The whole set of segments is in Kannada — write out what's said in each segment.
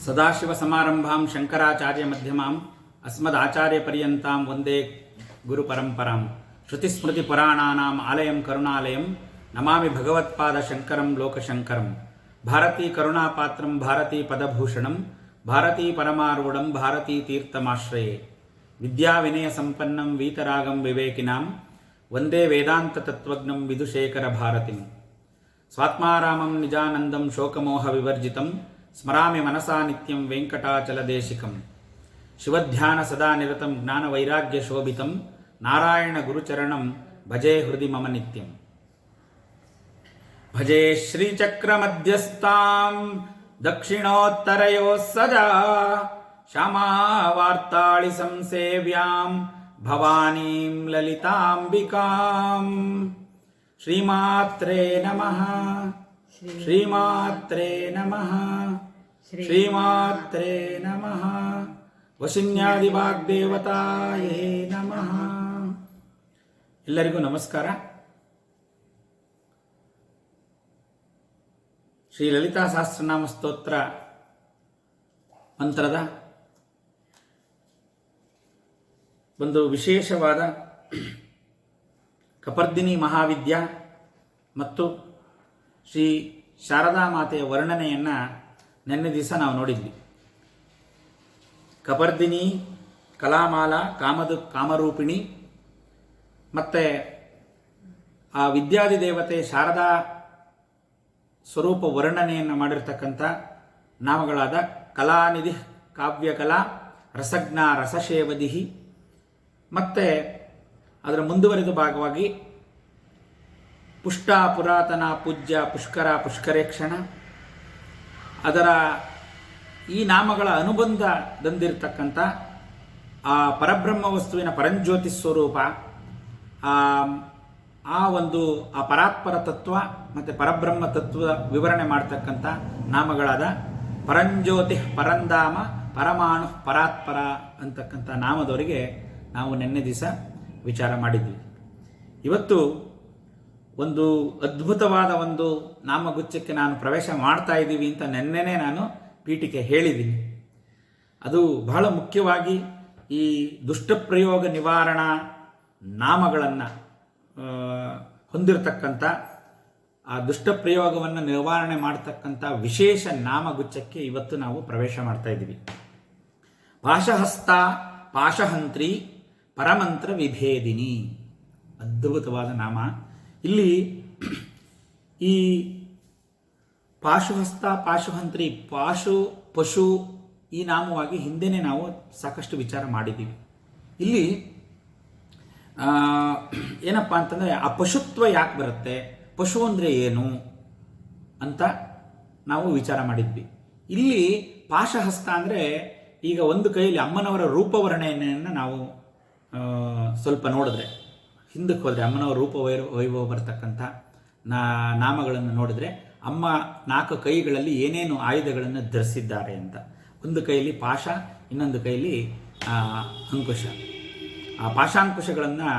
ಸದಾಶಿವಸಮಾರಂಭಾಂ ಶಂಕರಾಚಾರ್ಯಮಧ್ಯಮಾಂ ಅಸ್ಮದಾಚಾರ್ಯಪರ್ಯಂತಾಂ ವಂದೇ ಗುರುಪರಂಪರಾಂ ಶ್ರುತಿಸ್ಮೃತಿಪುರಾಣಾನಾಂ ಆಲಯಂ ಕರುಣಾಲಯಂ ನಮಾಮಿ ಭಗವತ್ಪಾದಶಂಕರಂ ಲೋಕಶಂಕರಂ ಭಾರತೀ ಕರುಣಾಪಾತ್ರಂ ಭಾರತೀ ಪದಭೂಷಣಂ ಭಾರತೀ ಪರಮಾರೂಢಂ ಭಾರತೀ ತೀರ್ಥಮಾಶ್ರಯೇ ವಿದ್ಯಾವಿನಯಸಂಪನ್ನಂ ವೀತರಾಗಂ ವಿವೇಕಿನಾಂ ವಂದೇ ವೇದಾಂತತತ್ವಜ್ಞಂ ವಿದುಶೇಖರ ಭಾರತಿಂ ಸ್ವಾತ್ಮಾರಾಮಂ ನಿಜಾನಂದಂ ಶೋಕಮೋಹವಿವರ್ಜಿತಂ ಸ್ಮರಾಮಿ ಮನಸಾ ನಿತ್ಯಂ ವೆಂಕಟಾಚಲದೇಶಿಕಂ ಶಿವಧ್ಯಾನ ಸದಾ ನಿರತಂ ಜ್ಞಾನವೈರಾಗ್ಯಶೋಭಿತಂ ನಾರಾಯಣ ಗುರುಚರಣಂ ಭಜೆ ಹೃದಿ ಮಮ ನಿತ್ಯಂ ಭಜೆ ಶ್ರೀಚಕ್ರಮಧ್ಯಸ್ಥಾಂ ದಕ್ಷಿಣೋತ್ತರಯೋಃ ಸದಾ ಶ್ಯಾಮಾವಾರ್ತಾಳಿ ಸಂಸೇವ್ಯಾಂ ಭವಾನೀಂ ಲಲಿತಾಂಬಿಕಾಂ ಶ್ರೀಮಾತ್ರೇ ನಮಃ ಶ್ರೀಮಾತ್ರೇ ನಮಃ ಶ್ರೀಮಾತ್ರೇ ನಮಃ ವಶಿನ್ಯಾದಿವಾಗ್ದೇವತಾಯೇ ನಮಃ. ಎಲ್ಲರಿಗೂ ನಮಸ್ಕಾರ. ಶ್ರೀ ಲಲಿತಾ ಸಹಸ್ರನಾಮ ಸ್ತೋತ್ರ ಮಂತ್ರದ ಒಂದು ವಿಶೇಷವಾದ ಕಪರ್ದಿನಿ ಮಹಾವಿದ್ಯಾ ಮತ್ತು ಶ್ರೀ ಶಾರದಾ ಮಾತೆಯ ವರ್ಣನೆಯನ್ನು ನಿನ್ನೆ ದಿವಸ ನಾವು ನೋಡಿದ್ವಿ. ಕಪರ್ದಿನಿ, ಕಲಾಮಾಲ, ಕಾಮರೂಪಿಣಿ ಮತ್ತು ಆ ವಿದ್ಯಾದಿ ದೇವತೆ ಶಾರದಾ ಸ್ವರೂಪ ವರ್ಣನೆಯನ್ನು ಮಾಡಿರ್ತಕ್ಕಂಥ ನಾಮಗಳಾದ ಕಲಾನಿಧಿ, ಕಾವ್ಯಕಲಾ, ರಸಜ್ಞ, ರಸಶೇವದಿಹಿ ಮತ್ತು ಅದರ ಮುಂದುವರೆದ ಭಾಗವಾಗಿ ಪುಷ್ಟ, ಪುರಾತನ, ಪೂಜ್ಯ, ಪುಷ್ಕರ, ಪುಷ್ಕರೇಕ್ಷಣ, ಅದರ ಈ ನಾಮಗಳ ಅನುಬಂಧದಂದಿರತಕ್ಕಂಥ ಆ ಪರಬ್ರಹ್ಮ ವಸ್ತುವಿನ ಪರಂಜ್ಯೋತಿ ಸ್ವರೂಪ, ಆ ಪರಾತ್ಪರ ತತ್ವ ಮತ್ತು ಪರಬ್ರಹ್ಮ ತತ್ವ ವಿವರಣೆ ಮಾಡ್ತಕ್ಕಂಥ ನಾಮಗಳಾದ ಪರಂಜ್ಯೋತಿ, ಪರಂಧಾಮ, ಪರಮಾಣು, ಪರಾತ್ಪರ ಅಂತಕ್ಕಂಥ ನಾಮದವರಿಗೆ ನಾವು ನಿನ್ನೆ ದಿವಸ ವಿಚಾರ ಮಾಡಿದ್ವಿ. ಇವತ್ತು ಒಂದು ಅದ್ಭುತವಾದ ಒಂದು ನಾಮಗುಚ್ಛಕ್ಕೆ ನಾನು ಪ್ರವೇಶ ಮಾಡ್ತಾ ಇದ್ದೀವಿ ಅಂತ ನೆನ್ನೆನೇ ನಾನು ಪೀಠಿಕೆ ಹೇಳಿದ್ದೀನಿ. ಅದು ಬಹಳ ಮುಖ್ಯವಾಗಿ ಈ ದುಷ್ಟಪ್ರಯೋಗ ನಿವಾರಣಾ ನಾಮಗಳನ್ನು ಹೊಂದಿರತಕ್ಕಂಥ, ಆ ದುಷ್ಟಪ್ರಯೋಗವನ್ನು ನಿವಾರಣೆ ಮಾಡ್ತಕ್ಕಂಥ ವಿಶೇಷ ನಾಮಗುಚ್ಛಕ್ಕೆ ಇವತ್ತು ನಾವು ಪ್ರವೇಶ ಮಾಡ್ತಾ ಇದ್ದೀವಿ. ಪಾಶಹಸ್ತ, ಪಾಶಹಂತ್ರಿ, ಪರಮಂತ್ರ ವಿಭೇದಿನಿ, ಅದ್ಭುತವಾದ ನಾಮ. ಇಲ್ಲಿ ಈ ಪಾಶುಹಸ್ತ, ಪಾಶುಹಂತ್ರಿ, ಪಾಶು, ಪಶು ಈ ನಾಮವಾಗಿ ಹಿಂದೆನೇ ನಾವು ಸಾಕಷ್ಟು ವಿಚಾರ ಮಾಡಿದ್ದೀವಿ. ಇಲ್ಲಿ ಏನಪ್ಪ ಅಂತಂದರೆ ಆ ಪಶುತ್ವ ಯಾಕೆ ಬರುತ್ತೆ, ಪಶು ಅಂದರೆ ಏನು ಅಂತ ನಾವು ವಿಚಾರ ಮಾಡಿದ್ವಿ. ಇಲ್ಲಿ ಪಾಶಹಸ್ತ ಅಂದರೆ ಈಗ ಒಂದು ಕೈಯಲ್ಲಿ ಅಮ್ಮನವರ ರೂಪವರ್ಣನೆಯನ್ನು ನಾವು ಸ್ವಲ್ಪ ನೋಡಿದ್ರೆ, ಹಿಂದಕ್ಕೆ ಹೋದರೆ ಅಮ್ಮನವರ ರೂಪ ವೈಭವ ಬರ್ತಕ್ಕಂಥ ನಾಮಗಳನ್ನು ನೋಡಿದ್ರೆ ಅಮ್ಮ 4 ಕೈಗಳಲ್ಲಿ ಏನೇನು ಆಯುಧಗಳನ್ನು ಧರಿಸಿದ್ದಾರೆ ಅಂತ. ಒಂದು ಕೈಯಲ್ಲಿ ಪಾಶ, ಇನ್ನೊಂದು ಕೈಯಲ್ಲಿ ಅಂಕುಶ. ಆ ಪಾಶಾಂಕುಶಗಳನ್ನು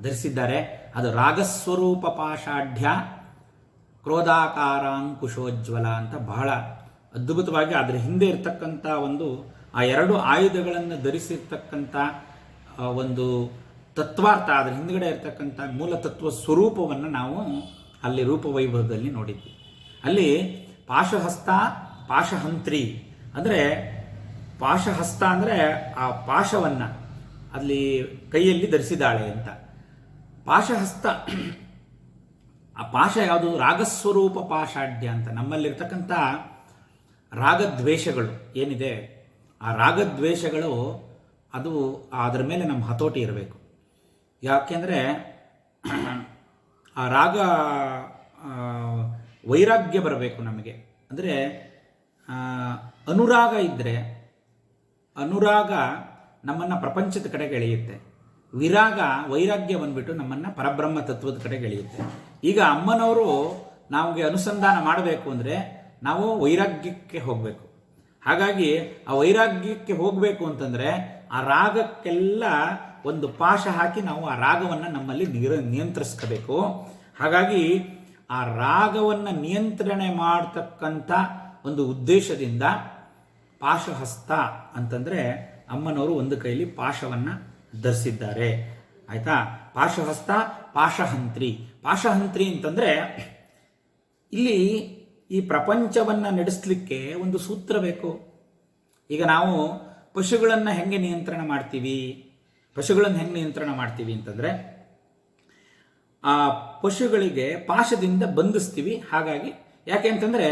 ಧರಿಸಿದ್ದಾರೆ. ಅದು ರಾಗಸ್ವರೂಪ ಪಾಷಾಢ್ಯ ಕ್ರೋಧಾಕಾರಾಂಕುಶೋಜ್ವಲ ಅಂತ ಬಹಳ ಅದ್ಭುತವಾಗಿ ಅದರ ಹಿಂದೆ ಇರತಕ್ಕಂಥ ಆ 2 ಆಯುಧಗಳನ್ನು ಧರಿಸಿರ್ತಕ್ಕಂಥ ಒಂದು ತತ್ವಾರ್ಥ, ಅದರ ಹಿಂದುಗಡೆ ಇರತಕ್ಕಂಥ ಮೂಲ ತತ್ವ ಸ್ವರೂಪವನ್ನು ನಾವು ಅಲ್ಲಿ ರೂಪವೈಭವದಲ್ಲಿ ನೋಡಿದ್ವಿ. ಅಲ್ಲಿ ಪಾಶಹಸ್ತ, ಪಾಶಹಂತ್ರಿ ಅಂದರೆ ಪಾಶಹಸ್ತ ಅಂದರೆ ಆ ಪಾಶವನ್ನು ಅಲ್ಲಿ ಕೈಯಲ್ಲಿ ಧರಿಸಿದಾಳೆ ಅಂತ. ಪಾಶಹಸ್ತ, ಆ ಪಾಶ ಯಾವುದು? ರಾಗಸ್ವರೂಪ ಪಾಷಾಢ್ಯ ಅಂತ. ನಮ್ಮಲ್ಲಿರ್ತಕ್ಕಂಥ ರಾಗದ್ವೇಷಗಳು ಏನಿದೆ, ಆ ರಾಗದ್ವೇಷಗಳು ಅದು ಅದರ ಮೇಲೆ ನಮ್ಮ ಹತೋಟಿ ಇರಬೇಕು. ಯಾಕೆಂದರೆ ಆ ರಾಗ ವೈರಾಗ್ಯ ಬರಬೇಕು ನಮಗೆ. ಅಂದರೆ ಅನುರಾಗ ಇದ್ದರೆ, ಅನುರಾಗ ನಮ್ಮನ್ನು ಪ್ರಪಂಚದ ಕಡೆಗೆ ಎಳೆಯುತ್ತೆ. ವಿರಾಗ, ವೈರಾಗ್ಯ ಬಂದುಬಿಟ್ಟು ನಮ್ಮನ್ನು ಪರಬ್ರಹ್ಮ ತತ್ವದ ಕಡೆಗೆ ಎಳೆಯುತ್ತೆ. ಈಗ ಅಮ್ಮನವರು ನಮಗೆ ಅನುಸಂಧಾನ ಮಾಡಬೇಕು ಅಂದರೆ ನಾವು ವೈರಾಗ್ಯಕ್ಕೆ ಹೋಗಬೇಕು. ಹಾಗಾಗಿ ಆ ವೈರಾಗ್ಯಕ್ಕೆ ಹೋಗಬೇಕು ಅಂತಂದರೆ ಆ ರಾಗಕ್ಕೆಲ್ಲ ಒಂದು ಪಾಶ ಹಾಕಿ ನಾವು ಆ ರಾಗವನ್ನು ನಮ್ಮಲ್ಲಿ ನಿಯಂತ್ರಿಸ್ಕೋಬೇಕು. ಹಾಗಾಗಿ ಆ ರಾಗವನ್ನು ನಿಯಂತ್ರಣೆ ಮಾಡ್ತಕ್ಕಂಥ ಒಂದು ಉದ್ದೇಶದಿಂದ ಪಾಶಹಸ್ತ ಅಂತಂದರೆ ಅಮ್ಮನವರು ಒಂದು ಕೈಲಿ ಪಾಶವನ್ನು ಧರಿಸಿದ್ದಾರೆ. ಆಯಿತಾ? ಪಾಶಹಸ್ತ, ಪಾಶಹಂತ್ರಿ. ಪಾಶಹಂತ್ರಿ ಅಂತಂದರೆ ಇಲ್ಲಿ ಈ ಪ್ರಪಂಚವನ್ನು ನಡೆಸಲಿಕ್ಕೆ ಒಂದು ಸೂತ್ರ ಬೇಕು. ಈಗ ನಾವು ಪಶುಗಳನ್ನು ಹೆಂಗೆ ನಿಯಂತ್ರಣ ಮಾಡ್ತೀವಿ? ಪಶುಗಳನ್ನು ಹೆಂಗೆ ನಿಯಂತ್ರಣ ಮಾಡ್ತೀವಿ ಅಂತಂದರೆ ಆ ಪಶುಗಳಿಗೆ ಪಾಶದಿಂದ ಬಂಧಿಸ್ತೀವಿ. ಹಾಗಾಗಿ ಯಾಕೆ ಅಂತಂದರೆ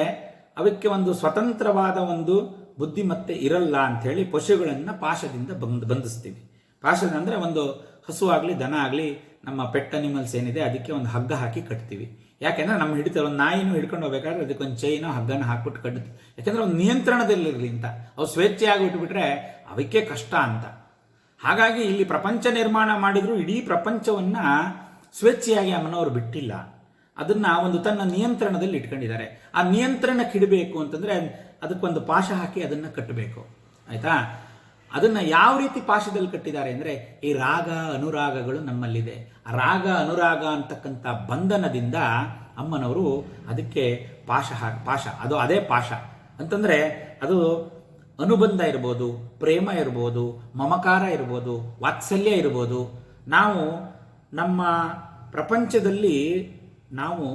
ಅವಕ್ಕೆ ಒಂದು ಸ್ವತಂತ್ರವಾದ ಒಂದು ಬುದ್ಧಿಮತ್ತೆ ಇರಲ್ಲ ಅಂಥೇಳಿ ಪಶುಗಳನ್ನು ಪಾಶದಿಂದ ಬಂಧಿಸ್ತೀವಿ. ಪಾಶದ ಅಂದರೆ ಒಂದು ಹಸು ಆಗಲಿ ದನ ಆಗಲಿ ನಮ್ಮ ಪೆಟ್ ಅನಿಮಲ್ಸ್ ಏನಿದೆ ಅದಕ್ಕೆ ಒಂದು ಹಗ್ಗ ಹಾಕಿ ಕಟ್ತೀವಿ. ಯಾಕೆಂದರೆ ನಮ್ಮ ಹಿಡಿತಾರೆ, ಒಂದು ನಾಯಿನೂ ಹಿಡ್ಕೊಂಡು ಹೋಗ್ಬೇಕಾದ್ರೆ ಅದಕ್ಕೊಂದು ಚೈನೋ ಹಗ್ಗನ ಹಾಕ್ಬಿಟ್ಟು ಕಟ್ತೀವಿ. ಯಾಕೆಂದರೆ ಒಂದು ನಿಯಂತ್ರಣದಲ್ಲಿರಲಿ ಅಂತ. ಅವು ಸ್ವೇಚ್ಛೆಯಾಗಿ ಬಿಟ್ಟುಬಿಟ್ರೆ ಅವಕ್ಕೆ ಕಷ್ಟ ಅಂತ. ಹಾಗಾಗಿ ಇಲ್ಲಿ ಪ್ರಪಂಚ ನಿರ್ಮಾಣ ಮಾಡಿದ್ರು ಇಡೀ ಪ್ರಪಂಚವನ್ನು ಸ್ವೇಚ್ಛೆಯಾಗಿ ಅಮ್ಮನವರು ಬಿಟ್ಟಿಲ್ಲ. ಅದನ್ನು ಒಂದು ತನ್ನ ನಿಯಂತ್ರಣದಲ್ಲಿ ಇಟ್ಕೊಂಡಿದ್ದಾರೆ. ಆ ನಿಯಂತ್ರಣಕ್ಕೆ ಇಡಬೇಕು ಅಂತಂದರೆ ಅದಕ್ಕೊಂದು ಪಾಶ ಹಾಕಿ ಅದನ್ನು ಕಟ್ಟಬೇಕು. ಆಯಿತಾ? ಅದನ್ನು ಯಾವ ರೀತಿ ಪಾಶದಲ್ಲಿ ಕಟ್ಟಿದ್ದಾರೆ ಅಂದರೆ ಈ ರಾಗ ಅನುರಾಗಗಳು ನಮ್ಮಲ್ಲಿದೆ. ಆ ರಾಗ ಅನುರಾಗ ಅಂತಕ್ಕಂಥ ಬಂಧನದಿಂದ ಅಮ್ಮನವರು ಅದಕ್ಕೆ ಪಾಶ ಅದು ಅದೇ ಪಾಶ ಅಂತಂದರೆ ಅದು ಅನುಬಂಧ ಇರ್ಬೋದು, ಪ್ರೇಮ ಇರ್ಬೋದು, ಮಮಕಾರ ಇರ್ಬೋದು, ವಾತ್ಸಲ್ಯ ಇರ್ಬೋದು. ನಾವು ನಮ್ಮ ಪ್ರಪಂಚದಲ್ಲಿ ನಾವು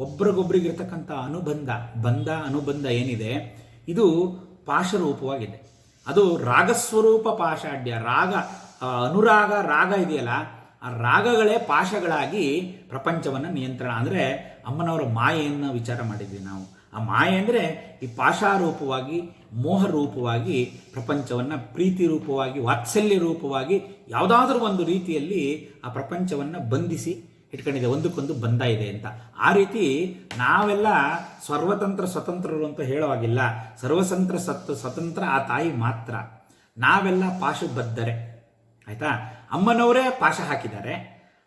ಒಬ್ರಿಗೊಬ್ರಿಗಿರ್ತಕ್ಕಂಥ ಅನುಬಂಧ ಏನಿದೆ ಇದು ಪಾಶರೂಪವಾಗಿದೆ. ಅದು ರಾಗಸ್ವರೂಪ ಪಾಷಾಢ್ಯ. ರಾಗ ಇದೆಯಲ್ಲ, ಆ ರಾಗಗಳೇ ಪಾಶಗಳಾಗಿ ಪ್ರಪಂಚವನ್ನು ನಿಯಂತ್ರಣ. ಅಂದರೆ ಅಮ್ಮನವರ ಮಾಯೆಯನ್ನು ವಿಚಾರ ಮಾಡಿದ್ವಿ ನಾವು. ಆ ಮಾಯೆ ಅಂದರೆ ಈ ಪಾಶಾರೂಪವಾಗಿ, ಮೋಹ ರೂಪವಾಗಿ ಪ್ರಪಂಚವನ್ನು ಪ್ರೀತಿ ರೂಪವಾಗಿ, ವಾತ್ಸಲ್ಯ ರೂಪವಾಗಿ ಯಾವುದಾದ್ರೂ ಒಂದು ರೀತಿಯಲ್ಲಿ ಆ ಪ್ರಪಂಚವನ್ನು ಬಂಧಿಸಿ ಇಟ್ಕೊಂಡಿದೆ. ಒಂದಕ್ಕೊಂದು ಬಂಧ ಇದೆ ಅಂತ. ಆ ರೀತಿ ನಾವೆಲ್ಲ ಸ್ವತಂತ್ರರು ಅಂತ ಹೇಳುವಾಗಿಲ್ಲ. ಸ್ವತಂತ್ರ ಆ ತಾಯಿ ಮಾತ್ರ. ನಾವೆಲ್ಲ ಪಾಶಬದ್ಧರೆ. ಆಯಿತಾ? ಅಮ್ಮನವರೇ ಪಾಶ ಹಾಕಿದ್ದಾರೆ.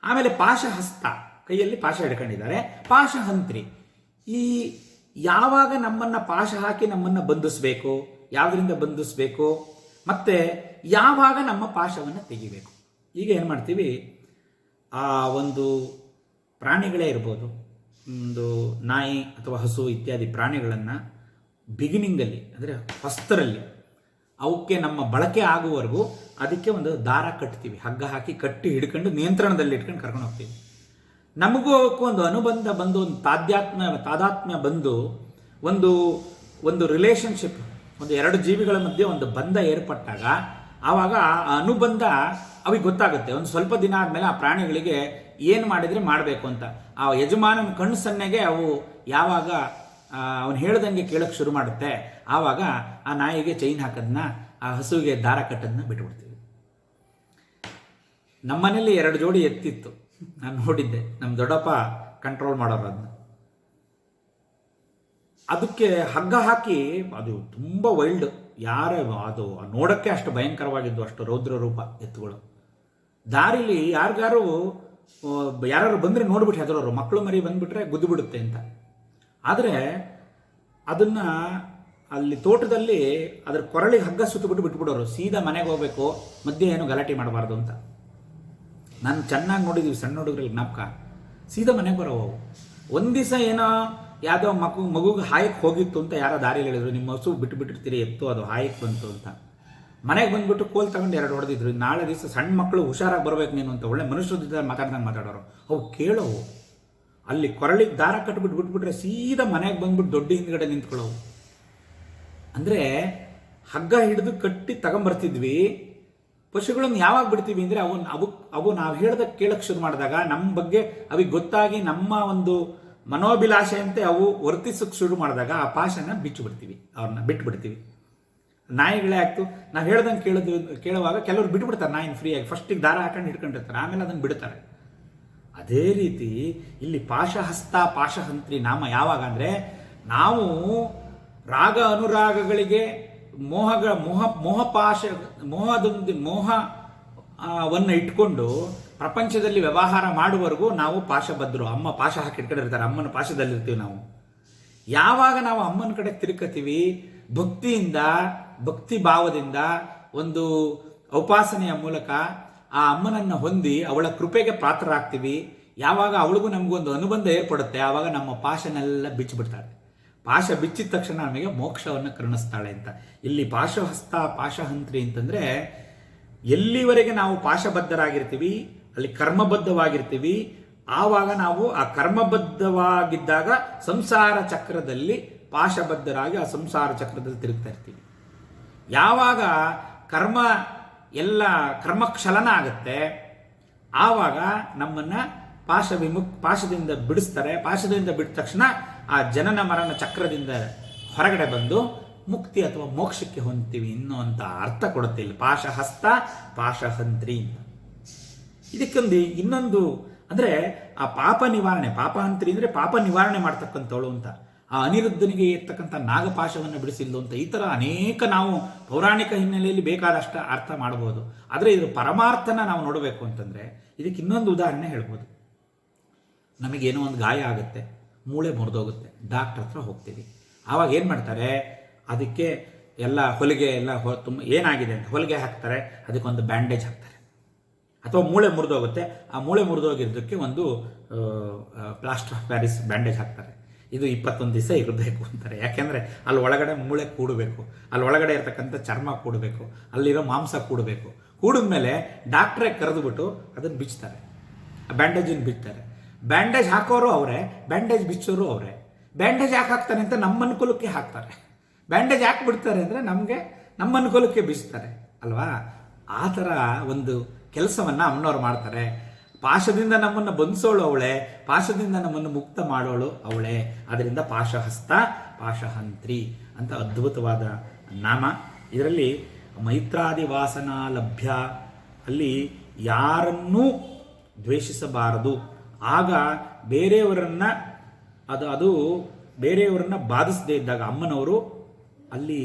ಆಮೇಲೆ ಪಾಶಹಸ್ತ, ಕೈಯಲ್ಲಿ ಪಾಶ ಹಿಡ್ಕೊಂಡಿದ್ದಾರೆ. ಪಾಶಹಂತ್ರಿ, ಈ ಯಾವಾಗ ನಮ್ಮನ್ನು ಪಾಶ ಹಾಕಿ ನಮ್ಮನ್ನು ಬಂಧಿಸಬೇಕು, ಯಾವುದರಿಂದ ಬಂಧಿಸಬೇಕು, ಮತ್ತು ಯಾವಾಗ ನಮ್ಮ ಪಾಶವನ್ನು ತೆಗಿಬೇಕು. ಈಗ ಏನು ಮಾಡ್ತೀವಿ, ಆ ಒಂದು ಪ್ರಾಣಿಗಳೇ ಇರ್ಬೋದು, ಒಂದು ನಾಯಿ ಅಥವಾ ಹಸು ಇತ್ಯಾದಿ ಪ್ರಾಣಿಗಳನ್ನು ಬಿಗಿನಿಂಗಲ್ಲಿ ಅಂದರೆ ಹೊಸ್ತರಲ್ಲಿ ಅವಕ್ಕೆ ನಮ್ಮ ಬಳಕೆ ಆಗುವವರೆಗೂ ಅದಕ್ಕೆ ಒಂದು ದಾರ ಕಟ್ತೀವಿ, ಹಗ್ಗ ಹಾಕಿ ಕಟ್ಟಿ ಹಿಡ್ಕೊಂಡು ನಿಯಂತ್ರಣದಲ್ಲಿ ಇಟ್ಕೊಂಡು ಕರ್ಕೊಂಡು ಹೋಗ್ತೀವಿ. ನಮಗೂ ಅವಕ್ಕೂ ಒಂದು ಅನುಬಂಧ ಬಂದು, ಒಂದು ತಾದಾತ್ಮ್ಯ ಬಂದು, ಒಂದು ರಿಲೇಷನ್ಶಿಪ್, ಒಂದು ಎರಡು ಜೀವಿಗಳ ಮಧ್ಯೆ ಒಂದು ಬಂಧ ಏರ್ಪಟ್ಟಾಗ ಆವಾಗ ಆ ಅನುಬಂಧ ಅವಿಗೆ ಗೊತ್ತಾಗುತ್ತೆ. ಒಂದು ಸ್ವಲ್ಪ ದಿನ ಆದಮೇಲೆ ಆ ಪ್ರಾಣಿಗಳಿಗೆ ಏನು ಮಾಡಿದರೆ ಮಾಡಬೇಕು ಅಂತ ಆ ಯಜಮಾನನ ಕಣ್ಣು ಸನ್ನೆಗೆ ಅವು ಯಾವಾಗ ಅವನು ಹೇಳ್ದಂಗೆ ಕೇಳೋಕ್ಕೆ ಶುರು ಮಾಡುತ್ತೆ, ಆವಾಗ ಆ ನಾಯಿಗೆ ಚೈನ್ ಹಾಕೋದನ್ನ, ಆ ಹಸುವಿಗೆ ದಾರ ಕಟ್ಟೋದನ್ನ ಬಿಟ್ಬಿಡ್ತೀವಿ. ನಮ್ಮನೇಲಿ 2 ಜೋಡಿ ಎತ್ತಿತ್ತು, ನಾನು ನೋಡಿದ್ದೆ. ನಮ್ಮ ದೊಡ್ಡಪ್ಪ ಕಂಟ್ರೋಲ್ ಮಾಡೋರು ಅದನ್ನ. ಅದಕ್ಕೆ ಹಗ್ಗ ಹಾಕಿ, ಅದು ತುಂಬ ವೈಲ್ಡ್, ಅದು ನೋಡೋಕ್ಕೆ ಅಷ್ಟು ಭಯಂಕರವಾಗಿದ್ದು, ಅಷ್ಟು ರೌದ್ರ ರೂಪ ಎತ್ತುಗಳು. ದಾರಿಲಿ ಯಾರು ಬಂದರೆ ನೋಡ್ಬಿಟ್ಟು ಹೆದರೋರು, ಮಕ್ಕಳು ಮರಿ ಬಂದುಬಿಟ್ರೆ ಗುದ್ದು ಬಿಡುತ್ತೆ ಅಂತ. ಆದರೆ ಅದನ್ನು ಅಲ್ಲಿ ತೋಟದಲ್ಲಿ ಅದರ ಕೊರಳಿಗೆ ಹಗ್ಗ ಸುತ್ತಬಿಟ್ಟು ಬಿಟ್ಬಿಡೋರು. ಸೀದಾ ಮನೆಗೆ ಹೋಗಬೇಕು, ಮಧ್ಯೆ ಏನು ಗಲಾಟೆ ಮಾಡಬಾರ್ದು ಅಂತ. ನಾನು ಚೆನ್ನಾಗಿ ನೋಡಿದ್ದೀವಿ, ಸಣ್ಣ ಹುಡುಗರಲ್ಲಿ ಜ್ಞಾಪಕ. ಸೀದಾ ಮನೆಗೆ ಬರೋವು. ಒಂದು ದಿವಸ ಏನೋ ಯಾವುದೋ ಮಗುಗೆ ಹಾಯಕ್ಕೆ ಹೋಗಿತ್ತು ಅಂತ ಯಾರೋ ದಾರಿಯಲ್ಲಿ ಹೇಳಿದ್ರು, ನಿಮ್ಮ ಹಸು ಬಿಟ್ಟುಬಿಟ್ಟಿರ್ತೀರಿ, ಎತ್ತು ಅದು ಹಾಯಕ್ಕೆ ಬಂತು ಅಂತ. ಮನೆಗೆ ಬಂದುಬಿಟ್ಟು ಕೋಲ್ ತಗೊಂಡು 2 ಹೊಡೆದಿದ್ರು. ನಾಳೆ ದಿವಸ ಸಣ್ಣ ಮಕ್ಕಳು ಹುಷಾರಾಗಿ ಬರ್ಬೇಕು ನೀನು ಅಂತ ಒಳ್ಳೆ ಮನುಷ್ಯರ ಮಾತಾಡ್ದಂಗೆ ಮಾತಾಡೋರು. ಅವು ಕೇಳೋವು. ಅಲ್ಲಿ ಕೊರಳಿಗೆ ದಾರ ಬಿಟ್ಬಿಟ್ರೆ ಸೀದಾ ಮನೆಗೆ ಬಂದ್ಬಿಟ್ಟು ದೊಡ್ಡ ಹಿಂದ್ಗಡೆ ನಿಂತ್ಕೊಳ್ಳೋವು. ಅಂದರೆ ಹಗ್ಗ ಹಿಡಿದು ಕಟ್ಟಿ ತಗೊಂಬರ್ತಿದ್ವಿ. ಪಶುಗಳನ್ನು ಯಾವಾಗ ಬಿಡ್ತೀವಿ ಅಂದರೆ ಅವು ನಾವು ಹೇಳ್ದಾಗ ಕೇಳಕ್ಕೆ ಶುರು ಮಾಡಿದಾಗ ನಮ್ಮ ಬಗ್ಗೆ ಅವಿಗೆ ಗೊತ್ತಾಗಿ ನಮ್ಮ ಒಂದು ಮನೋಭಿಲಾಷೆಯಂತೆ ಅವು ವರ್ತಿಸೋಕ್ಕೆ ಶುರು ಮಾಡಿದಾಗ ಆ ಪಾಶನ ಅವ್ರನ್ನ ಬಿಟ್ಬಿಡ್ತೀವಿ. ನಾಯಿಗಳೇ ಆಗ್ತು, ನಾವು ಹೇಳ್ದಂಗೆ ಕೇಳುವಾಗ ಕೆಲವರು ಬಿಟ್ಬಿಡ್ತಾರೆ ನಾಯಿನ ಫ್ರೀಯಾಗಿ. ಫಸ್ಟಿಗೆ ದಾರ ಹಾಕೊಂಡು ಹಿಡ್ಕೊಂಡಿರ್ತಾರೆ, ಆಮೇಲೆ ಅದನ್ನು ಬಿಡ್ತಾರೆ. ಅದೇ ರೀತಿ ಇಲ್ಲಿ ಪಾಶಹಸ್ತ ಪಾಶಹಂತ್ರಿ ನಾಮ ಯಾವಾಗ ಅಂದರೆ ನಾವು ರಾಗ ಅನುರಾಗಗಳಿಗೆ ಮೋಹವನ್ನು ಇಟ್ಕೊಂಡು ಪ್ರಪಂಚದಲ್ಲಿ ವ್ಯವಹಾರ ಮಾಡುವವರೆಗೂ ನಾವು ಪಾಶಬದ್ಧರು. ಅಮ್ಮ ಪಾಶ ಹಾಕಿ ಇಟ್ಕೊಂಡಿರ್ತಾರೆ, ಅಮ್ಮನ ಪಾಶದಲ್ಲಿರ್ತೀವಿ ನಾವು. ಯಾವಾಗ ನಾವು ಅಮ್ಮನ ಕಡೆ ತಿರುಕತ್ತೀವಿ, ಭಕ್ತಿ ಭಾವದಿಂದ ಒಂದು ಉಪಾಸನೆಯ ಮೂಲಕ ಆ ಅಮ್ಮನನ್ನು ಹೊಂದಿ ಅವಳ ಕೃಪೆಗೆ ಪಾತ್ರರಾಗ್ತೀವಿ, ಯಾವಾಗ ಅವಳಿಗೂ ನಮಗೊಂದು ಅನುಬಂಧ ಏರ್ಪಡುತ್ತೆ, ಆವಾಗ ನಮ್ಮ ಪಾಶನೆಲ್ಲ ಬಿಚ್ಚಿಬಿಡ್ತಾರೆ. ಪಾಶ ಬಿಚ್ಚಿದ ತಕ್ಷಣ ನಮಗೆ ಮೋಕ್ಷವನ್ನು ಕರುಣಿಸ್ತಾಳೆ ಅಂತ. ಇಲ್ಲಿ ಪಾಶಹಸ್ತ ಪಾಶಹಂತ್ರಿ ಅಂತಂದರೆ ಎಲ್ಲಿವರೆಗೆ ನಾವು ಪಾಶಬದ್ಧರಾಗಿರ್ತೀವಿ, ಅಲ್ಲಿ ಕರ್ಮಬದ್ಧವಾಗಿರ್ತೀವಿ, ಆವಾಗ ನಾವು ಆ ಕರ್ಮಬದ್ಧವಾಗಿದ್ದಾಗ ಸಂಸಾರ ಚಕ್ರದಲ್ಲಿ ಪಾಶಬದ್ಧರಾಗಿ ಆ ಸಂಸಾರ ಚಕ್ರದಲ್ಲಿ ತಿರುಗ್ತಾ ಇರ್ತೀವಿ. ಯಾವಾಗ ಕರ್ಮ ಎಲ್ಲ ಕರ್ಮಕ್ಷಲನ ಆಗುತ್ತೆ, ಆವಾಗ ನಮ್ಮನ್ನು ಪಾಶದಿಂದ ಬಿಡಿಸ್ತಾರೆ. ಪಾಶದಿಂದ ಬಿಟ್ಟ ತಕ್ಷಣ ಆ ಜನನ ಮರಣ ಚಕ್ರದಿಂದ ಹೊರಗಡೆ ಬಂದು ಮುಕ್ತಿ ಅಥವಾ ಮೋಕ್ಷಕ್ಕೆ ಹೊಂದ್ತೀವಿ ಅನ್ನುವಂಥ ಅರ್ಥ ಕೊಡುತ್ತೆ ಇಲ್ಲಿ ಪಾಶಹಸ್ತ ಪಾಶಹಂತ್ರಿ ಅಂತ. ಇದಕ್ಕೊಂದು ಇನ್ನೊಂದು ಅಂದರೆ ಆ ಪಾಪ ನಿವಾರಣೆ, ಪಾಪಹಂತ್ರಿ ಅಂದರೆ ಪಾಪ ನಿವಾರಣೆ ಮಾಡ್ತಕ್ಕಂಥವಳು ಅಂತ. ಆ ಅನಿರುದ್ಧನಿಗೆ ಇರ್ತಕ್ಕಂಥ ನಾಗಪಾಶವನ್ನು ಬಿಡಿಸಿಲ್ಲ ಅಂತ. ಈ ಥರ ಅನೇಕ ನಾವು ಪೌರಾಣಿಕ ಹಿನ್ನೆಲೆಯಲ್ಲಿ ಬೇಕಾದಷ್ಟು ಅರ್ಥ ಮಾಡ್ಬೋದು. ಆದರೆ ಇದು ಪರಮಾರ್ಥನ ನಾವು ನೋಡಬೇಕು ಅಂತಂದರೆ ಇದಕ್ಕೆ ಇನ್ನೊಂದು ಉದಾಹರಣೆ ಹೇಳ್ಬೋದು. ನಮಗೇನೋ ಒಂದು ಗಾಯ ಆಗುತ್ತೆ, ಮೂಳೆ ಮುರಿದೋಗುತ್ತೆ, ಡಾಕ್ಟ್ರ್ ಹತ್ರ ಹೋಗ್ತೀವಿ. ಆವಾಗ ಏನು ಮಾಡ್ತಾರೆ, ಅದಕ್ಕೆ ಎಲ್ಲ ಹೊಲಿಗೆ ಎಲ್ಲ ತುಂಬ ಏನಾಗಿದೆ ಅಂತ ಹೊಲಿಗೆ ಹಾಕ್ತಾರೆ, ಅದಕ್ಕೊಂದು ಬ್ಯಾಂಡೇಜ್ ಹಾಕ್ತಾರೆ. ಅಥವಾ ಮೂಳೆ ಮುರಿದೋಗುತ್ತೆ, ಆ ಮೂಳೆ ಮುರಿದೋಗಿರೋದಕ್ಕೆ ಒಂದು ಪ್ಲಾಸ್ಟರ್ ಆಫ್ ಪ್ಯಾರಿಸ್ ಬ್ಯಾಂಡೇಜ್ ಹಾಕ್ತಾರೆ. ಇದು 21 ದಿವಸ ಇರಬೇಕು ಅಂತಾರೆ. ಯಾಕೆಂದರೆ ಅಲ್ಲಿ ಒಳಗಡೆ ಮೂಳೆ ಕೂಡಬೇಕು, ಅಲ್ಲಿ ಒಳಗಡೆ ಇರ್ತಕ್ಕಂಥ ಚರ್ಮ ಕೂಡಬೇಕು, ಅಲ್ಲಿರೋ ಮಾಂಸ ಕೂಡಬೇಕು. ಕೂಡಿದ್ಮೇಲೆ ಡಾಕ್ಟ್ರೇ ಕರೆದುಬಿಟ್ಟು ಅದನ್ನು ಬಿಚ್ತಾರೆ, ಆ ಬ್ಯಾಂಡೇಜನ್ನು ಬಿಚ್ತಾರೆ. ಬ್ಯಾಂಡೇಜ್ ಹಾಕೋರು ಅವರೇ, ಬ್ಯಾಂಡೇಜ್ ಬಿಚ್ಚೋರು ಅವರೇ. ಬ್ಯಾಂಡೇಜ್ ಯಾಕೆ ಹಾಕ್ತಾರೆ ಅಂತ ನಮ್ಮ ಅನುಕೂಲಕ್ಕೆ ಹಾಕ್ತಾರೆ. ಬ್ಯಾಂಡೇಜ್ ಯಾಕೆ ಬಿಡ್ತಾರೆ ಅಂದರೆ ನಮ್ಮ ಅನುಕೂಲಕ್ಕೆ ಬಿಚ್ತಾರೆ ಅಲ್ವಾ. ಆ ಥರ ಒಂದು ಕೆಲಸವನ್ನು ಅಮ್ಮನವ್ರು ಮಾಡ್ತಾರೆ. ಪಾಶದಿಂದ ನಮ್ಮನ್ನು ಬಂಧಿಸೋಳು ಅವಳೇ, ಪಾಶದಿಂದ ನಮ್ಮನ್ನು ಮುಕ್ತ ಮಾಡೋಳು ಅವಳೇ. ಅದರಿಂದ ಪಾಶಹಸ್ತ ಪಾಶಹಂತ್ರಿ ಅಂತ ಅದ್ಭುತವಾದ ನಾಮ. ಇದರಲ್ಲಿ ಮೈತ್ರಾದಿ ವಾಸನಾ ಲಭ್ಯ, ಅಲ್ಲಿ ಯಾರನ್ನೂ ದ್ವೇಷಿಸಬಾರದು. ಆಗ ಬೇರೆಯವರನ್ನು ಅದು ಬೇರೆಯವರನ್ನು ಬಾಧಿಸದೇ ಇದ್ದಾಗ ಅಮ್ಮನವರು ಅಲ್ಲಿ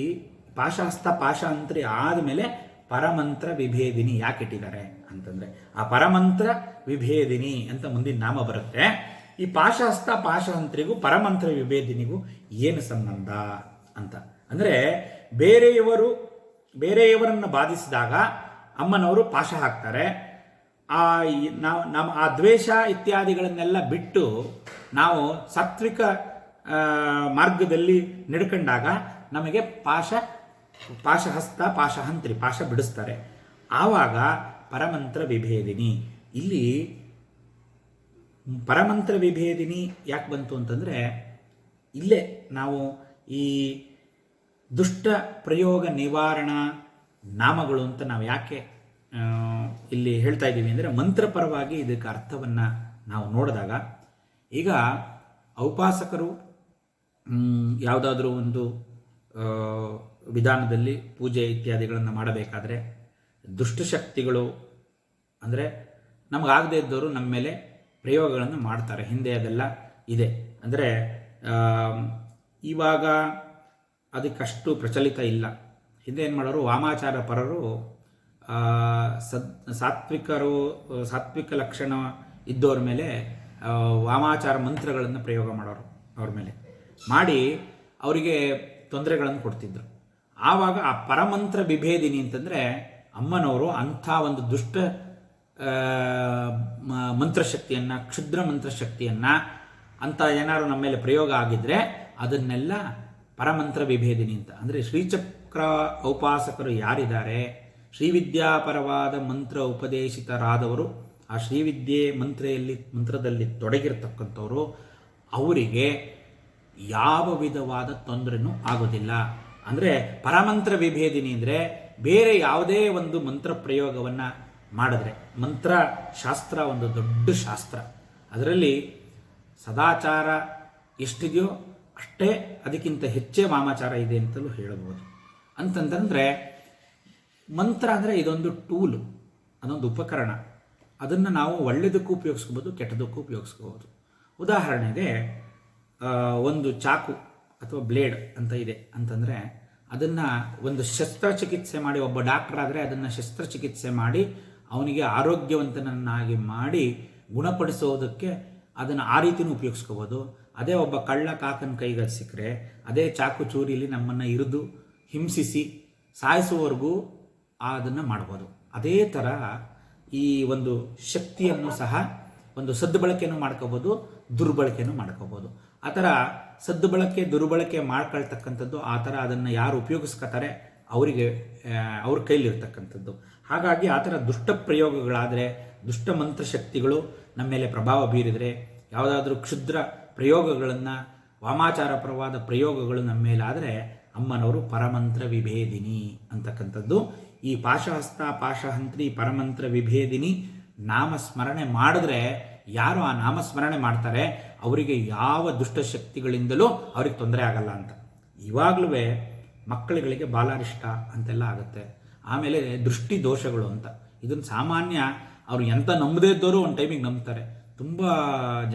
ಪಾಶಹಸ್ತ ಪಾಶಹಂತ್ರಿ ಆದಮೇಲೆ ಪರಮಂತ್ರ ವಿಭೇದಿನಿ ಯಾಕೆ ಇಟ್ಟಿದ್ದಾರೆ ಅಂತಂದರೆ ಆ ಪರಮಂತ್ರ ವಿಭೇದಿನಿ ಅಂತ ಮುಂದಿನ ನಾಮ ಬರುತ್ತೆ. ಈ ಪಾಶಹಸ್ತ ಪಾಶಹಂತ್ರಿಗೂ ಪರಮಂತ್ರ ವಿಭೇದಿನಿಗೂ ಏನು ಸಂಬಂಧ ಅಂತ ಅಂದರೆ ಬೇರೆಯವರನ್ನು ಬಾಧಿಸಿದಾಗ ಅಮ್ಮನವರು ಪಾಶ ಹಾಕ್ತಾರೆ. ಆ ದ್ವೇಷ ಇತ್ಯಾದಿಗಳನ್ನೆಲ್ಲ ಬಿಟ್ಟು ನಾವು ಸಾತ್ವಿಕ ಮಾರ್ಗದಲ್ಲಿ ನಡ್ಕೊಂಡಾಗ ನಮಗೆ ಪಾಶಹಸ್ತ ಪಾಶಹಂತ್ರಿ ಪಾಶ ಬಿಡಿಸ್ತಾರೆ. ಆವಾಗ ಪರಮಂತ್ರ ವಿಭೇದಿನಿ. ಇಲ್ಲಿ ಪರಮಂತ್ರ ವಿಭೇದಿನಿ ಯಾಕೆ ಬಂತು ಅಂತಂದರೆ ಇಲ್ಲೇ ನಾವು ಈ ದುಷ್ಟ ಪ್ರಯೋಗ ನಿವಾರಣಾ ನಾಮಗಳು ಅಂತ ನಾವು ಯಾಕೆ ಇಲ್ಲಿ ಹೇಳ್ತಾ ಇದ್ದೀವಿ ಅಂದರೆ ಮಂತ್ರಪರವಾಗಿ ಇದಕ್ಕೆ ಅರ್ಥವನ್ನು ನಾವು ನೋಡಿದಾಗ, ಈಗ ಔಪಾಸಕರು ಯಾವುದಾದ್ರೂ ಒಂದು ವಿಧಾನದಲ್ಲಿ ಪೂಜೆ ಇತ್ಯಾದಿಗಳನ್ನು ಮಾಡಬೇಕಾದ್ರೆ ದುಷ್ಟಶಕ್ತಿಗಳು ಅಂದರೆ ನಮಗಾಗದೇ ಇದ್ದವರು ನಮ್ಮ ಮೇಲೆ ಪ್ರಯೋಗಗಳನ್ನು ಮಾಡ್ತಾರೆ. ಹಿಂದೆ ಅದೆಲ್ಲ ಇದೆ. ಅಂದರೆ ಇವಾಗ ಅದಕ್ಕಷ್ಟು ಪ್ರಚಲಿತ ಇಲ್ಲ. ಹಿಂದೆ ಏನು ಮಾಡೋರು, ವಾಮಾಚಾರ ಪರರು ಸಾತ್ವಿಕ ಲಕ್ಷಣ ಇದ್ದವ್ರ ಮೇಲೆ ವಾಮಾಚಾರ ಮಂತ್ರಗಳನ್ನು ಪ್ರಯೋಗ ಮಾಡೋರು. ಅವ್ರ ಮೇಲೆ ಮಾಡಿ ಅವರಿಗೆ ತೊಂದರೆಗಳನ್ನು ಕೊಡ್ತಿದ್ರು. ಆವಾಗ ಆ ಪರಮಂತ್ರ ವಿಭೇದಿನಿ ಅಂತಂದರೆ ಅಮ್ಮನವರು ಅಂಥ ಒಂದು ದುಷ್ಟ ಮಂತ್ರಶಕ್ತಿಯನ್ನು, ಕ್ಷುದ್ರ ಮಂತ್ರಶಕ್ತಿಯನ್ನು ಅಂತ ಏನಾದ್ರು ನಮ್ಮ ಮೇಲೆ ಪ್ರಯೋಗ ಆಗಿದ್ದರೆ ಅದನ್ನೆಲ್ಲ ಪರಮಂತ್ರ ವಿಭೇದಿನಿ ಅಂತ. ಅಂದರೆ ಶ್ರೀಚಕ್ರ ಔಪಾಸಕರು ಯಾರಿದ್ದಾರೆ, ಶ್ರೀವಿದ್ಯಾಪರವಾದ ಮಂತ್ರ ಉಪದೇಶಿತರಾದವರು, ಆ ಶ್ರೀವಿದ್ಯೆ ಮಂತ್ರದಲ್ಲಿ ತೊಡಗಿರ್ತಕ್ಕಂಥವ್ರು, ಅವರಿಗೆ ಯಾವ ವಿಧವಾದ ತೊಂದರೆನೂ ಆಗೋದಿಲ್ಲ. ಅಂದರೆ ಪರಮಂತ್ರ ವಿಭೇದಿನಿ ಅಂದರೆ ಬೇರೆ ಯಾವುದೇ ಒಂದು ಮಂತ್ರ ಪ್ರಯೋಗವನ್ನು ಮಾಡಿದ್ರೆ, ಮಂತ್ರ ಶಾಸ್ತ್ರ ಒಂದು ದೊಡ್ಡ ಶಾಸ್ತ್ರ, ಅದರಲ್ಲಿ ಸದಾಚಾರ ಎಷ್ಟಿದೆಯೋ ಅಷ್ಟೇ ಅದಕ್ಕಿಂತ ಹೆಚ್ಚೇ ವಾಮಾಚಾರ ಇದೆ ಅಂತಲೂ ಹೇಳಬಹುದು. ಅಂತಂತಂದರೆ ಮಂತ್ರ ಅಂದರೆ ಇದೊಂದು ಟೂಲು, ಅದೊಂದು ಉಪಕರಣ. ಅದನ್ನು ನಾವು ಒಳ್ಳೆಯದಕ್ಕೂ ಉಪಯೋಗಿಸ್ಕೋಬೋದು, ಕೆಟ್ಟದಕ್ಕೂ ಉಪಯೋಗಿಸ್ಕೋಬೋದು. ಉದಾಹರಣೆಗೆ ಒಂದು ಚಾಕು ಅಥವಾ ಬ್ಲೇಡ್ ಅಂತ ಇದೆ ಅಂತಂದರೆ ಅದನ್ನು ಒಂದು ಶಸ್ತ್ರಚಿಕಿತ್ಸೆ ಮಾಡಿ, ಒಬ್ಬ ಡಾಕ್ಟರ್ ಆದರೆ ಅದನ್ನು ಶಸ್ತ್ರಚಿಕಿತ್ಸೆ ಮಾಡಿ ಅವನಿಗೆ ಆರೋಗ್ಯವಂತನನ್ನಾಗಿ ಮಾಡಿ ಗುಣಪಡಿಸೋದಕ್ಕೆ ಅದನ್ನು ಆ ರೀತಿಯೂ ಉಪಯೋಗಿಸ್ಕೋಬೋದು. ಅದೇ ಒಬ್ಬ ಕಳ್ಳ ಕಾಕನ ಕೈಗೆ ಸಿಕ್ಕರೆ ಅದೇ ಚಾಕು ಚೂರಿಲಿ ನಮ್ಮನ್ನು ಇರಿದು ಹಿಂಸಿಸಿ ಸಾಯಿಸುವವರೆಗೂ ಅದನ್ನು ಮಾಡ್ಬೋದು. ಅದೇ ಥರ ಈ ಒಂದು ಶಕ್ತಿಯನ್ನು ಸಹ ಒಂದು ಸದ್ಬಳಕೆಯನ್ನು ಮಾಡ್ಕೋಬೋದು, ದುರ್ಬಳಕೆಯನ್ನು ಮಾಡ್ಕೋಬೋದು. ಆ ಥರ ಸದ್ದು ಬಳಕೆ ದುರ್ಬಳಕೆ ಮಾಡ್ಕೊಳ್ತಕ್ಕಂಥದ್ದು, ಆ ಥರ ಅದನ್ನು ಯಾರು ಉಪಯೋಗಿಸ್ಕೊತಾರೆ ಅವರಿಗೆ ಅವ್ರ ಕೈಲಿರ್ತಕ್ಕಂಥದ್ದು. ಹಾಗಾಗಿ ಆ ಥರ ದುಷ್ಟ ಪ್ರಯೋಗಗಳಾದರೆ, ದುಷ್ಟ ಮಂತ್ರಶಕ್ತಿಗಳು ನಮ್ಮ ಮೇಲೆ ಪ್ರಭಾವ ಬೀರಿದರೆ, ಯಾವುದಾದ್ರೂ ಕ್ಷುದ್ರ ಪ್ರಯೋಗಗಳನ್ನು, ವಾಮಾಚಾರಪರವಾದ ಪ್ರಯೋಗಗಳು ನಮ್ಮ ಮೇಲಾದರೆ ಅಮ್ಮನವರು ಪರಮಂತ್ರ ವಿಭೇದಿನಿ ಅಂತಕ್ಕಂಥದ್ದು. ಈ ಪಾಶಹಸ್ತ, ಪಾಶಹಂತ್ರಿ, ಪರಮಂತ್ರ ವಿಭೇದಿನಿ ನಾಮಸ್ಮರಣೆ ಮಾಡಿದ್ರೆ, ಯಾರು ಆ ನಾಮಸ್ಮರಣೆ ಮಾಡ್ತಾರೆ ಅವರಿಗೆ ಯಾವ ದುಷ್ಟಶಕ್ತಿಗಳಿಂದಲೂ ಅವ್ರಿಗೆ ತೊಂದರೆ ಆಗಲ್ಲ ಅಂತ. ಇವಾಗಲೂ ಮಕ್ಕಳುಗಳಿಗೆ ಬಾಲಾರಿಷ್ಟ ಅಂತೆಲ್ಲ ಆಗುತ್ತೆ. ಆಮೇಲೆ ದೃಷ್ಟಿ ದೋಷಗಳು ಅಂತ, ಇದನ್ನು ಸಾಮಾನ್ಯ ಅವರು ಎಂತ ನಂಬದೇ ಇದ್ದವರು ಒಂದು ಟೈಮಿಗೆ ನಂಬ್ತಾರೆ. ತುಂಬ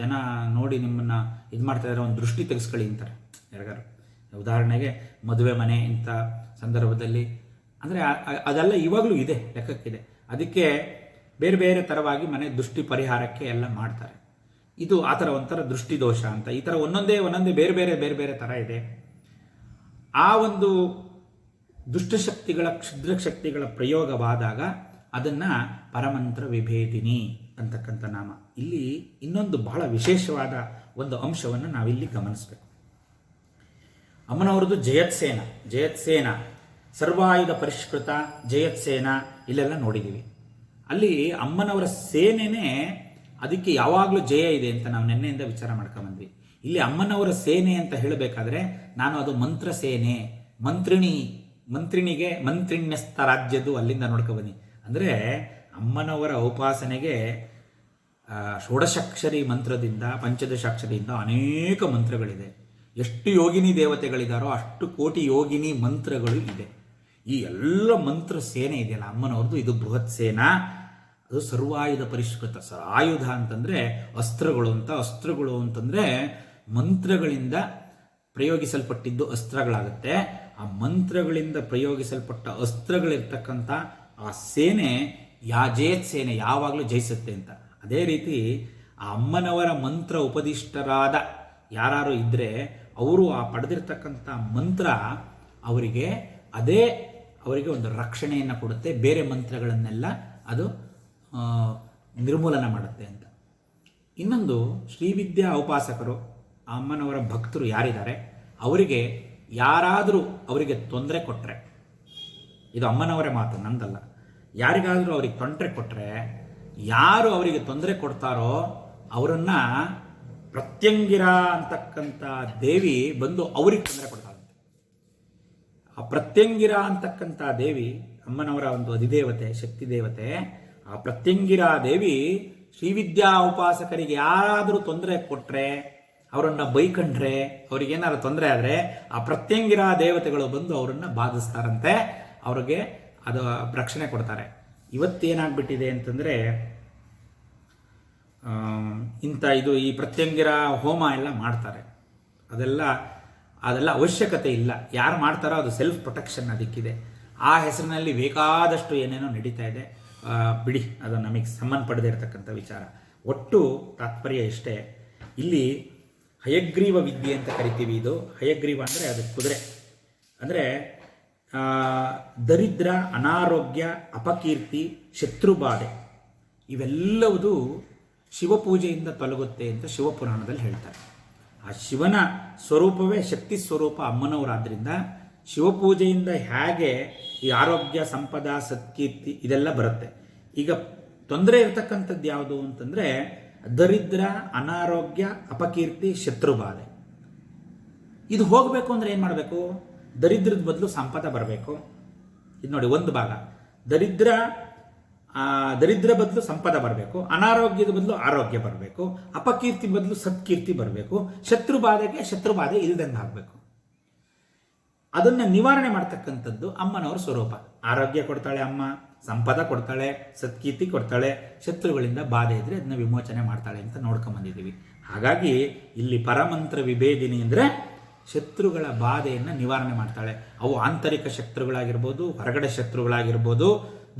ಜನ ನೋಡಿ ನಿಮ್ಮನ್ನು ಇದು ಮಾಡ್ತಾ ಇದ್ದಾರೆ, ಒಂದು ದೃಷ್ಟಿ ತೆಗೆಸ್ಕೊಳ್ಳಿ ಅಂತಾರೆ ಯಾರಿಗಾರು. ಉದಾಹರಣೆಗೆ ಮದುವೆ ಮನೆ ಇಂಥ ಸಂದರ್ಭದಲ್ಲಿ, ಅಂದರೆ ಅದೆಲ್ಲ ಇವಾಗಲೂ ಇದೆ, ಲೆಕ್ಕಕ್ಕಿದೆ. ಅದಕ್ಕೆ ಬೇರೆ ಬೇರೆ ಥರವಾಗಿ ಮನೆ ದೃಷ್ಟಿ ಪರಿಹಾರಕ್ಕೆ ಎಲ್ಲ ಮಾಡ್ತಾರೆ. ಇದು ಆ ಥರ ಒಂಥರ ದೃಷ್ಟಿ ದೋಷ ಅಂತ, ಈ ಥರ ಒಂದೊಂದೇ ಬೇರೆ ಬೇರೆ ಥರ ಇದೆ. ಆ ಒಂದು ದುಷ್ಟಶಕ್ತಿಗಳ, ಕ್ಷುದ್ರ ಶಕ್ತಿಗಳ ಪ್ರಯೋಗವಾದಾಗ ಅದನ್ನು ಪರಮಂತ್ರ ವಿಭೇದಿನಿ ಅಂತಕ್ಕಂಥ ನಾಮ. ಇಲ್ಲಿ ಇನ್ನೊಂದು ಬಹಳ ವಿಶೇಷವಾದ ಒಂದು ಅಂಶವನ್ನು ನಾವಿಲ್ಲಿ ಗಮನಿಸಬೇಕು. ಅಮ್ಮನವ್ರದ್ದು ಜಯತ್ಸೇನ, ಸರ್ವಾಯುಧ ಪರಿಷ್ಕೃತ ಜಯತ್ಸೇನ ಇಲ್ಲೆಲ್ಲ ನೋಡಿದ್ದೀವಿ. ಅಲ್ಲಿ ಅಮ್ಮನವರ ಸೇನೆನೇ ಅದಕ್ಕೆ ಯಾವಾಗಲೂ ಜಯ ಇದೆ ಅಂತ ನಾವು ನಿನ್ನೆಯಿಂದ ವಿಚಾರ ಮಾಡ್ಕೊಂಬಂದ್ವಿ. ಇಲ್ಲಿ ಅಮ್ಮನವರ ಸೇನೆ ಅಂತ ಹೇಳಬೇಕಾದ್ರೆ ನಾನು ಅದು ಮಂತ್ರ ಸೇನೆ, ಮಂತ್ರಿಣಿಗೆ ಮಂತ್ರಿಣ್ಯಸ್ಥ ರಾಜ್ಯದ್ದು ಅಲ್ಲಿಂದ ನೋಡ್ಕೊಬನ್ನಿ. ಅಂದರೆ ಅಮ್ಮನವರ ಉಪಾಸನೆಗೆ ಷೋಡಶಾಕ್ಷರಿ ಮಂತ್ರದಿಂದ, ಪಂಚದಶಾಕ್ಷರಿಯಿಂದ ಅನೇಕ ಮಂತ್ರಗಳಿದೆ. ಎಷ್ಟು ಯೋಗಿನಿ ದೇವತೆಗಳಿದಾರೋ ಅಷ್ಟು ಕೋಟಿ ಯೋಗಿನಿ ಮಂತ್ರಗಳು ಇದೆ. ಈ ಎಲ್ಲ ಮಂತ್ರ ಸೇನೆ ಇದೆಯಲ್ಲ ಅಮ್ಮನವ್ರದ್ದು, ಇದು ಬೃಹತ್ ಸೇನಾ. ಅದು ಸರ್ವಾಯುಧ ಪರಿಷ್ಕೃತ. ಆಯುಧ ಅಂತಂದರೆ ಅಸ್ತ್ರಗಳು ಅಂತ, ಅಸ್ತ್ರಗಳು ಅಂತಂದರೆ ಮಂತ್ರಗಳಿಂದ ಪ್ರಯೋಗಿಸಲ್ಪಟ್ಟಿದ್ದು ಅಸ್ತ್ರಗಳಾಗುತ್ತೆ. ಆ ಮಂತ್ರಗಳಿಂದ ಪ್ರಯೋಗಿಸಲ್ಪಟ್ಟ ಅಸ್ತ್ರಗಳಿರ್ತಕ್ಕಂಥ ಆ ಸೇನೆ ಜಯತ್ ಸೇನೆ ಯಾವಾಗಲೂ ಜಯಿಸುತ್ತೆ ಅಂತ. ಅದೇ ರೀತಿ ಆ ಅಮ್ಮನವರ ಮಂತ್ರ ಉಪದಿಷ್ಟರಾದ ಯಾರು ಇದ್ದರೆ ಅವರು ಆ ಪಡೆದಿರ್ತಕ್ಕಂಥ ಮಂತ್ರ ಅವರಿಗೆ ಒಂದು ರಕ್ಷಣೆಯನ್ನು ಕೊಡುತ್ತೆ, ಬೇರೆ ಮಂತ್ರಗಳನ್ನೆಲ್ಲ ಅದು ನಿರ್ಮೂಲನ ಮಾಡುತ್ತೆ ಅಂತ. ಇನ್ನೊಂದು, ಶ್ರೀವಿದ್ಯಾ ಉಪಾಸಕರು, ಅಮ್ಮನವರ ಭಕ್ತರು ಯಾರಿದ್ದಾರೆ ಅವರಿಗೆ ಯಾರಾದರೂ ಅವರಿಗೆ ತೊಂದರೆ ಕೊಟ್ಟರೆ, ಇದು ಅಮ್ಮನವರೇ ಮಾತು, ನಂದಲ್ಲ, ಯಾರಿಗಾದರೂ ಅವ್ರಿಗೆ ತೊಂದರೆ ಕೊಟ್ಟರೆ, ಯಾರು ಅವರಿಗೆ ತೊಂದರೆ ಕೊಡ್ತಾರೋ ಅವರನ್ನು ಪ್ರತ್ಯಂಗಿರ ಅಂತಕ್ಕಂಥ ದೇವಿ ಬಂದು ಅವ್ರಿಗೆ ತೊಂದರೆ ಕೊಡ್ತಾರಂತೆ. ಆ ಪ್ರತ್ಯಂಗಿರ ಅಂತಕ್ಕಂಥ ದೇವಿ ಅಮ್ಮನವರ ಒಂದು ಅಧಿದೇವತೆ, ಶಕ್ತಿ ದೇವತೆ. ಆ ಪ್ರತ್ಯಂಗಿರ ದೇವಿ ಶ್ರೀವಿದ್ಯಾ ಉಪಾಸಕರಿಗೆ ಯಾರಾದರೂ ತೊಂದರೆ ಕೊಟ್ಟರೆ, ಅವರನ್ನು ಬೈಕಂಡ್ರೆ, ಅವ್ರಿಗೇನಾದ್ರು ತೊಂದರೆ ಆದರೆ ಆ ಪ್ರತ್ಯಂಗಿರ ದೇವತೆಗಳು ಬಂದು ಅವರನ್ನು ಬಾಧಿಸ್ತಾರಂತೆ, ಅವ್ರಿಗೆ ಅದು ರಕ್ಷಣೆ ಕೊಡ್ತಾರೆ. ಇವತ್ತೇನಾಗ್ಬಿಟ್ಟಿದೆ ಅಂತಂದರೆ ಈ ಪ್ರತ್ಯಂಗಿರ ಹೋಮ ಎಲ್ಲ ಮಾಡ್ತಾರೆ. ಅದೆಲ್ಲ ಅವಶ್ಯಕತೆ ಇಲ್ಲ. ಯಾರು ಮಾಡ್ತಾರೋ ಅದು ಸೆಲ್ಫ್ ಪ್ರೊಟೆಕ್ಷನ್ ಅದಕ್ಕಿದೆ. ಆ ಹೆಸರಿನಲ್ಲಿ ಬೇಕಾದಷ್ಟು ಏನೇನೋ ನಡೀತಾ ಇದೆ. ಬಿಡಿ, ಅದು ನಮಗೆ ಸಂಬಂಧಪಡದೇ ಇರತಕ್ಕಂಥ ವಿಚಾರ. ಒಟ್ಟು ತಾತ್ಪರ್ಯ ಇಷ್ಟೇ. ಇಲ್ಲಿ ಹಯಗ್ರೀವ ವಿದ್ಯೆ ಅಂತ ಕರಿತೀವಿ. ಇದು ಹಯಗ್ರೀವ ಅಂದರೆ ಅದು ಕುದುರೆ. ಅಂದರೆ ದರಿದ್ರ, ಅನಾರೋಗ್ಯ, ಅಪಕೀರ್ತಿ, ಶತ್ರುಬಾಧೆ ಇವೆಲ್ಲವುದು ಶಿವಪೂಜೆಯಿಂದ ತೊಲಗುತ್ತೆ ಅಂತ ಶಿವಪುರಾಣದಲ್ಲಿ ಹೇಳ್ತಾರೆ. ಆ ಶಿವನ ಸ್ವರೂಪವೇ ಶಕ್ತಿ ಸ್ವರೂಪ ಅಮ್ಮನವರಾದ್ದರಿಂದ ಶಿವಪೂಜೆಯಿಂದ ಹೇಗೆ ಈ ಆರೋಗ್ಯ, ಸಂಪದ, ಸತ್ಕೀರ್ತಿ ಇದೆಲ್ಲ ಬರುತ್ತೆ. ಈಗ ತೊಂದರೆ ಇರತಕ್ಕಂಥದ್ದು ಯಾವುದು ಅಂತಂದರೆ ದರಿದ್ರ, ಅನಾರೋಗ್ಯ, ಅಪಕೀರ್ತಿ, ಶತ್ರುಬಾಧೆ. ಇದು ಹೋಗಬೇಕು ಅಂದರೆ ಏನು ಮಾಡಬೇಕು? ದರಿದ್ರದ ಬದಲು ಸಂಪದ ಬರಬೇಕು. ಇದು ನೋಡಿ, ಒಂದು ಭಾಗ ದರಿದ್ರ ಬದಲು ಸಂಪದ ಬರಬೇಕು, ಅನಾರೋಗ್ಯದ ಬದಲು ಆರೋಗ್ಯ ಬರಬೇಕು, ಅಪಕೀರ್ತಿ ಬದಲು ಸತ್ಕೀರ್ತಿ ಬರಬೇಕು, ಶತ್ರುಬಾಧೆ ಇಲ್ದಂಗೆ ಆಗಬೇಕು. ಅದನ್ನು ನಿವಾರಣೆ ಮಾಡ್ತಕ್ಕಂಥದ್ದು ಅಮ್ಮನವರ ಸ್ವರೂಪ. ಆರೋಗ್ಯ ಕೊಡ್ತಾಳೆ ಅಮ್ಮ, ಸಂಪದ ಕೊಡ್ತಾಳೆ, ಸತ್ಕೀರ್ತಿ ಕೊಡ್ತಾಳೆ, ಶತ್ರುಗಳಿಂದ ಬಾಧೆ ಇದ್ದರೆ ಅದನ್ನ ವಿಮೋಚನೆ ಮಾಡ್ತಾಳೆ ಅಂತ ನೋಡ್ಕೊಂಬಂದಿದ್ದೀವಿ. ಹಾಗಾಗಿ ಇಲ್ಲಿ ಪರಮಂತ್ರ ವಿಭೇದಿನಿ ಅಂದರೆ ಶತ್ರುಗಳ ಬಾಧೆಯನ್ನು ನಿವಾರಣೆ ಮಾಡ್ತಾಳೆ. ಅವು ಆಂತರಿಕ ಶತ್ರುಗಳಾಗಿರ್ಬೋದು, ಹೊರಗಡೆ ಶತ್ರುಗಳಾಗಿರ್ಬೋದು,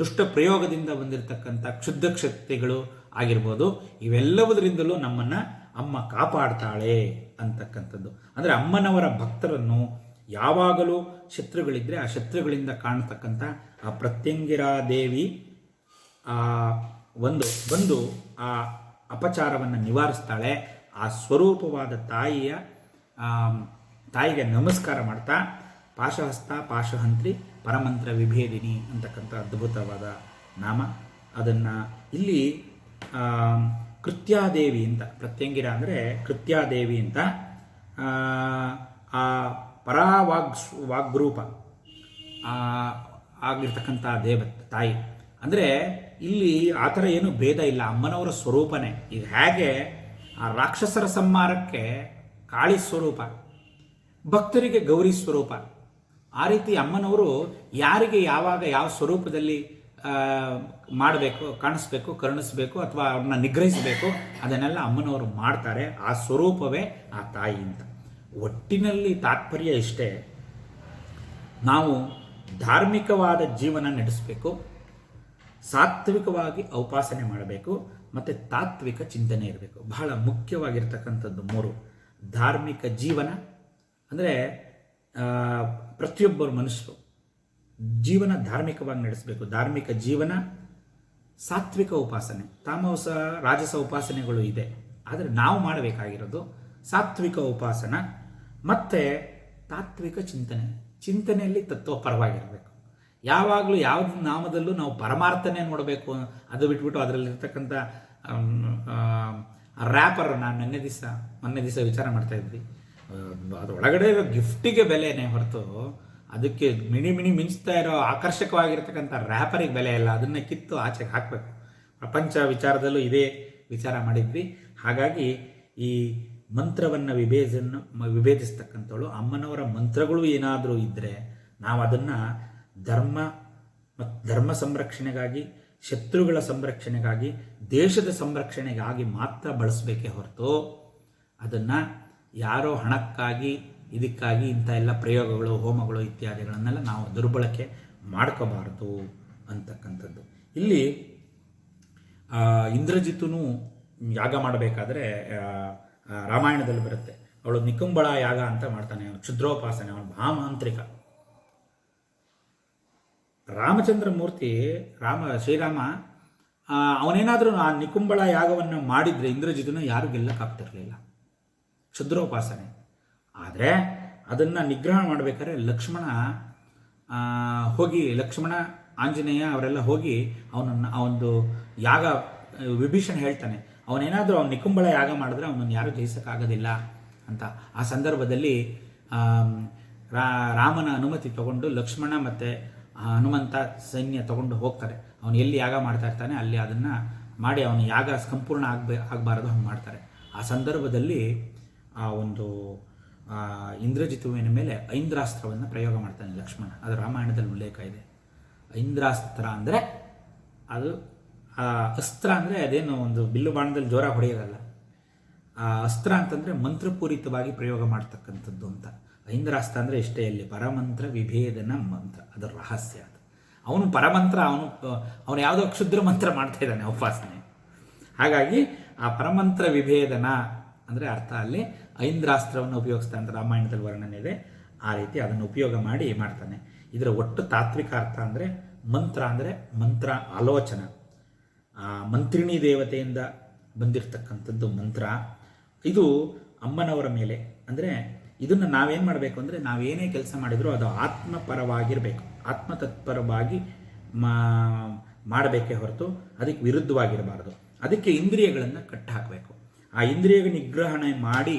ದುಷ್ಟ ಪ್ರಯೋಗದಿಂದ ಬಂದಿರತಕ್ಕಂಥ ಕ್ಷುದ್ರ ಶಕ್ತಿಗಳು ಆಗಿರ್ಬೋದು, ಇವೆಲ್ಲವುದರಿಂದಲೂ ನಮ್ಮನ್ನು ಅಮ್ಮ ಕಾಪಾಡ್ತಾಳೆ ಅಂತಕ್ಕಂಥದ್ದು. ಅಂದರೆ ಅಮ್ಮನವರ ಭಕ್ತರನ್ನು ಯಾವಾಗಲೂ ಶತ್ರುಗಳಿದ್ದರೆ ಆ ಶತ್ರುಗಳಿಂದ ಕಾಣತಕ್ಕಂಥ ಆ ಪ್ರತ್ಯಂಗಿರಾ ದೇವಿ ಬಂದು ಆ ಅಪಚಾರವನ್ನು ನಿವಾರಿಸ್ತಾಳೆ. ಆ ಸ್ವರೂಪವಾದ ತಾಯಿಯ ತಾಯಿಗೆ ನಮಸ್ಕಾರ ಮಾಡ್ತಾ ಪಾಶಹಸ್ತ ಪಾಶಹಂತ್ರಿ ಪರಮಂತ್ರ ವಿಭೇದಿನಿ ಅಂತಕ್ಕಂಥ ಅದ್ಭುತವಾದ ನಾಮ. ಅದನ್ನು ಇಲ್ಲಿ ಕೃತ್ಯಾದೇವಿ ಅಂತ, ಪ್ರತ್ಯಂಗಿರ ಅಂದರೆ ಕೃತ್ಯಾದೇವಿ ಅಂತ ಆ ವಾಗ್ರೂಪ ಆಗಿರ್ತಕ್ಕಂಥ ತಾಯಿ. ಅಂದರೆ ಇಲ್ಲಿ ಆ ಥರ ಏನು ಭೇದ ಇಲ್ಲ, ಅಮ್ಮನವರ ಸ್ವರೂಪನೇ. ಈಗ ಹೇಗೆ ಆ ರಾಕ್ಷಸರ ಸಂಹಾರಕ್ಕೆ ಕಾಳಿ ಸ್ವರೂಪ, ಭಕ್ತರಿಗೆ ಗೌರಿ ಸ್ವರೂಪ, ಆ ರೀತಿ ಅಮ್ಮನವರು ಯಾರಿಗೆ ಯಾವಾಗ ಯಾವ ಸ್ವರೂಪದಲ್ಲಿ ಮಾಡಬೇಕು, ಕಾಣಿಸ್ಬೇಕು, ಕರುಣಿಸ್ಬೇಕು ಅಥವಾ ಅವ್ರನ್ನ ನಿಗ್ರಹಿಸಬೇಕು ಅದನ್ನೆಲ್ಲ ಅಮ್ಮನವರು ಮಾಡ್ತಾರೆ. ಆ ಸ್ವರೂಪವೇ ಆ ತಾಯಿ ಅಂತ. ಒಟ್ಟಿನಲ್ಲಿ ತಾತ್ಪರ್ಯ ಇಷ್ಟೇ, ನಾವು ಧಾರ್ಮಿಕವಾದ ಜೀವನ ನಡೆಸಬೇಕು, ಸಾತ್ವಿಕವಾಗಿ ಉಪಾಸನೆ ಮಾಡಬೇಕು, ಮತ್ತು ತಾತ್ವಿಕ ಚಿಂತನೆ ಇರಬೇಕು. ಬಹಳ ಮುಖ್ಯವಾಗಿರ್ತಕ್ಕಂಥದ್ದು ಮೂರು. ಧಾರ್ಮಿಕ ಜೀವನ ಅಂದರೆ ಪ್ರತಿಯೊಬ್ಬರು ಮನುಷ್ಯರು ಜೀವನ ಧಾರ್ಮಿಕವಾಗಿ ನಡೆಸಬೇಕು. ಧಾರ್ಮಿಕ ಜೀವನ, ಸಾತ್ವಿಕ ಉಪಾಸನೆ. ತಾಮಸ ರಾಜಸ ಉಪಾಸನೆಗಳು ಇದೆ, ಆದರೆ ನಾವು ಮಾಡಬೇಕಾಗಿರೋದು ಸಾತ್ವಿಕ ಉಪಾಸನ ಮತ್ತು ತಾತ್ವಿಕ ಚಿಂತನೆ. ಚಿಂತನೆಯಲ್ಲಿ ತತ್ವಪರವಾಗಿರಬೇಕು. ಯಾವಾಗಲೂ ಯಾವುದೇ ನಾಮದಲ್ಲೂ ನಾವು ಪರಮಾರ್ಥನೇ ನೋಡಬೇಕು. ಅದು ಬಿಟ್ಬಿಟ್ಟು ಅದರಲ್ಲಿರ್ತಕ್ಕಂಥ ರ್ಯಾಪರ್, ನಾನು ಮೊನ್ನೆ ದಿವಸ ವಿಚಾರ ಮಾಡ್ತಾ ಇದ್ವಿ, ಅದರೊಳಗಡೆ ಇರೋ ಗಿಫ್ಟಿಗೆ ಬೆಲೆನೇ ಹೊರತು ಅದಕ್ಕೆ ಮಿಣಿ ಮಿಂಚ್ತಾ ಇರೋ ಆಕರ್ಷಕವಾಗಿರ್ತಕ್ಕಂಥ ರ್ಯಾಪರಿಗೆ ಬೆಲೆ ಇಲ್ಲ. ಅದನ್ನು ಕಿತ್ತು ಆಚೆಗೆ ಹಾಕಬೇಕು. ಪ್ರಪಂಚ ವಿಚಾರದಲ್ಲೂ ಇದೇ ವಿಚಾರ ಮಾಡಿದ್ವಿ. ಹಾಗಾಗಿ ಈ ಮಂತ್ರವನ್ನು ವಿಭೇದಿಸ್ತಕ್ಕಂಥವಳು ಅಮ್ಮನವರ ಮಂತ್ರಗಳು ಏನಾದರೂ ಇದ್ದರೆ ನಾವು ಅದನ್ನು ಧರ್ಮ ಸಂರಕ್ಷಣೆಗಾಗಿ, ಶತ್ರುಗಳ ಸಂರಕ್ಷಣೆಗಾಗಿ, ದೇಶದ ಸಂರಕ್ಷಣೆಗಾಗಿ ಮಾತ್ರ ಬಳಸಬೇಕೇ ಹೊರತು ಅದನ್ನು ಯಾರೋ ಹಣಕ್ಕಾಗಿ ಇದಕ್ಕಾಗಿ ಇಂಥ ಎಲ್ಲ ಪ್ರಯೋಗಗಳು, ಹೋಮಗಳು ಇತ್ಯಾದಿಗಳನ್ನೆಲ್ಲ ನಾವು ದುರ್ಬಳಕೆ ಮಾಡ್ಕೋಬಾರ್ದು ಅಂತಕ್ಕಂಥದ್ದು. ಇಲ್ಲಿ ಇಂದ್ರಜಿತುನು ಯಾಗ ಮಾಡಬೇಕಾದ್ರೆ ರಾಮಾಯಣದಲ್ಲಿ ಬರುತ್ತೆ. ಅವಳು ನಿಕುಂಬಳ ಯಾಗ ಅಂತ ಮಾಡ್ತಾನೆ, ಕ್ಷುದ್ರೋಪಾಸನೆ, ಅವನು ಮಹಾಮಾಂತ್ರಿಕ. ರಾಮಚಂದ್ರ ಮೂರ್ತಿ ಶ್ರೀರಾಮ ಅವನೇನಾದರೂ ಆ ನಿಕುಂಬಳ ಯಾಗವನ್ನು ಮಾಡಿದರೆ ಇಂದ್ರಜಿತುನ ಯಾರು ಗೆಲ್ಲಕ್ಕಾಗ್ತಿರ್ಲಿಲ್ಲ, ಕ್ಷುದ್ರೋಪಾಸನೆ. ಆದರೆ ಅದನ್ನು ನಿಗ್ರಹ ಮಾಡಬೇಕಾದ್ರೆ ಲಕ್ಷ್ಮಣ ಆಂಜನೇಯ ಅವರೆಲ್ಲ ಹೋಗಿ ಅವನೊಂದು ಯಾಗ, ವಿಭೀಷಣ ಹೇಳ್ತಾನೆ, ಅವನೇನಾದರೂ ಅವ್ನು ನಿಕುಂಬಳ ಯಾಗ ಮಾಡಿದ್ರೆ ಅವನನ್ನು ಯಾರೂ ಜಯಿಸೋಕ್ಕಾಗೋದಿಲ್ಲ ಅಂತ. ಆ ಸಂದರ್ಭದಲ್ಲಿ ರಾಮನ ಅನುಮತಿ ತಗೊಂಡು ಲಕ್ಷ್ಮಣ ಮತ್ತು ಹನುಮಂತ ಸೈನ್ಯ ತಗೊಂಡು ಹೋಗ್ತಾರೆ. ಅವನು ಎಲ್ಲಿ ಯಾಗ ಮಾಡ್ತಾ ಇರ್ತಾನೆ ಅಲ್ಲಿ ಅದನ್ನು ಮಾಡಿ ಅವನ ಯಾಗ ಸಂಪೂರ್ಣ ಆಗಬಾರದು ಹಂಗೆ ಮಾಡ್ತಾರೆ. ಆ ಸಂದರ್ಭದಲ್ಲಿ ಆ ಒಂದು ಇಂದ್ರಜಿತುವಿನ ಮೇಲೆ ಐಂದ್ರಾಸ್ತ್ರವನ್ನು ಪ್ರಯೋಗ ಮಾಡ್ತಾನೆ ಲಕ್ಷ್ಮಣ. ಅದು ರಾಮಾಯಣದಲ್ಲಿ ಉಲ್ಲೇಖ ಇದೆ. ಐಂದ್ರಾಸ್ತ್ರ ಅಂದರೆ ಅದು ಅಸ್ತ್ರ ಅಂದರೆ ಅದೇನು ಒಂದು ಬಿಲ್ಲು ಬಾಣದಲ್ಲಿ ಜೋರ ಹೊಡೆಯೋದಲ್ಲ. ಆ ಅಸ್ತ್ರ ಅಂತಂದರೆ ಮಂತ್ರಪೂರಿತವಾಗಿ ಪ್ರಯೋಗ ಮಾಡ್ತಕ್ಕಂಥದ್ದು ಅಂತ. ಐಂದ್ರಾಸ್ತ್ರ ಅಂದರೆ ಇಷ್ಟೇ, ಅಲ್ಲಿ ಪರಮಂತ್ರ ವಿಭೇದನ ಮಂತ್ರ, ಅದರ ರಹಸ್ಯ ಅದು. ಅವನು ಪರಮಂತ್ರ, ಅವನು ಯಾವುದೋ ಕ್ಷುದ್ರ ಮಂತ್ರ ಮಾಡ್ತಾ ಇದ್ದಾನೆ ಉಪಾಸನೆ. ಹಾಗಾಗಿ ಆ ಪರಮಂತ್ರ ವಿಭೇದನ ಅಂದರೆ ಅರ್ಥ ಅಲ್ಲಿ ಐಂದ್ರಾಸ್ತ್ರವನ್ನು ಉಪಯೋಗಿಸ್ತಾ ಅಂತ ರಾಮಾಯಣದಲ್ಲಿ ವರ್ಣನೆ ಇದೆ. ಆ ರೀತಿ ಅದನ್ನು ಉಪಯೋಗ ಮಾಡ್ತಾನೆ. ಇದರ ಒಟ್ಟು ತಾತ್ವಿಕ ಅರ್ಥ ಅಂದರೆ ಮಂತ್ರ ಅಂದರೆ ಮಂತ್ರ ಆಲೋಚನ, ಮಂತ್ರಿಣಿ ದೇವತೆಯಿಂದ ಬಂದಿರತಕ್ಕಂಥದ್ದು ಮಂತ್ರ. ಇದು ಅಮ್ಮನವರ ಮೇಲೆ, ಅಂದರೆ ಇದನ್ನು ನಾವೇನು ಮಾಡಬೇಕು ಅಂದರೆ ನಾವೇನೇ ಕೆಲಸ ಮಾಡಿದರೂ ಅದು ಆತ್ಮಪರವಾಗಿರಬೇಕು, ಆತ್ಮತತ್ಪರವಾಗಿ ಮಾಡಬೇಕೇ ಹೊರತು ಅದಕ್ಕೆ ವಿರುದ್ಧವಾಗಿರಬಾರ್ದು. ಅದಕ್ಕೆ ಇಂದ್ರಿಯಗಳನ್ನು ಕಟ್ಟಿ ಹಾಕಬೇಕು. ಆ ಇಂದ್ರಿಯ ನಿಗ್ರಹಣೆ ಮಾಡಿ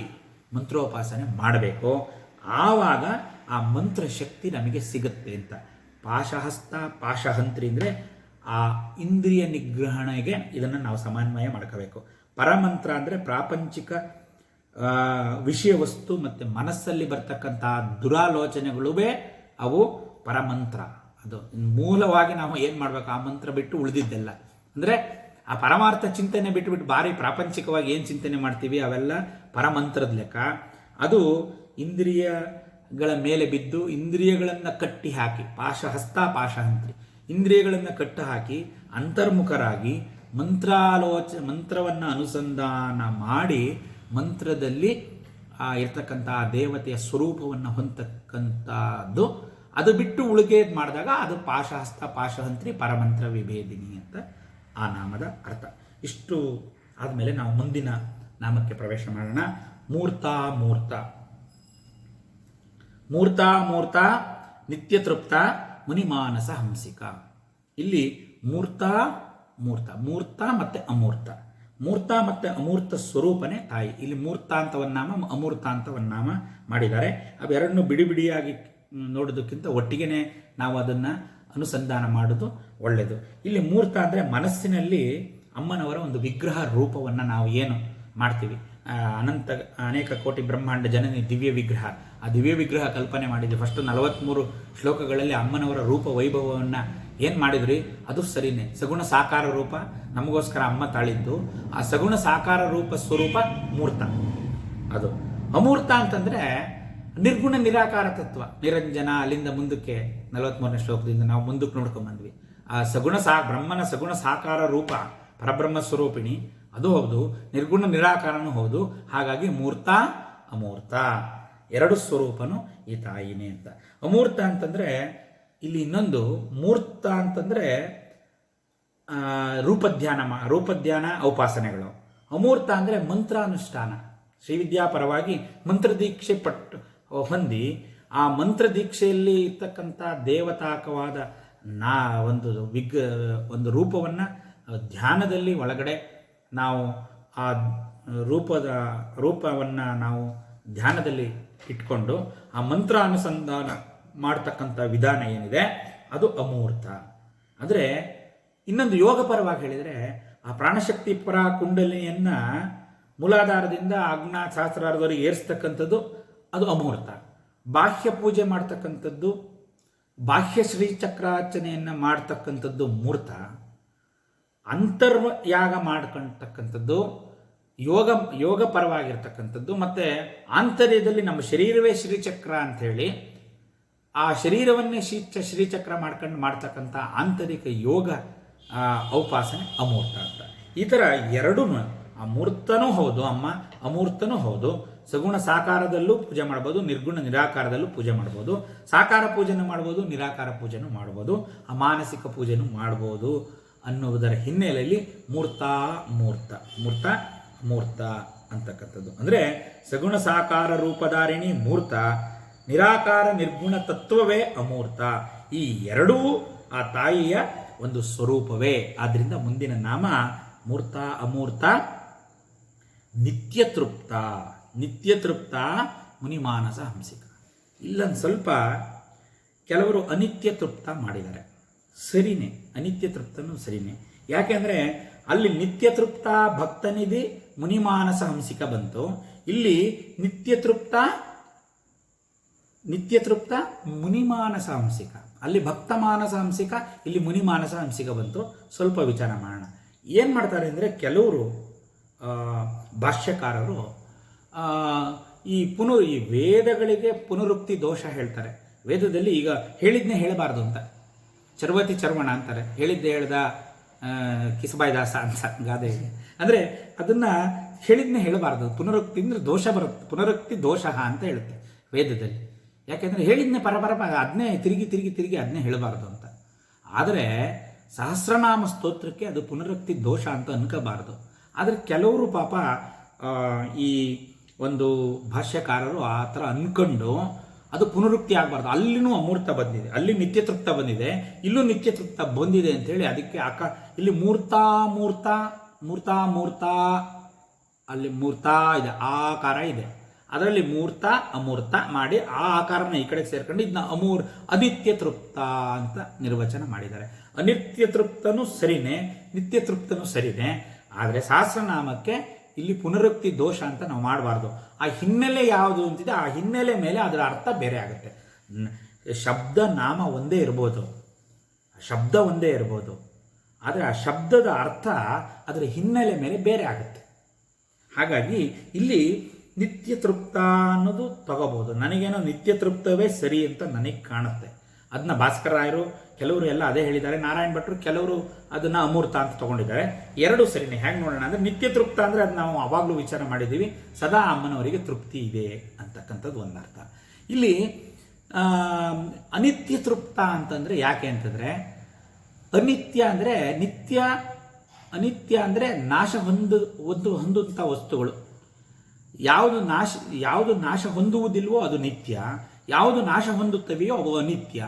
ಮಂತ್ರೋಪಾಸನೆ ಮಾಡಬೇಕು. ಆವಾಗ ಆ ಮಂತ್ರ ಶಕ್ತಿ ನಮಗೆ ಸಿಗುತ್ತೆ ಅಂತ. ಪಾಶಹಸ್ತ ಪಾಶಹಂತ್ರಿ ಅಂದರೆ ಆ ಇಂದ್ರಿಯ ನಿಗ್ರಹಣೆಗೆ ಇದನ್ನು ನಾವು ಸಮನ್ವಯ ಮಾಡ್ಕೋಬೇಕು. ಪರಮಂತ್ರ ಅಂದರೆ ಪ್ರಾಪಂಚಿಕ ವಿಷಯ ವಸ್ತು ಮತ್ತು ಮನಸ್ಸಲ್ಲಿ ಬರ್ತಕ್ಕಂಥ ದುರಾಲೋಚನೆಗಳುವೇ ಅವು ಪರಮಂತ್ರ. ಅದು ಮೂಲವಾಗಿ ನಾವು ಏನು ಮಾಡಬೇಕು, ಆ ಮಂತ್ರ ಬಿಟ್ಟು ಉಳಿದಿದ್ದೆಲ್ಲ ಅಂದರೆ ಆ ಪರಮಾರ್ಥ ಚಿಂತನೆ ಬಿಟ್ಟುಬಿಟ್ಟು ಭಾರಿ ಪ್ರಾಪಂಚಿಕವಾಗಿ ಏನು ಚಿಂತನೆ ಮಾಡ್ತೀವಿ ಅವೆಲ್ಲ ಪರಮಂತ್ರದ ಲೆಕ್ಕ. ಅದು ಇಂದ್ರಿಯಗಳ ಮೇಲೆ ಬಿದ್ದು ಇಂದ್ರಿಯಗಳನ್ನು ಕಟ್ಟಿ ಹಾಕಿ, ಪಾಶಹಸ್ತ ಪಾಶಹಂತ್ರಿ, ಇಂದ್ರಿಯಗಳನ್ನು ಕಟ್ಟು ಹಾಕಿ ಅಂತರ್ಮುಖರಾಗಿ ಮಂತ್ರವನ್ನು ಅನುಸಂಧಾನ ಮಾಡಿ ಮಂತ್ರದಲ್ಲಿ ಇರ್ತಕ್ಕಂಥ ದೇವತೆಯ ಸ್ವರೂಪವನ್ನು ಹೊಂದತಕ್ಕಂಥದ್ದು. ಅದು ಬಿಟ್ಟು ಉಳಿಗೆದು ಮಾಡಿದಾಗ ಅದು ಪಾಶಹಸ್ತ ಪಾಶಹಂತ್ರಿ ಪರಮಂತ್ರ ವಿಭೇದಿನಿ ಅಂತ ಆ ನಾಮದ ಅರ್ಥ. ಇಷ್ಟು ಆದಮೇಲೆ ನಾವು ಮುಂದಿನ ನಾಮಕ್ಕೆ ಪ್ರವೇಶ ಮಾಡೋಣ. ಮೂರ್ತ ಮೂರ್ತ ಮೂರ್ತ ನಿತ್ಯ ತೃಪ್ತ ಮುನಿಮಾನಸ ಹಂಸಿಕ. ಇಲ್ಲಿ ಮೂರ್ತ ಮೂರ್ತ ಮೂರ್ತ ಮತ್ತು ಅಮೂರ್ತ, ಮೂರ್ತ ಮತ್ತು ಅಮೂರ್ತ ಸ್ವರೂಪನೇ ತಾಯಿ. ಇಲ್ಲಿ ಮೂರ್ತಾಂತವನ್ನಾಮ ಅಮೂರ್ತಾಂತವನ್ನಾಮ ಮಾಡಿದ್ದಾರೆ. ಅವೆರಡನ್ನು ಬಿಡಿ ಬಿಡಿಯಾಗಿ ನೋಡೋದಕ್ಕಿಂತ ಒಟ್ಟಿಗೆ ನಾವು ಅದನ್ನು ಅನುಸಂಧಾನ ಮಾಡೋದು ಒಳ್ಳೆಯದು. ಇಲ್ಲಿ ಮೂರ್ತ ಅಂದರೆ ಮನಸ್ಸಿನಲ್ಲಿ ಅಮ್ಮನವರ ಒಂದು ವಿಗ್ರಹ ರೂಪವನ್ನು ನಾವು ಏನು ಮಾಡ್ತೀವಿ, ಅನೇಕ ಕೋಟಿ ಬ್ರಹ್ಮಾಂಡ ಜನನಿ ದಿವ್ಯ ವಿಗ್ರಹ, ಆ ದಿವ್ಯ ವಿಗ್ರಹ ಕಲ್ಪನೆ ಮಾಡಿದ್ವಿ. ಫಸ್ಟ್ 43 ಶ್ಲೋಕಗಳಲ್ಲಿ ಅಮ್ಮನವರ ರೂಪ ವೈಭವವನ್ನು ಏನು ಮಾಡಿದ್ರಿ, ಅದು ಸರಿನೇ. ಸಗುಣ ಸಾಕಾರ ರೂಪ ನಮಗೋಸ್ಕರ ಅಮ್ಮ ತಾಳಿದ್ದು, ಆ ಸಗುಣ ಸಾಕಾರ ರೂಪ ಸ್ವರೂಪ ಮೂರ್ತ. ಅದು ಅಮೂರ್ತ ಅಂತಂದರೆ ನಿರ್ಗುಣ ನಿರಾಕಾರ ತತ್ವ, ನಿರಂಜನ. ಅಲ್ಲಿಂದ ಮುಂದಕ್ಕೆ 43ನೇ ಶ್ಲೋಕದಿಂದ ನಾವು ಮುಂದಕ್ಕೆ ನೋಡ್ಕೊಂಡ್ಬಂದ್ವಿ. ಆ ಬ್ರಹ್ಮನ ಸಗುಣ ಸಾಕಾರ ರೂಪ ಪರಬ್ರಹ್ಮ ಸ್ವರೂಪಿಣಿ, ಅದು ಹೌದು, ನಿರ್ಗುಣ ನಿರಾಕಾರನೂ ಹೌದು. ಹಾಗಾಗಿ ಮೂರ್ತ ಅಮೂರ್ತ ಎರಡು ಸ್ವರೂಪನು ಈ ತಾಯಿನೇ ಅಂತ. ಅಮೂರ್ತ ಅಂತಂದರೆ ಇಲ್ಲಿ ಇನ್ನೊಂದು, ಮೂರ್ತ ಅಂತಂದರೆ ರೂಪಧ್ಯಾನ ಔಪಾಸನೆಗಳು. ಅಮೂರ್ತ ಅಂದರೆ ಮಂತ್ರಾನುಷ್ಠಾನ. ಶ್ರೀವಿದ್ಯಾ ಪರವಾಗಿ ಮಂತ್ರದೀಕ್ಷೆ ಹೊಂದಿ ಆ ಮಂತ್ರದೀಕ್ಷೆಯಲ್ಲಿ ಇರ್ತಕ್ಕಂಥ ದೇವತಾಕವಾದ ಒಂದು ರೂಪವನ್ನು ಧ್ಯಾನದಲ್ಲಿ ಒಳಗಡೆ ನಾವು ಆ ರೂಪವನ್ನು ನಾವು ಧ್ಯಾನದಲ್ಲಿ ಇಟ್ಕೊಂಡು ಆ ಮಂತ್ರ ಅನುಸಂಧಾನ ಮಾಡ್ತಕ್ಕಂಥ ವಿಧಾನ ಏನಿದೆ ಅದು ಅಮೂರ್ತ. ಅಂದರೆ ಇನ್ನೊಂದು ಯೋಗ ಪರವಾಗಿ ಹೇಳಿದರೆ ಆ ಪ್ರಾಣಶಕ್ತಿ ಪರ ಕುಂಡಲಿನಿಯನ್ನು ಮೂಲಾಧಾರದಿಂದ ಆಜ್ಞಾ ಸಹಸ್ರಾರದವರೆಗೆ ಏರಿಸ್ತಕ್ಕಂಥದ್ದು ಅದು ಅಮೂರ್ತ. ಬಾಹ್ಯ ಪೂಜೆ ಮಾಡ್ತಕ್ಕಂಥದ್ದು, ಬಾಹ್ಯ ಶ್ರೀಚಕ್ರಾರ್ಚನೆಯನ್ನು ಮಾಡ್ತಕ್ಕಂಥದ್ದು ಮೂರ್ತ. ಅಂತರ್ಯಾಗ ಮಾಡ್ಕೊಳ್ತಕ್ಕಂಥದ್ದು ಯೋಗ ಪರವಾಗಿರ್ತಕ್ಕಂಥದ್ದು. ಮತ್ತು ಆಂತರ್ಯದಲ್ಲಿ ನಮ್ಮ ಶರೀರವೇ ಶ್ರೀಚಕ್ರ ಅಂಥೇಳಿ ಆ ಶರೀರವನ್ನೇ ಶ್ರೀಚಕ್ರ ಮಾಡ್ತಕ್ಕಂಥ ಆಂತರಿಕ ಯೋಗ ಔಪಾಸನೆ ಅಮೂರ್ತ ಅಂತ. ಈ ಥರ ಎರಡೂ, ಆ ಮೂರ್ತನೂ ಹೌದು ಅಮ್ಮ, ಅಮೂರ್ತನೂ ಹೌದು. ಸಗುಣ ಸಾಕಾರದಲ್ಲೂ ಪೂಜೆ ಮಾಡ್ಬೋದು, ನಿರ್ಗುಣ ನಿರಾಕಾರದಲ್ಲೂ ಪೂಜೆ ಮಾಡ್ಬೋದು. ಸಾಕಾರ ಪೂಜೆನೂ ಮಾಡ್ಬೋದು, ನಿರಾಕಾರ ಪೂಜೆನೂ ಮಾಡ್ಬೋದು, ಆ ಮಾನಸಿಕ ಪೂಜೆನೂ ಮಾಡ್ಬೋದು ಅನ್ನುವುದರ ಹಿನ್ನೆಲೆಯಲ್ಲಿ ಮೂರ್ತ ಮೂರ್ತ ಅಂತಕ್ಕಂಥದ್ದು. ಅಂದರೆ ಸಗುಣ ಸಾಕಾರ ರೂಪಧಾರಿಣಿ ಮೂರ್ತ, ನಿರಾಕಾರ ನಿರ್ಗುಣ ತತ್ವವೇ ಅಮೂರ್ತ. ಈ ಎರಡೂ ಆ ತಾಯಿಯ ಒಂದು ಸ್ವರೂಪವೇ. ಆದ್ದರಿಂದ ಮುಂದಿನ ನಾಮ ಮೂರ್ತ ಅಮೂರ್ತ ನಿತ್ಯ ತೃಪ್ತ ಮುನಿಮಾನಸ ಹಂಸಿಕ. ಇಲ್ಲೊಂದು ಸ್ವಲ್ಪ ಕೆಲವರು ಅನಿತ್ಯ ತೃಪ್ತ ಮಾಡಿದ್ದಾರೆ. ಸರಿನೇ, ಅನಿತ್ಯ ತೃಪ್ತನೂ ಸರಿನೇ. ಯಾಕೆಂದರೆ ಅಲ್ಲಿ ನಿತ್ಯ ತೃಪ್ತ ಭಕ್ತನಿಧಿ ಮುನಿಮಾನಸ ಹಂಸಿಕ ಬಂತು. ಇಲ್ಲಿ ನಿತ್ಯ ತೃಪ್ತ ಮುನಿಮಾನಸ ಹಂಸಿಕ. ಅಲ್ಲಿ ಭಕ್ತ ಮಾನಸ ಹಂಸಿಕ, ಇಲ್ಲಿ ಮುನಿಮಾನಸ ಹಂಸಿಕ ಬಂತು. ಸ್ವಲ್ಪ ವಿಚಾರ ಮಾಡೋಣ. ಏನು ಮಾಡ್ತಾರೆ ಅಂದರೆ ಕೆಲವರು ಭಾಷ್ಯಕಾರರು ಈ ವೇದಗಳಿಗೆ ಪುನರುಕ್ತಿ ದೋಷ ಹೇಳ್ತಾರೆ. ವೇದದಲ್ಲಿ ಈಗ ಹೇಳಿದ್ನೇ ಹೇಳಬಾರ್ದು ಅಂತ, ಚರ್ವತಿ ಚರ್ವಣ ಅಂತಾರೆ. ಹೇಳಿದ್ದೆ ಹೇಳ್ದ ಕಿಸಬಾಯಿ ದಾಸ ಅಂತ ಗಾದೆ ಇದೆ. ಅಂದರೆ ಅದನ್ನು ಹೇಳಿದ್ನೇ ಹೇಳಬಾರ್ದು. ಪುನರುಕ್ತಿ ಅಂದರೆ ದೋಷ ಬರುತ್ತೆ, ಪುನರುಕ್ತಿ ದೋಷ ಅಂತ ಹೇಳುತ್ತೆ ವೇದದಲ್ಲಿ. ಯಾಕೆಂದರೆ ಹೇಳಿದ್ನೇ ಪರಪರ ಅದನ್ನೇ ತಿರುಗಿ ಅದನ್ನೇ ಹೇಳಬಾರ್ದು ಅಂತ. ಆದರೆ ಸಹಸ್ರನಾಮ ಸ್ತೋತ್ರಕ್ಕೆ ಅದು ಪುನರುಕ್ತಿ ದೋಷ ಅಂತ ಅನ್ಕೋಬಾರ್ದು. ಆದರೆ ಕೆಲವರು ಪಾಪ ಈ ಒಂದು ಭಾಷ್ಯಕಾರರು ಆ ಥರ ಅಂದ್ಕೊಂಡು ಅದು ಪುನರುಕ್ತಿ ಆಗಬಾರ್ದು. ಅಲ್ಲಿನೂ ಅಮೂರ್ತ ಬಂದಿದೆ, ಅಲ್ಲಿ ನಿತ್ಯ ತೃಪ್ತ ಬಂದಿದೆ, ಇಲ್ಲೂ ನಿತ್ಯ ತೃಪ್ತ ಬಂದಿದೆ ಅಂಥೇಳಿ ಅದಕ್ಕೆ ಇಲ್ಲಿ ಮೂರ್ತ ಅಲ್ಲಿ ಮೂರ್ತ ಇದೆ, ಆಕಾರ ಇದೆ. ಅದರಲ್ಲಿ ಮೂರ್ತ ಅಮೂರ್ತ ಮಾಡಿ ಆ ಆಕಾರನ ಈ ಕಡೆಗೆ ಸೇರ್ಕೊಂಡು ಇದನ್ನ ಅನಿತ್ಯ ತೃಪ್ತ ಅಂತ ನಿರ್ವಚನ ಮಾಡಿದ್ದಾರೆ. ಅನಿತ್ಯ ತೃಪ್ತನೂ ಸರಿನೇ, ನಿತ್ಯ ತೃಪ್ತನೂ ಸರಿನೇ. ಆದರೆ ಸಹಸ್ರನಾಮಕ್ಕೆ ಇಲ್ಲಿ ಪುನರುಕ್ತಿ ದೋಷ ಅಂತ ನಾವು ಮಾಡಬಾರ್ದು. ಆ ಹಿನ್ನೆಲೆ ಯಾವುದು ಅಂತಿದೆ ಆ ಹಿನ್ನೆಲೆ ಮೇಲೆ ಅದರ ಅರ್ಥ ಬೇರೆ ಆಗುತ್ತೆ. ಶಬ್ದ ನಾಮ ಒಂದೇ ಇರ್ಬೋದು, ಆದರೆ ಆ ಶಬ್ದದ ಅರ್ಥ ಅದರ ಹಿನ್ನೆಲೆ ಮೇಲೆ ಬೇರೆ ಆಗುತ್ತೆ. ಹಾಗಾಗಿ ಇಲ್ಲಿ ನಿತ್ಯ ತೃಪ್ತ ಅನ್ನೋದು ತಗೋಬೋದು. ನನಗೇನೋ ನಿತ್ಯ ತೃಪ್ತವೇ ಸರಿ ಅಂತ ನನಗೆ ಕಾಣುತ್ತೆ. ಅದನ್ನ ಭಾಸ್ಕರ ರಾಯರು ಕೆಲವರು ಎಲ್ಲ ಅದೇ ಹೇಳಿದ್ದಾರೆ, ನಾರಾಯಣ ಭಟ್ರು ಕೆಲವರು ಅದನ್ನು ಅಮೂರ್ತ ಅಂತ ತೊಗೊಂಡಿದ್ದಾರೆ. ಎರಡೂ ಸರಿನೇ. ಹೇಗೆ ನೋಡೋಣ ಅಂದರೆ ನಿತ್ಯ ತೃಪ್ತ ಅಂದರೆ ಅದು ನಾವು ಆವಾಗಲೂ ವಿಚಾರ ಮಾಡಿದ್ದೀವಿ, ಸದಾ ಅಮ್ಮನವರಿಗೆ ತೃಪ್ತಿ ಇದೆ ಅಂತಕ್ಕಂಥದ್ದು ಒಂದು ಅರ್ಥ. ಇಲ್ಲಿ ಅನಿತ್ಯ ತೃಪ್ತ ಅಂತಂದರೆ ಯಾಕೆ ಅಂತಂದರೆ ಅನಿತ್ಯ ಅಂದರೆ ಅನಿತ್ಯ ಅಂದರೆ ನಾಶ ಹೊಂದುವಂಥ ವಸ್ತುಗಳು. ಯಾವುದು ನಾಶ ಹೊಂದುವುದಿಲ್ವೋ ಅದು ನಿತ್ಯ, ಯಾವುದು ನಾಶ ಹೊಂದುತ್ತವೆಯೋ ಅವು ಅನಿತ್ಯ.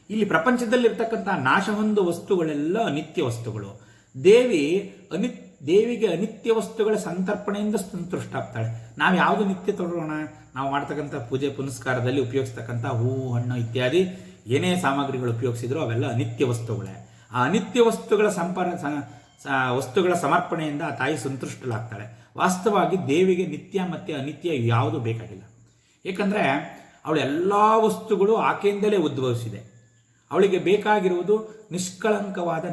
ಇಲ್ಲಿ ಪ್ರಪಂಚದಲ್ಲಿರ್ತಕ್ಕಂಥ ನಾಶ ಹೊಂದುವ ವಸ್ತುಗಳೆಲ್ಲ ಅನಿತ್ಯ ವಸ್ತುಗಳು. ದೇವಿಗೆ ಅನಿತ್ಯ ವಸ್ತುಗಳ ಸಂತರ್ಪಣೆಯಿಂದ ಸಂತುಷ್ಟಾಗ್ತಾಳೆ. ನಾವು ಯಾವುದು ನಿತ್ಯ ತೊಡೋಣ, ನಾವು ಮಾಡ್ತಕ್ಕಂಥ ಪೂಜೆ ಪುನಸ್ಕಾರದಲ್ಲಿ ಉಪಯೋಗಿಸ್ತಕ್ಕಂಥ ಹೂವು ಹಣ್ಣು ಇತ್ಯಾದಿ ಏನೇ ಸಾಮಗ್ರಿಗಳು ಉಪಯೋಗಿಸಿದ್ರು ಅವೆಲ್ಲ ಅನಿತ್ಯ ವಸ್ತುಗಳೇ. ಆ ಅನಿತ್ಯ ವಸ್ತುಗಳ ವಸ್ತುಗಳ ಸಮರ್ಪಣೆಯಿಂದ ಆ ತಾಯಿ ಸಂತುಷ್ಟಳಾಗ್ತಾಳೆ. ವಾಸ್ತವವಾಗಿ ದೇವಿಗೆ ನಿತ್ಯ ಮತ್ತು ಅನಿತ್ಯ ಯಾವುದು ಬೇಕಾಗಿಲ್ಲ. ಏಕೆಂದರೆ ಅವಳ ಎಲ್ಲ ವಸ್ತುಗಳು ಆಕೆಯಿಂದಲೇ ಉದ್ಭವಿಸಿದೆ. ಅವಳಿಗೆ ಬೇಕಾಗಿರುವುದು ನಿಷ್ಕಳಂಕವಾದ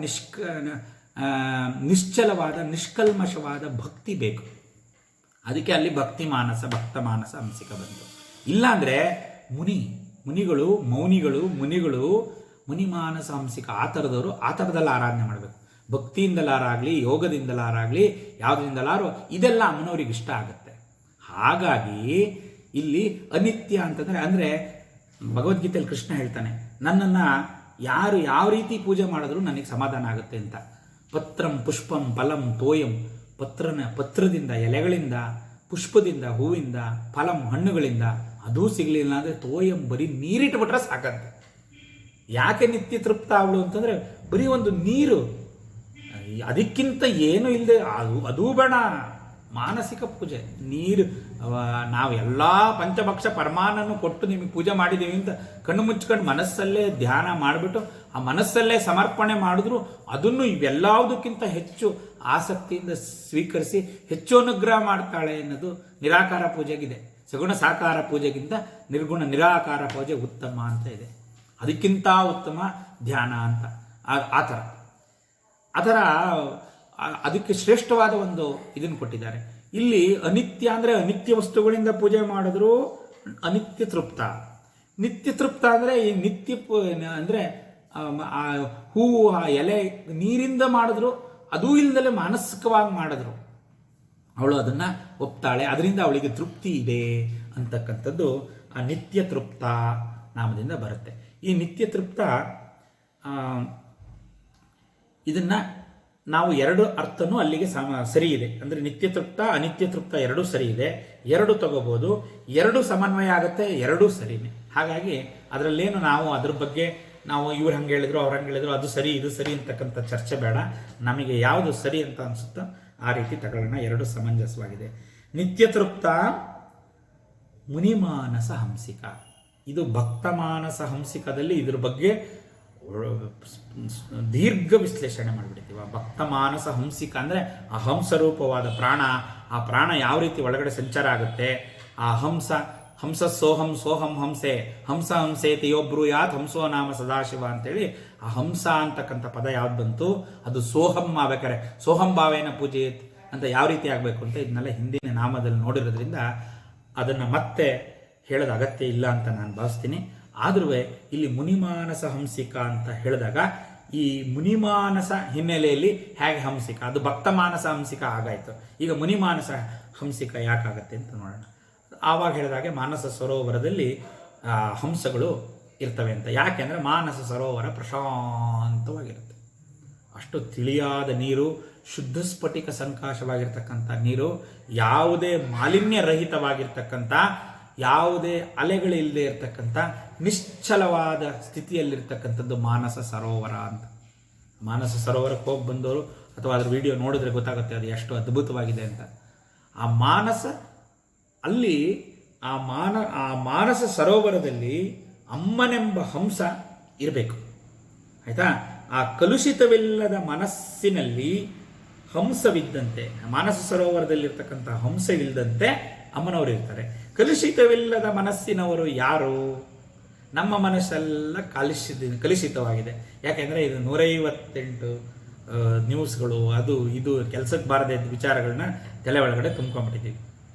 ನಿಶ್ಚಲವಾದ ನಿಷ್ಕಲ್ಮಶವಾದ ಭಕ್ತಿ ಬೇಕು. ಅದಕ್ಕೆ ಅಲ್ಲಿ ಭಕ್ತ ಮಾನಸ ಹಂಸಿಕ ಬಂತು. ಇಲ್ಲಾಂದರೆ ಮುನಿಗಳು ಮುನಿಮಾನಸ ಹಂಸಿಕ ಆ ಥರದವರು ಆ ಥರದಲ್ಲಿ ಆರಾಧನೆ ಮಾಡಬೇಕು. ಭಕ್ತಿಯಿಂದಲಾರಾಗಲಿ ಯೋಗದಿಂದಲಾರಾಗಲಿ ಯಾವುದರಿಂದಲಾರು ಇದೆಲ್ಲ ಅಮ್ಮನವ್ರಿಗೆ ಇಷ್ಟ ಆಗುತ್ತೆ. ಹಾಗಾಗಿ ಇಲ್ಲಿ ಅನಿತ್ಯ ಅಂದರೆ ಭಗವದ್ಗೀತೆಯಲ್ಲಿ ಕೃಷ್ಣ ಹೇಳ್ತಾನೆ, ನನ್ನನ್ನು ಯಾರು ಯಾವ ರೀತಿ ಪೂಜೆ ಮಾಡಿದ್ರೂ ನನಗೆ ಸಮಾಧಾನ ಆಗುತ್ತೆ ಅಂತ. ಪತ್ರಂ ಪುಷ್ಪಂ ಫಲಂ ತೋಯಂ, ಪತ್ರದಿಂದ ಎಲೆಗಳಿಂದ, ಪುಷ್ಪದಿಂದ ಹೂವಿಂದ, ಫಲಂ ಹಣ್ಣುಗಳಿಂದ, ಅದೂ ಸಿಗಲಿಲ್ಲ ಅಂದರೆ ತೋಯಂ ಬರೀ ನೀರಿಟ್ಬಿಟ್ರೆ ಸಾಕಂತೆ. ಯಾಕೆ ನಿತ್ಯ ತೃಪ್ತ ಅವಳು ಅಂತಂದರೆ ಬರೀ ಒಂದು ನೀರು, ಅದಕ್ಕಿಂತ ಏನು ಇಲ್ಲದೆ ಅದೂ ಬೇಡ. ಮಾನಸಿಕ ಪೂಜೆ ನೀರು, ನಾವು ಎಲ್ಲ ಪಂಚಭಕ್ಷ ಪರಮಾನನ್ನು ಕೊಟ್ಟು ನಿಮಗೆ ಪೂಜೆ ಮಾಡಿದ್ದೀವಿ ಅಂತ ಕಣ್ಣು ಮುಚ್ಕೊಂಡು ಮನಸ್ಸಲ್ಲೇ ಧ್ಯಾನ ಮಾಡಿಬಿಟ್ಟು ಆ ಮನಸ್ಸಲ್ಲೇ ಸಮರ್ಪಣೆ ಮಾಡಿದ್ರು ಅದನ್ನು ಇವೆಲ್ಲದಕ್ಕಿಂತ ಹೆಚ್ಚು ಆಸಕ್ತಿಯಿಂದ ಸ್ವೀಕರಿಸಿ ಹೆಚ್ಚು ಅನುಗ್ರಹ ಮಾಡ್ತಾಳೆ ಅನ್ನೋದು ನಿರಾಕಾರ ಪೂಜೆಗಿದೆ. ಸಗುಣ ಸಾಕಾರ ಪೂಜೆಗಿಂತ ನಿರ್ಗುಣ ನಿರಾಕಾರ ಪೂಜೆ ಉತ್ತಮ ಅಂತ ಇದೆ. ಅದಕ್ಕಿಂತ ಉತ್ತಮ ಧ್ಯಾನ ಅಂತ ಆ ಥರ ಅದಕ್ಕೆ ಶ್ರೇಷ್ಠವಾದ ಒಂದು ಇದನ್ನು ಕೊಟ್ಟಿದ್ದಾರೆ. ಇಲ್ಲಿ ಅನಿತ್ಯ ಅಂದರೆ ಅನಿತ್ಯ ವಸ್ತುಗಳಿಂದ ಪೂಜೆ ಮಾಡಿದ್ರು ಅನಿತ್ಯ ತೃಪ್ತ. ನಿತ್ಯ ತೃಪ್ತ ಅಂದರೆ ಈ ನಿತ್ಯ ಅಂದರೆ ಆ ಹೂವು ಆ ಎಲೆ ನೀರಿಂದ ಮಾಡಿದ್ರು ಅದೂ ಇಲ್ಲದಲೇ ಮಾನಸಿಕವಾಗಿ ಮಾಡಿದ್ರು ಅವಳು ಅದನ್ನು ಒಪ್ತಾಳೆ. ಅದರಿಂದ ಅವಳಿಗೆ ತೃಪ್ತಿ ಇದೆ ಅಂತಕ್ಕಂಥದ್ದು ಆ ನಿತ್ಯ ತೃಪ್ತ ನಾಮದಿಂದ ಬರುತ್ತೆ. ಈ ನಿತ್ಯ ತೃಪ್ತ ಇದನ್ನು ನಾವು ಎರಡು ಅರ್ಥನೂ ಅಲ್ಲಿಗೆ ಸರಿ ಇದೆ. ಅಂದರೆ ನಿತ್ಯ ತೃಪ್ತ ಅನಿತ್ಯ ತೃಪ್ತ ಎರಡೂ ಸರಿ ಇದೆ, ಎರಡು ತಗೋಬೋದು, ಎರಡು ಸಮನ್ವಯ ಆಗುತ್ತೆ, ಎರಡೂ ಸರಿನೇ. ಹಾಗಾಗಿ ಅದರಲ್ಲೇನು ನಾವು ಅದ್ರ ಬಗ್ಗೆ ನಾವು ಇವ್ರು ಹಂಗೆ ಹೇಳಿದ್ರು ಅವ್ರು ಹಂಗೆ ಹೇಳಿದ್ರು ಅದು ಸರಿ ಇದು ಸರಿ ಅಂತಕ್ಕಂಥ ಚರ್ಚೆ ಬೇಡ. ನಮಗೆ ಯಾವುದು ಸರಿ ಅಂತ ಅನಿಸುತ್ತೋ ಆ ರೀತಿ ತಗೊಳ್ಳೋಣ. ಎರಡು ಸಮಂಜಸವಾಗಿದೆ. ನಿತ್ಯ ತೃಪ್ತ ಮುನಿಮಾನಸ ಹಂಸಿಕ, ಇದು ಭಕ್ತಮಾನಸ ಹಂಸಿಕದಲ್ಲಿ ಇದ್ರ ಬಗ್ಗೆ ದೀರ್ಘ ವಿಶ್ಲೇಷಣೆ ಮಾಡಿಬಿಡ್ತೀವಿ. ಭಕ್ತ ಮಾನಸ ಹಂಸಿಕ ಅಂದರೆ ಆ ಹಂಸರೂಪವಾದ ಪ್ರಾಣ, ಆ ಪ್ರಾಣ ಯಾವ ರೀತಿ ಒಳಗಡೆ ಸಂಚಾರ ಆಗುತ್ತೆ. ಆ ಹಂಸ ಸೋಹಂ ಹಂಸೇತಿ ಯೋಬ್ರೂಯಾತ್ ಹಂಸೋ ನಾಮ ಸದಾಶಿವ ಅಂತೇಳಿ ಆ ಹಂಸ ಅಂತಕ್ಕಂಥ ಪದ ಯಾವ್ದು ಬಂತು ಅದು ಸೋಹಂ ಆಗ್ಬೇಕಾರೆ ಸೋಹಂ ಭಾವೇನ ಪೂಜೆಯತ್ ಅಂತ ಯಾವ ರೀತಿ ಆಗಬೇಕು ಅಂತ ಇದನ್ನೆಲ್ಲ ಹಿಂದಿನ ನಾಮದಲ್ಲಿ ನೋಡಿರೋದ್ರಿಂದ ಅದನ್ನು ಮತ್ತೆ ಹೇಳೋದು ಅಗತ್ಯ ಇಲ್ಲ ಅಂತ ನಾನು ಭಾವಿಸ್ತೀನಿ. ಆದ್ರೂ ಇಲ್ಲಿ ಮುನಿಮಾನಸ ಹಂಸಿಕ ಅಂತ ಹೇಳಿದಾಗ ಈ ಮುನಿಮಾನಸ ಹಿನ್ನೆಲೆಯಲ್ಲಿ ಹೇಗೆ ಹಂಸಿಕ, ಅದು ಭಕ್ತಮಾನಸ ಹಂಸಿಕ ಆಗಾಯಿತು. ಈಗ ಮುನಿಮಾನಸ ಹಂಸಿಕ ಯಾಕಾಗತ್ತೆ ಅಂತ ನೋಡೋಣ. ಆವಾಗ ಹೇಳಿದಾಗೆ ಮಾನಸ ಸರೋವರದಲ್ಲಿ ಹಂಸಗಳು ಇರ್ತವೆ ಅಂತ. ಯಾಕೆಂದರೆ ಮಾನಸ ಸರೋವರ ಪ್ರಶಾಂತವಾಗಿರುತ್ತೆ. ಅಷ್ಟು ತಿಳಿಯಾದ ನೀರು, ಶುದ್ಧ ಸ್ಫಟಿಕ ಸಂಕಾಶವಾಗಿರ್ತಕ್ಕಂಥ ನೀರು, ಯಾವುದೇ ಮಾಲಿನ್ಯ ರಹಿತವಾಗಿರ್ತಕ್ಕಂಥ, ಯಾವುದೇ ಅಲೆಗಳಿಲ್ಲದೆ ಇರತಕ್ಕಂಥ ನಿಶ್ಚಲವಾದ ಸ್ಥಿತಿಯಲ್ಲಿರ್ತಕ್ಕಂಥದ್ದು ಮಾನಸ ಸರೋವರ ಅಂತ. ಮಾನಸ ಸರೋವರಕ್ಕೆ ಹೋಗಿ ಬಂದವರು ಅಥವಾ ಅದ್ರ ವಿಡಿಯೋ ನೋಡಿದ್ರೆ ಗೊತ್ತಾಗುತ್ತೆ ಅದು ಎಷ್ಟು ಅದ್ಭುತವಾಗಿದೆ ಅಂತ. ಆ ಮಾನಸ ಅಲ್ಲಿ ಆ ಮಾನಸ ಸರೋವರದಲ್ಲಿ ಅಮ್ಮನೆಂಬ ಹಂಸ ಇರಬೇಕು, ಆಯಿತಾ. ಆ ಕಲುಷಿತವಿಲ್ಲದ ಮನಸ್ಸಿನಲ್ಲಿ ಹಂಸವಿದ್ದಂತೆ, ಮಾನಸ ಸರೋವರದಲ್ಲಿರ್ತಕ್ಕಂಥ ಹಂಸವಿಲ್ಲದಂತೆ ಅಮ್ಮನವರು ಇರ್ತಾರೆ. ಕಲುಷಿತವಿಲ್ಲದ ಮನಸ್ಸಿನವರು ಯಾರು? ನಮ್ಮ ಮನಸ್ಸೆಲ್ಲ ಕಲುಷಿತವಾಗಿದೆ. ಯಾಕೆಂದರೆ ಇದು 158 ನ್ಯೂಸ್ಗಳು, ಅದು ಇದು ಕೆಲಸಕ್ಕೆ ಬಾರದೆ ವಿಚಾರಗಳನ್ನ ತಲೆ ಒಳಗಡೆ ತುಂಬ್ಕೊಂಡ್ಬಿಟ್ಟಿದ್ದೀವಿ.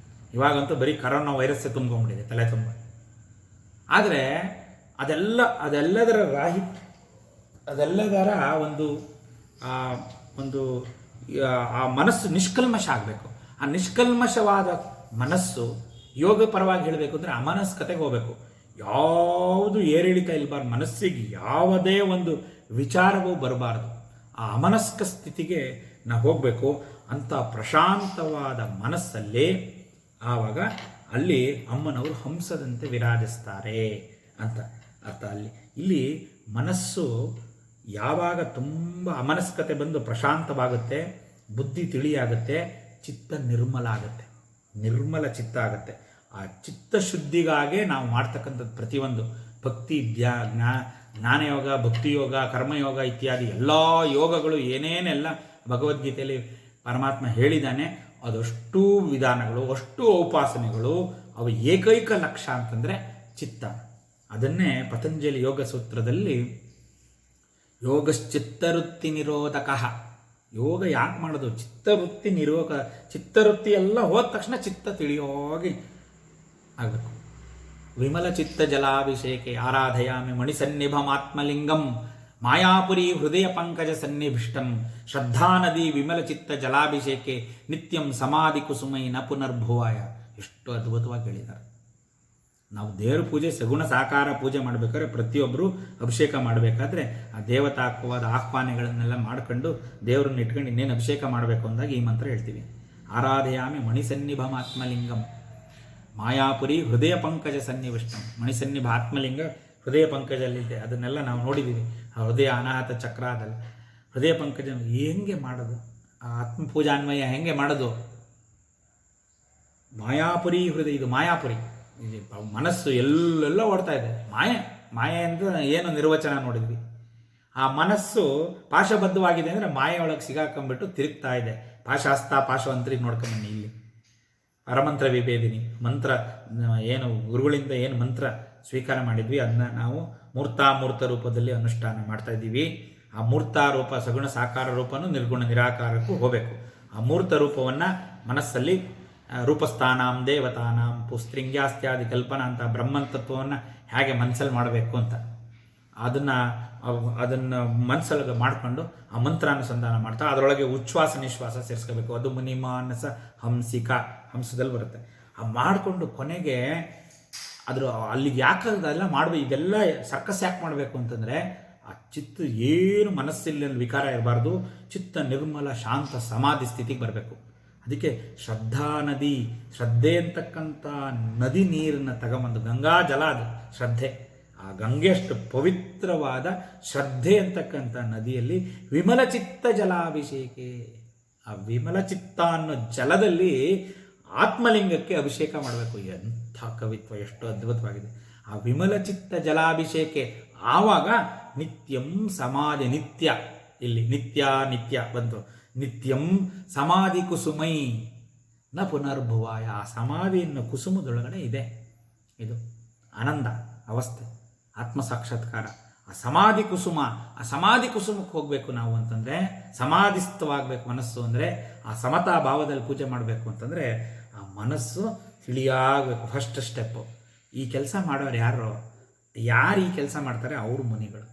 ಇವಾಗಂತೂ ಬರೀ ಕರೋನಾ ವೈರಸ್ಸೇ ತುಂಬ್ಕೊಂಡ್ಬಿಟ್ಟಿದೆ ತಲೆ ತುಂಬ. ಆದರೆ ಅದೆಲ್ಲದರ ಒಂದು ಆ ಮನಸ್ಸು ನಿಷ್ಕಲ್ಮಶ ಆಗಬೇಕು. ಆ ನಿಷ್ಕಲ್ಮಶವಾದ ಮನಸ್ಸು ಯೋಗ ಪರವಾಗಿ ಹೇಳಬೇಕು ಅಂದರೆ ಅಮನಸ್ಕತೆಗೆ ಹೋಗಬೇಕು. ಯಾವುದು ಏರಿಳಿತ ಇಲ್ಬಾರ್ದು, ಮನಸ್ಸಿಗೆ ಯಾವುದೇ ಒಂದು ವಿಚಾರವೂ ಬರಬಾರ್ದು. ಆ ಅಮನಸ್ಕ ಸ್ಥಿತಿಗೆ ನಾವು ಹೋಗಬೇಕು. ಅಂಥ ಪ್ರಶಾಂತವಾದ ಮನಸ್ಸಲ್ಲಿ ಆವಾಗ ಅಲ್ಲಿ ಅಮ್ಮನವರು ಹಂಸದಂತೆ ವಿರಾಜಿಸ್ತಾರೆ ಅಂತ ಅರ್ಥ. ಇಲ್ಲಿ ಮನಸ್ಸು ಯಾವಾಗ ತುಂಬ ಅಮನಸ್ಕತೆ ಬಂದು ಪ್ರಶಾಂತವಾಗುತ್ತೆ, ಬುದ್ಧಿ ತಿಳಿಯಾಗುತ್ತೆ, ಚಿತ್ತ ನಿರ್ಮಲ ಆಗುತ್ತೆ, ನಿರ್ಮಲ ಚಿತ್ತ ಆಗುತ್ತೆ. ಆ ಚಿತ್ತಶುದ್ಧಿಗಾಗೇ ನಾವು ಮಾಡ್ತಕ್ಕಂಥದ್ದು ಪ್ರತಿಯೊಂದು ಭಕ್ತಿ, ಜ್ಞಾನಯೋಗ, ಭಕ್ತಿಯೋಗ, ಕರ್ಮಯೋಗ ಇತ್ಯಾದಿ ಎಲ್ಲ ಯೋಗಗಳು ಏನೇನೆಲ್ಲ ಭಗವದ್ಗೀತೆಯಲ್ಲಿ ಪರಮಾತ್ಮ ಹೇಳಿದ್ದಾನೆ, ಅದಷ್ಟು ವಿಧಾನಗಳು, ಅಷ್ಟು ಉಪಾಸನೆಗಳು, ಅವು ಏಕೈಕ ಲಕ್ಷ್ಯ ಅಂತಂದರೆ ಚಿತ್ತ. ಅದನ್ನೇ ಪತಂಜಲಿ ಯೋಗ ಸೂತ್ರದಲ್ಲಿ ಯೋಗಶ್ಚಿತ್ತವೃತ್ತಿ ನಿರೋಧಕ. ಯೋಗ ಯಾಕೆ ಮಾಡೋದು? ಚಿತ್ತವೃತ್ತಿ ನಿರೋಧ. ಚಿತ್ತವೃತ್ತಿ ಎಲ್ಲ ಹೋದ ತಕ್ಷಣ ಚಿತ್ತ ತಿಳಿಯೋಗಿ ಆಗಬೇಕು. ವಿಮಲ ಚಿತ್ತ ಜಲಾಭಿಷೇಕೆ ಆರಾಧಯಾಮಿ ಮಣಿಸನ್ನಿಭಮಾತ್ಮಲಿಂಗಂ ಮಾಯಾಪುರಿ ಹೃದಯ ಪಂಕಜ ಸನ್ನಿಭಿಷ್ಟಂ ಶ್ರದ್ಧಾನದಿ ವಿಮಲ ಚಿತ್ತ ಜಲಾಭಿಷೇಕೆ ನಿತ್ಯಂ ಸಮಾಧಿ ಕುಸುಮೈ ನ ಪುನರ್ಭುವಾಯ. ಎಷ್ಟು ಅದ್ಭುತವಾಗಿ ಹೇಳಿದ್ದಾರೆ. ನಾವು ದೇವ್ರ ಪೂಜೆ ಸಗುಣ ಸಾಕಾರ ಪೂಜೆ ಮಾಡಬೇಕಾದ್ರೆ ಪ್ರತಿಯೊಬ್ಬರು ಅಭಿಷೇಕ ಮಾಡಬೇಕಾದ್ರೆ ಆ ದೇವತಾತ್ಮವಾದ ಆಹ್ವಾನಗಳನ್ನೆಲ್ಲ ಮಾಡ್ಕೊಂಡು ದೇವರನ್ನ ಇಟ್ಕೊಂಡು ಇನ್ನೇನು ಅಭಿಷೇಕ ಮಾಡಬೇಕು ಅಂದಾಗ ಈ ಮಂತ್ರ ಹೇಳ್ತೀವಿ. ಆರಾಧಯಾಮಿ ಮಣಿಸನ್ನಿಭಂ ಆತ್ಮಲಿಂಗಂ ಮಾಯಾಪುರಿ ಹೃದಯ ಪಂಕಜ ಸನ್ನಿವಿಷ್ಟಂ. ಮಣಿಸನ್ನಿಭ ಆತ್ಮಲಿಂಗ ಹೃದಯ ಪಂಕಜಲ್ಲಿದೆ, ಅದನ್ನೆಲ್ಲ ನಾವು ನೋಡಿದ್ದೀವಿ. ಆ ಹೃದಯ ಅನಾಹತ ಚಕ್ರದಲ್ಲಿ ಹೃದಯ ಪಂಕಜ ಹೆಂಗೆ ಮಾಡೋದು? ಆ ಆತ್ಮಪೂಜಾನ್ವಯ ಹೆಂಗೆ ಮಾಡೋದು? ಮಾಯಾಪುರಿ ಹೃದಯ, ಇದು ಮಾಯಾಪುರಿ. ಮನಸ್ಸು ಎಲ್ಲೆಲ್ಲ ಓಡ್ತಾ ಇದೆ. ಮಾಯೆ ಅಂತ ಏನು ನಿರ್ವಚನ ನೋಡಿದ್ವಿ. ಆ ಮನಸ್ಸು ಪಾಶಬದ್ಧವಾಗಿದೆ ಅಂದರೆ ಮಾಯೆಯೊಳಗೆ ಸಿಗಾಕೊಂಡ್ಬಿಟ್ಟು ತಿರುಗ್ತಾ ಇದೆ. ಪಾಶಾಸ್ತ ಪಾಶವಂತರಿಗೆ ನೋಡ್ಕೊಂಬನ್ನಿ. ಇಲ್ಲಿ ಪರಮಂತ್ರ ವಿಭೇದಿನಿ ಮಂತ್ರ ಏನು ಗುರುಗಳಿಂದ ಏನು ಮಂತ್ರ ಸ್ವೀಕಾರ ಮಾಡಿದ್ವಿ ಅದನ್ನ ನಾವು ಮೂರ್ತಾಮೂರ್ತ ರೂಪದಲ್ಲಿ ಅನುಷ್ಠಾನ ಮಾಡ್ತಾ ಇದ್ದೀವಿ. ಆ ಮೂರ್ತಾರೂಪ ಸಗುಣ ಸಾಕಾರ ರೂಪನೂ ನಿರ್ಗುಣ ನಿರಾಕಾರಕ್ಕೂ ಹೋಗಬೇಕು. ಆ ಮೂರ್ತ ರೂಪವನ್ನು ಮನಸ್ಸಲ್ಲಿ ರೂಪಸ್ಥಾನಾಂ ದೇವತಾನಾಂ ಪುಸ್ತ್ರಿಂಗ್ಯಾಸ್ತ್ಯಾದಿ ಕಲ್ಪನಾ ಅಂತ ಬ್ರಹ್ಮನ್ ತತ್ವವನ್ನು ಹೇಗೆ ಮನಸ್ಸಲ್ಲಿ ಮಾಡಬೇಕು ಅಂತ ಅದನ್ನು ಮನಸ್ಸೊಳಗೆ ಮಾಡಿಕೊಂಡು ಆ ಮಂತ್ರಾನುಸಂಧಾನ ಮಾಡ್ತಾ ಅದರೊಳಗೆ ಉಚ್ಛ್ವಾಸ ನಿಶ್ವಾಸ ಸೇರಿಸ್ಕೋಬೇಕು. ಅದು ಮುನಿಮಾನಸ ಹಂಸಿಕ, ಹಂಸದಲ್ಲಿ ಬರುತ್ತೆ. ಆ ಮಾಡಿಕೊಂಡು ಕೊನೆಗೆ ಅದ್ರ ಅಲ್ಲಿಗೆ ಯಾಕೆ ಅದೆಲ್ಲ ಮಾಡಬೇಕು, ಇದೆಲ್ಲ ಸರ್ಕಸ್ ಯಾಕೆ ಮಾಡಬೇಕು ಅಂತಂದರೆ ಆ ಚಿತ್ತ ಏನು ಮನಸ್ಸಲ್ಲಿ ವಿಕಾರ ಇರಬಾರ್ದು, ಚಿತ್ತ ನಿರ್ಮಲ ಶಾಂತ ಸಮಾಧಿ ಸ್ಥಿತಿಗೆ ಬರಬೇಕು. ಅದಕ್ಕೆ ಶ್ರದ್ಧಾ ನದಿ, ಶ್ರದ್ಧೆ ಅಂತಕ್ಕಂಥ ನದಿ ನೀರನ್ನು ತಗೊಂಬಂದು, ಗಂಗಾ ಜಲ ಅದು ಶ್ರದ್ಧೆ. ಆ ಗಂಗೆಯಷ್ಟು ಪವಿತ್ರವಾದ ಶ್ರದ್ಧೆ ಅಂತಕ್ಕಂಥ ನದಿಯಲ್ಲಿ ವಿಮಲ ಚಿತ್ತ ಜಲಾಭಿಷೇಕೆ, ಆ ವಿಮಲ ಚಿತ್ತ ಅನ್ನೋ ಜಲದಲ್ಲಿ ಆತ್ಮಲಿಂಗಕ್ಕೆ ಅಭಿಷೇಕ ಮಾಡಬೇಕು. ಎಂಥ ಕವಿತ್ವ, ಎಷ್ಟು ಅದ್ಭುತವಾಗಿದೆ. ಆ ವಿಮಲ ಚಿತ್ತ ಜಲಾಭಿಷೇಕೆ ಆವಾಗ ನಿತ್ಯಂ ಸಮಾಧಿ, ನಿತ್ಯ ಇಲ್ಲಿ ನಿತ್ಯ ನಿತ್ಯ ಬಂತು. ನಿತ್ಯಂ ಸಮಾಧಿ ಕುಸುಮೈ ನ ಪುನರ್ಭುವಾಯ. ಆ ಸಮಾಧಿಯನ್ನು ಕುಸುಮದೊಳಗಡೆ ಇದೆ. ಇದು ಆನಂದ ಅವಸ್ಥೆ, ಆತ್ಮ ಸಾಕ್ಷಾತ್ಕಾರ. ಆ ಸಮಾಧಿ ಕುಸುಮ, ಆ ಸಮಾಧಿ ಕುಸುಮಕ್ಕೆ ಹೋಗಬೇಕು ನಾವು ಅಂತಂದರೆ, ಸಮಾಧಿಸ್ಥವಾಗಬೇಕು ಮನಸ್ಸು ಅಂದರೆ, ಆ ಸಮತಾ ಭಾವದಲ್ಲಿ ಪೂಜೆ ಮಾಡಬೇಕು ಅಂತಂದರೆ ಆ ಮನಸ್ಸು ತಿಳಿಯಾಗಬೇಕು. First step. ಈ ಕೆಲಸ ಮಾಡೋರು ಯಾರು ಈ ಕೆಲಸ ಮಾಡ್ತಾರೆ? ಅವರು ಮುನಿಗಳು.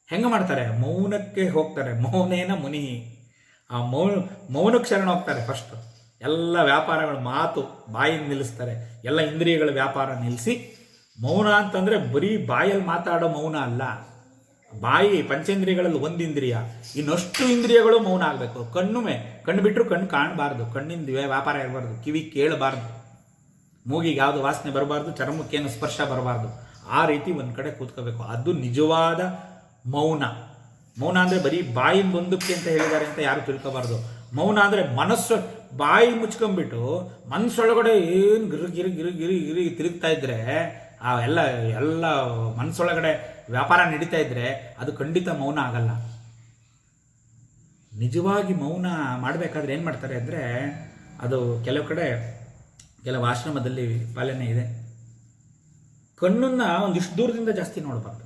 ಹೆಂಗೆ ಮಾಡ್ತಾರೆ? ಮೌನಕ್ಕೆ ಹೋಗ್ತಾರೆ. ಮೌನೇನ ಮುನಿ. ಆ ಮೌನಕ್ಕೆ ಶರಣ ಹೋಗ್ತಾರೆ ಫಸ್ಟು. ಎಲ್ಲ ವ್ಯಾಪಾರಗಳು, ಮಾತು ಬಾಯಿಂದ ನಿಲ್ಲಿಸ್ತಾರೆ. ಎಲ್ಲ ಇಂದ್ರಿಯಗಳ ವ್ಯಾಪಾರ ನಿಲ್ಲಿಸಿ, ಮೌನ ಅಂತಂದರೆ ಬರೀ ಬಾಯಲ್ಲಿ ಮಾತಾಡೋ ಮೌನ ಅಲ್ಲ. ಬಾಯಿ ಪಂಚೇಂದ್ರಿಯಗಳಲ್ಲಿ ಒಂದು ಇಂದ್ರಿಯ, ಇನ್ನಷ್ಟು ಇಂದ್ರಿಯಗಳು ಮೌನ ಆಗಬೇಕು. ಕಣ್ಣು ಬಿಟ್ಟರು ಕಣ್ಣು ಕಾಣಬಾರ್ದು, ಕಣ್ಣಿಂದ ವ್ಯಾಪಾರ ಇರಬಾರ್ದು, ಕಿವಿ ಕೇಳಬಾರ್ದು, ಮೂಗಿಗೆ ಯಾವುದು ವಾಸನೆ ಬರಬಾರ್ದು, ಚರ್ಮಕ್ಕೇನು ಸ್ಪರ್ಶ ಬರಬಾರ್ದು. ಆ ರೀತಿ ಒಂದು ಕಡೆ ಕೂತ್ಕೋಬೇಕು. ಅದು ನಿಜವಾದ ಮೌನ. ಮೌನ ಅಂದರೆ ಬರೀ ಬಾಯಿಂದ ಒಂದಕ್ಕೆ ಅಂತ ಹೇಳಿದ್ದಾರೆ ಅಂತ ಯಾರು ತಿಳ್ಕೋಬಾರ್ದು. ಮೌನ ಅಂದರೆ ಮನಸ್ಸು, ಬಾಯಿ ಮುಚ್ಕೊಂಡ್ಬಿಟ್ಟು ಮನಸ್ಸೊಳಗಡೆ ಏನು ಗಿರಿ ತಿರುಗ್ತಾ ಇದ್ರೆ, ಆ ಎಲ್ಲ ಮನಸ್ಸೊಳಗಡೆ ವ್ಯಾಪಾರ ನಡೀತಾ ಇದ್ರೆ ಅದು ಖಂಡಿತ ಮೌನ ಆಗಲ್ಲ. ನಿಜವಾಗಿ ಮೌನ ಮಾಡಬೇಕಾದ್ರೆ ಏನು ಮಾಡ್ತಾರೆ ಅಂದರೆ, ಅದು ಕೆಲವು ಆಶ್ರಮದಲ್ಲಿ ಪಾಲನೆ ಇದೆ. ಕಣ್ಣನ್ನು ಒಂದಿಷ್ಟು ದೂರದಿಂದ ಜಾಸ್ತಿ ನೋಡಬಾರ್ದು.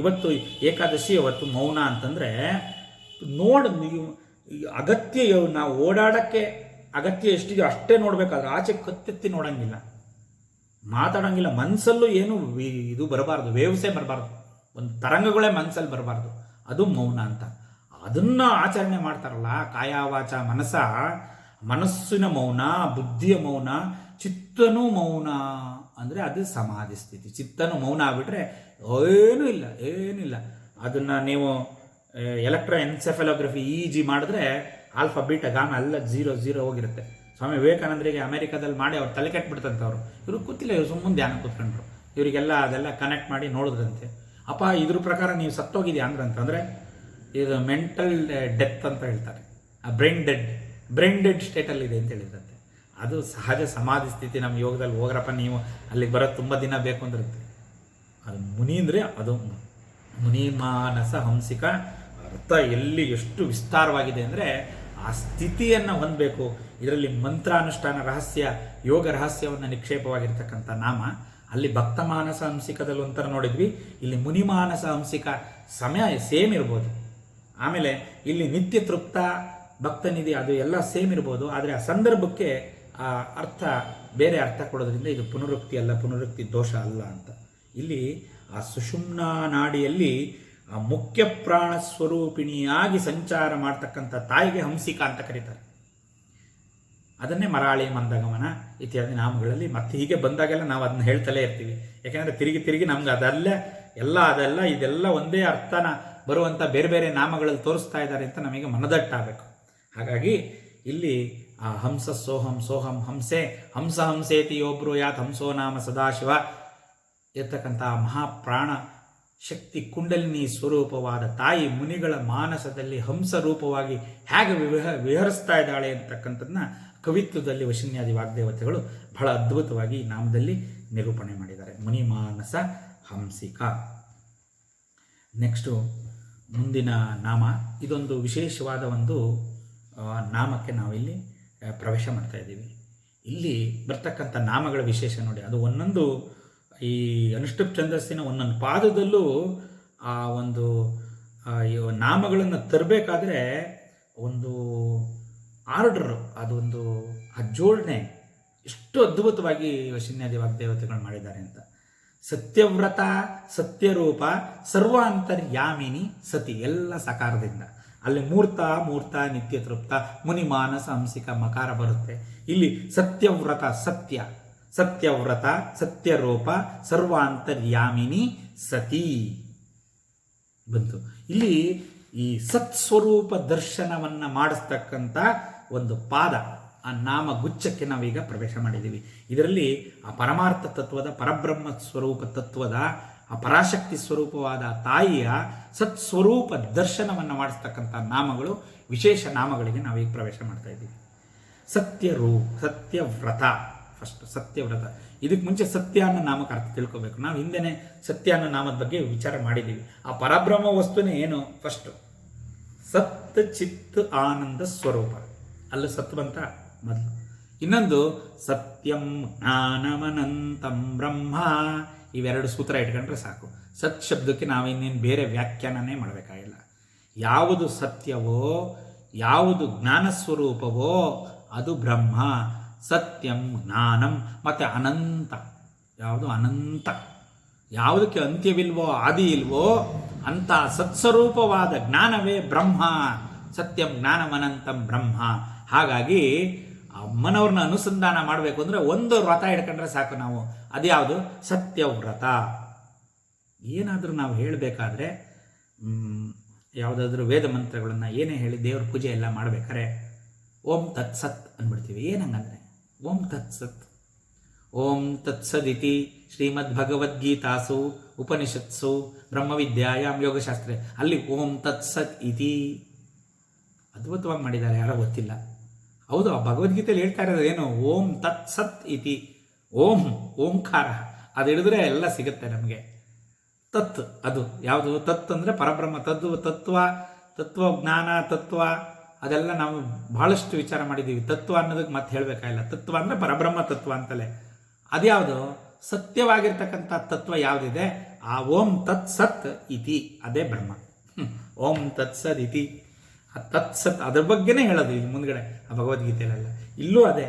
ಇವತ್ತು ಏಕಾದಶಿ, ಅವತ್ತು ಮೌನ ಅಂತಂದರೆ ಅಗತ್ಯ, ನಾವು ಓಡಾಡೋಕ್ಕೆ ಅಗತ್ಯ ಎಷ್ಟಿದೆಯೋ ಅಷ್ಟೇ ನೋಡಬೇಕಾದ್ರೆ ಆಚೆ ಕತ್ತೆತ್ತಿ ನೋಡೋಂಗಿಲ್ಲ, ಮಾತಾಡೋಂಗಿಲ್ಲ. ಮನಸ್ಸಲ್ಲೂ ಏನು ಇದು ಬರಬಾರ್ದು, ವೇವ್ಸೇ ಬರಬಾರ್ದು, ಒಂದು ತರಂಗಗಳೇ ಮನಸ್ಸಲ್ಲಿ ಬರಬಾರ್ದು. ಅದು ಮೌನ ಅಂತ. ಅದನ್ನು ಆಚರಣೆ ಮಾಡ್ತಾರಲ್ಲ, ಕಾಯ ವಾಚ ಮನಸ, ಮನಸ್ಸಿನ ಮೌನ, ಬುದ್ಧಿಯ ಮೌನ, ಚಿತ್ತನೂ ಮೌನ ಅಂದರೆ ಅದು ಸಮಾಧಿ ಸ್ಥಿತಿ. ಚಿತ್ತನೂ ಮೌನ ಆಗಿಬಿಟ್ರೆ ಏನಿಲ್ಲ. ಅದನ್ನು ನೀವು ಎಲೆಕ್ಟ್ರೋ ಎನ್ಸೆಫೆಲೋಗ್ರಫಿ EEG ಮಾಡಿದ್ರೆ ಆಲ್ಫಾ ಬೀಟಾ ಗಾಮ ಎಲ್ಲ 0 ಹೋಗಿರುತ್ತೆ. ಸ್ವಾಮಿ ವಿವೇಕಾನಂದರಿಗೆ ಅಮೆರಿಕಾದಲ್ಲಿ ಮಾಡಿ ಅವ್ರು ತಲೆ ಕೆಟ್ಬಿಡ್ತಂತವ್ರು. ಇವರು ಕೂತಿಲ್ಲ, ಇವರು ಸುಮ್ಮನೆ ಧ್ಯಾನ ಕೂತ್ಕೊಂಡ್ರು. ಇವರಿಗೆಲ್ಲ ಅದೆಲ್ಲ ಕನೆಕ್ಟ್ ಮಾಡಿ ನೋಡಿದ್ರಂತೆ. ಅಪ್ಪ ಇದ್ರ ಪ್ರಕಾರ ನೀವು ಸತ್ತೋಗಿದ್ಯಾ ಅಂದ್ರಂತಂದರೆ ಇದು ಮೆಂಟಲ್ ಡೆತ್ ಅಂತ ಹೇಳ್ತಾರೆ, ಆ ಬ್ರೈನ್ ಡೆಡ್ ಸ್ಟೇಟಲ್ಲಿದೆ ಅಂತ ಹೇಳಿದ್ರಂತೆ. ಅದು ಸಹಜ ಸಮಾಧಿ ಸ್ಥಿತಿ. ನಮ್ಮ ಯೋಗದಲ್ಲಿ ಹೋಗ್ರಪ್ಪ ನೀವು ಅಲ್ಲಿಗೆ ಬರೋದು ತುಂಬ ದಿನ ಬೇಕು ಅಂದಿರುತ್ತೆ. ಅದು ಮುನಿ ಅಂದರೆ ಅದು ಮುನಿಮಾನಸ ಹಂಸಿಕ ಅರ್ಥ ಎಲ್ಲಿ ಎಷ್ಟು ವಿಸ್ತಾರವಾಗಿದೆ ಅಂದರೆ ಆ ಸ್ಥಿತಿಯನ್ನು ಹೊಂದಬೇಕು. ಇದರಲ್ಲಿ ಮಂತ್ರಾನುಷ್ಠಾನ ರಹಸ್ಯ, ಯೋಗ ರಹಸ್ಯವನ್ನು ನಿಕ್ಷೇಪವಾಗಿರ್ತಕ್ಕಂಥ ನಾಮ. ಅಲ್ಲಿ ಭಕ್ತಮಾನಸ ಹಂಸಿಕದಲ್ಲಿ ಒಂಥರ ನೋಡಿದ್ವಿ, ಇಲ್ಲಿ ಮುನಿಮಾನಸ ಹಂಸಿಕ ಸಮಯ ಸೇಮ್ ಇರ್ಬೋದು. ಆಮೇಲೆ ಇಲ್ಲಿ ನಿತ್ಯ ತೃಪ್ತ ಭಕ್ತನಿಧಿ ಅದು ಎಲ್ಲ ಸೇಮ್ ಇರ್ಬೋದು, ಆದರೆ ಆ ಸಂದರ್ಭಕ್ಕೆ ಆ ಅರ್ಥ ಬೇರೆ ಅರ್ಥ ಕೊಡೋದ್ರಿಂದ ಇದು ಪುನರುಕ್ತಿ ಅಲ್ಲ, ಪುನರುಕ್ತಿ ದೋಷ ಅಲ್ಲ ಅಂತ. ಇಲ್ಲಿ ಆ ಸುಷುಮ್ನಾ ನಾಡಿಯಲ್ಲಿ ಆ ಮುಖ್ಯ ಪ್ರಾಣ ಸ್ವರೂಪಿಣಿಯಾಗಿ ಸಂಚಾರ ಮಾಡ್ತಕ್ಕಂಥ ತಾಯಿಗೆ ಹಂಸಿಕ ಅಂತ ಕರೀತಾರೆ. ಅದನ್ನೇ ಮರಾಳಿ ಮಂದಗಮನ ಇತ್ಯಾದಿ ನಾಮಗಳಲ್ಲಿ ಮತ್ತೆ ಹೀಗೆ ಬಂದಾಗೆಲ್ಲ ನಾವು ಅದನ್ನ ಹೇಳ್ತಲೇ ಇರ್ತೀವಿ. ಯಾಕೆಂದರೆ ತಿರುಗಿ ನಮ್ಗೆ ಅದೆಲ್ಲ ಇದೆಲ್ಲ ಒಂದೇ ಅರ್ಥನ ಬರುವಂಥ ಬೇರೆ ಬೇರೆ ನಾಮಗಳಲ್ಲಿ ತೋರಿಸ್ತಾ ಇದ್ದಾರೆ ಅಂತ ನಮಗೆ ಮನದಟ್ಟಾಗಬೇಕು. ಹಾಗಾಗಿ ಇಲ್ಲಿ ಆ ಹಂಸ ಸೋಹಂ ಹಂಸೆ ಹಂಸೇತಿ ಯೋಬ್ರು ಯಾತ್ ಹಂಸೋ ನಾಮ ಸದಾಶಿವ ಇರ್ತಕ್ಕಂಥ ಮಹಾಪ್ರಾಣ ಶಕ್ತಿ ಕುಂಡಲಿನಿ ಸ್ವರೂಪವಾದ ತಾಯಿ ಮುನಿಗಳ ಮಾನಸದಲ್ಲಿ ಹಂಸ ರೂಪವಾಗಿ ಹೇಗೆ ವಿಹರಿಸ್ತಾ ಇದ್ದಾಳೆ ಅಂತಕ್ಕಂಥದ್ದನ್ನ ಕವಿತ್ವದಲ್ಲಿ ವಶಿನ್ಯಾದಿ ವಾಗ್ದೇವತೆಗಳು ಬಹಳ ಅದ್ಭುತವಾಗಿ ಈ ನಾಮದಲ್ಲಿ ನಿರೂಪಣೆ ಮಾಡಿದ್ದಾರೆ. ಮುನಿಮಾನಸ ಹಂಸಿಕ. ನೆಕ್ಸ್ಟು ಮುಂದಿನ ನಾಮ, ಇದೊಂದು ವಿಶೇಷವಾದ ಒಂದು ನಾಮಕ್ಕೆ ನಾವಿಲ್ಲಿ ಪ್ರವೇಶ ಮಾಡ್ತಾ ಇದ್ದೀವಿ. ಇಲ್ಲಿ ಬರ್ತಕ್ಕಂಥ ನಾಮಗಳ ವಿಶೇಷ ನೋಡಿ, ಅದು ಒಂದೊಂದು ಈ ಅನುಷ್ಠುಪ್ ಛಂದಸ್ಸಿನ ಒಂದೊಂದು ಪಾದದಲ್ಲೂ ಆ ಒಂದು ನಾಮಗಳನ್ನು ತರಬೇಕಾದ್ರೆ ಒಂದು ಆರ್ಡರ್, ಅದೊಂದು ಆ ಜೋಡಣೆ ಎಷ್ಟು ಅದ್ಭುತವಾಗಿ ವಶಿನ್ಯಾದಿ ವಾಗ್ದೇವತೆಗಳು ಮಾಡಿದ್ದಾರೆ ಅಂತ. ಸತ್ಯವ್ರತ, ಸತ್ಯರೂಪ, ಸರ್ವಾಂತರ್ಯಾಮಿನಿ ಸತಿ, ಎಲ್ಲ ಸಕಾರದಿಂದ. ಅಲ್ಲಿ ಮೂರ್ತ ನಿತ್ಯ ತೃಪ್ತ, ಮುನಿಮಾನಸ ಹಂಸಿಕ ಮಕಾರ ಬರುತ್ತೆ. ಇಲ್ಲಿ ಸತ್ಯವ್ರತ ಸತ್ಯವ್ರತ ಸತ್ಯರೂಪ ಸರ್ವಾಂತರ್ಯಾಮಿನಿ ಸತಿ ಬಂತು. ಇಲ್ಲಿ ಈ ಸತ್ಸ್ವರೂಪ ದರ್ಶನವನ್ನು ಮಾಡಿಸ್ತಕ್ಕಂಥ ಒಂದು ಪಾದ, ಆ ನಾಮ ಗುಚ್ಛಕ್ಕೆ ನಾವೀಗ ಪ್ರವೇಶ ಮಾಡಿದ್ದೀವಿ. ಇದರಲ್ಲಿ ಆ ಪರಮಾರ್ಥ ತತ್ವದ, ಪರಬ್ರಹ್ಮ ಸ್ವರೂಪ ತತ್ವದ, ಆ ಪರಾಶಕ್ತಿ ಸ್ವರೂಪವಾದ ತಾಯಿಯ ಸತ್ಸ್ವರೂಪ ದರ್ಶನವನ್ನು ಮಾಡಿಸ್ತಕ್ಕಂಥ ನಾಮಗಳು, ವಿಶೇಷ ನಾಮಗಳಿಗೆ ನಾವೀಗ ಪ್ರವೇಶ ಮಾಡ್ತಾ ಇದ್ದೀವಿ. ಸತ್ಯವ್ರತ ಫಸ್ಟ್, ಸತ್ಯವ್ರತ. ಇದಕ್ಕೆ ಮುಂಚೆ ಸತ್ಯ ಅನ್ನೋ ನಾಮಕ್ಕೆ ಅರ್ಥ ತಿಳ್ಕೋಬೇಕು. ನಾವು ಹಿಂದೆನೇ ಸತ್ಯ ಅನ್ನೋ ನಾಮದ ಬಗ್ಗೆ ವಿಚಾರ ಮಾಡಿದ್ದೀವಿ. ಆ ಪರಬ್ರಹ್ಮ ವಸ್ತುನೇ ಏನು ಫಸ್ಟು, ಸತ್ ಚಿತ್ ಆನಂದ ಸ್ವರೂಪ. ಅಲ್ಲ ಸತ್ ಬಂತ ಮೊದಲು. ಇನ್ನೊಂದು ಸತ್ಯಂ ಜ್ಞಾನಮನಂತಂ ಬ್ರಹ್ಮ. ಇವೆರಡು ಸೂತ್ರ ಇಟ್ಕೊಂಡ್ರೆ ಸಾಕು. ಸತ್ ಶಬ್ದಕ್ಕೆ ನಾವಿನ್ನೇನು ಬೇರೆ ವ್ಯಾಖ್ಯಾನನೇ ಮಾಡಬೇಕಾಗಿಲ್ಲ. ಯಾವುದು ಸತ್ಯವೋ, ಯಾವುದು ಜ್ಞಾನಸ್ವರೂಪವೋ ಅದು ಬ್ರಹ್ಮ. ಸತ್ಯಂ ಜ್ಞಾನಂ ಮತ್ತು ಅನಂತ, ಯಾವುದು ಅನಂತ, ಯಾವುದಕ್ಕೆ ಅಂತ್ಯವಿಲ್ವೋ ಆದಿ ಇಲ್ವೋ ಅಂತ ಸತ್ಸ್ವರೂಪವಾದ ಜ್ಞಾನವೇ ಬ್ರಹ್ಮ. ಸತ್ಯಂ ಜ್ಞಾನಮನಂತಂ ಬ್ರಹ್ಮ. ಹಾಗಾಗಿ ಅಮ್ಮನವ್ರನ್ನ ಅನುಸಂಧಾನ ಮಾಡಬೇಕು ಅಂದರೆ ಒಂದು ವ್ರತ ಹಿಡ್ಕೊಂಡ್ರೆ ಸಾಕು ನಾವು. ಅದ್ಯಾವುದು? ಸತ್ಯವ್ರತ. ಏನಾದರೂ ನಾವು ಹೇಳಬೇಕಾದ್ರೆ ಯಾವುದಾದ್ರೂ ವೇದ ಮಂತ್ರಗಳನ್ನು ಏನೇ ಹೇಳಿ ದೇವ್ರ ಪೂಜೆ ಎಲ್ಲ ಮಾಡಬೇಕಾದ್ರೆ ಓಂ ತತ್ಸತ್ ಅಂದ್ಬಿಡ್ತೀವಿ. ಏನಂಗಂದರೆ ಓಂ ತತ್ಸತ್, ಓಂ ತತ್ಸದಿತಿ ಶ್ರೀಮದ್ಭಗವದ್ಗೀತಾಸು ಉಪನಿಷತ್ಸು ಬ್ರಹ್ಮವಿದ್ಯಾಯಾಮ್ ಯೋಗಶಾಸ್ತ್ರೆ, ಅಲ್ಲಿ ಓಂ ತತ್ಸತ್ ಇತಿ ಅದ್ಭುತವಾಗಿ ಮಾಡಿದ್ದಾರೆ. ಯಾರೋ ಗೊತ್ತಿಲ್ಲ. ಹೌದು, ಆ ಭಗವದ್ಗೀತೆಯಲ್ಲಿ ಹೇಳ್ತಾ ಇರೋದು ಏನು? ಓಂ ತತ್ಸತ್ ಇತಿ. ಓಂಕಾರ ಅದು ಹಿಡಿದ್ರೆ ಎಲ್ಲ ಸಿಗುತ್ತೆ ನಮಗೆ. ತತ್ ಅದು ಯಾವುದು? ತತ್ ಅಂದರೆ ಪರಬ್ರಹ್ಮ. ತತ್ವಜ್ಞಾನ, ತತ್ವ ಅದೆಲ್ಲ ನಾವು ಬಹಳಷ್ಟು ವಿಚಾರ ಮಾಡಿದ್ದೀವಿ. ತತ್ವ ಅನ್ನೋದಕ್ಕೆ ಮತ್ತೆ ಹೇಳಬೇಕಾಗಿಲ್ಲ. ತತ್ವ ಅಂದರೆ ಪರಬ್ರಹ್ಮ ತತ್ವ ಅಂತಲೇ. ಅದ್ಯಾವುದು? ಸತ್ಯವಾಗಿರ್ತಕ್ಕಂಥ ತತ್ವ ಯಾವುದಿದೆ, ಆ ಓಂ ತತ್ಸತ್ ಇತಿ ಅದೇ ಬ್ರಹ್ಮ. ಓಂ ತತ್ಸತ್ ಇತಿ, ಆ ತತ್ಸತ್ ಅದ್ರ ಬಗ್ಗೆನೇ ಹೇಳೋದು ಇಲ್ಲಿ ಮುಂದ್ಗಡೆ ಆ ಭಗವದ್ಗೀತೆಯಲ್ಲೆಲ್ಲ. ಇಲ್ಲೂ ಅದೇ.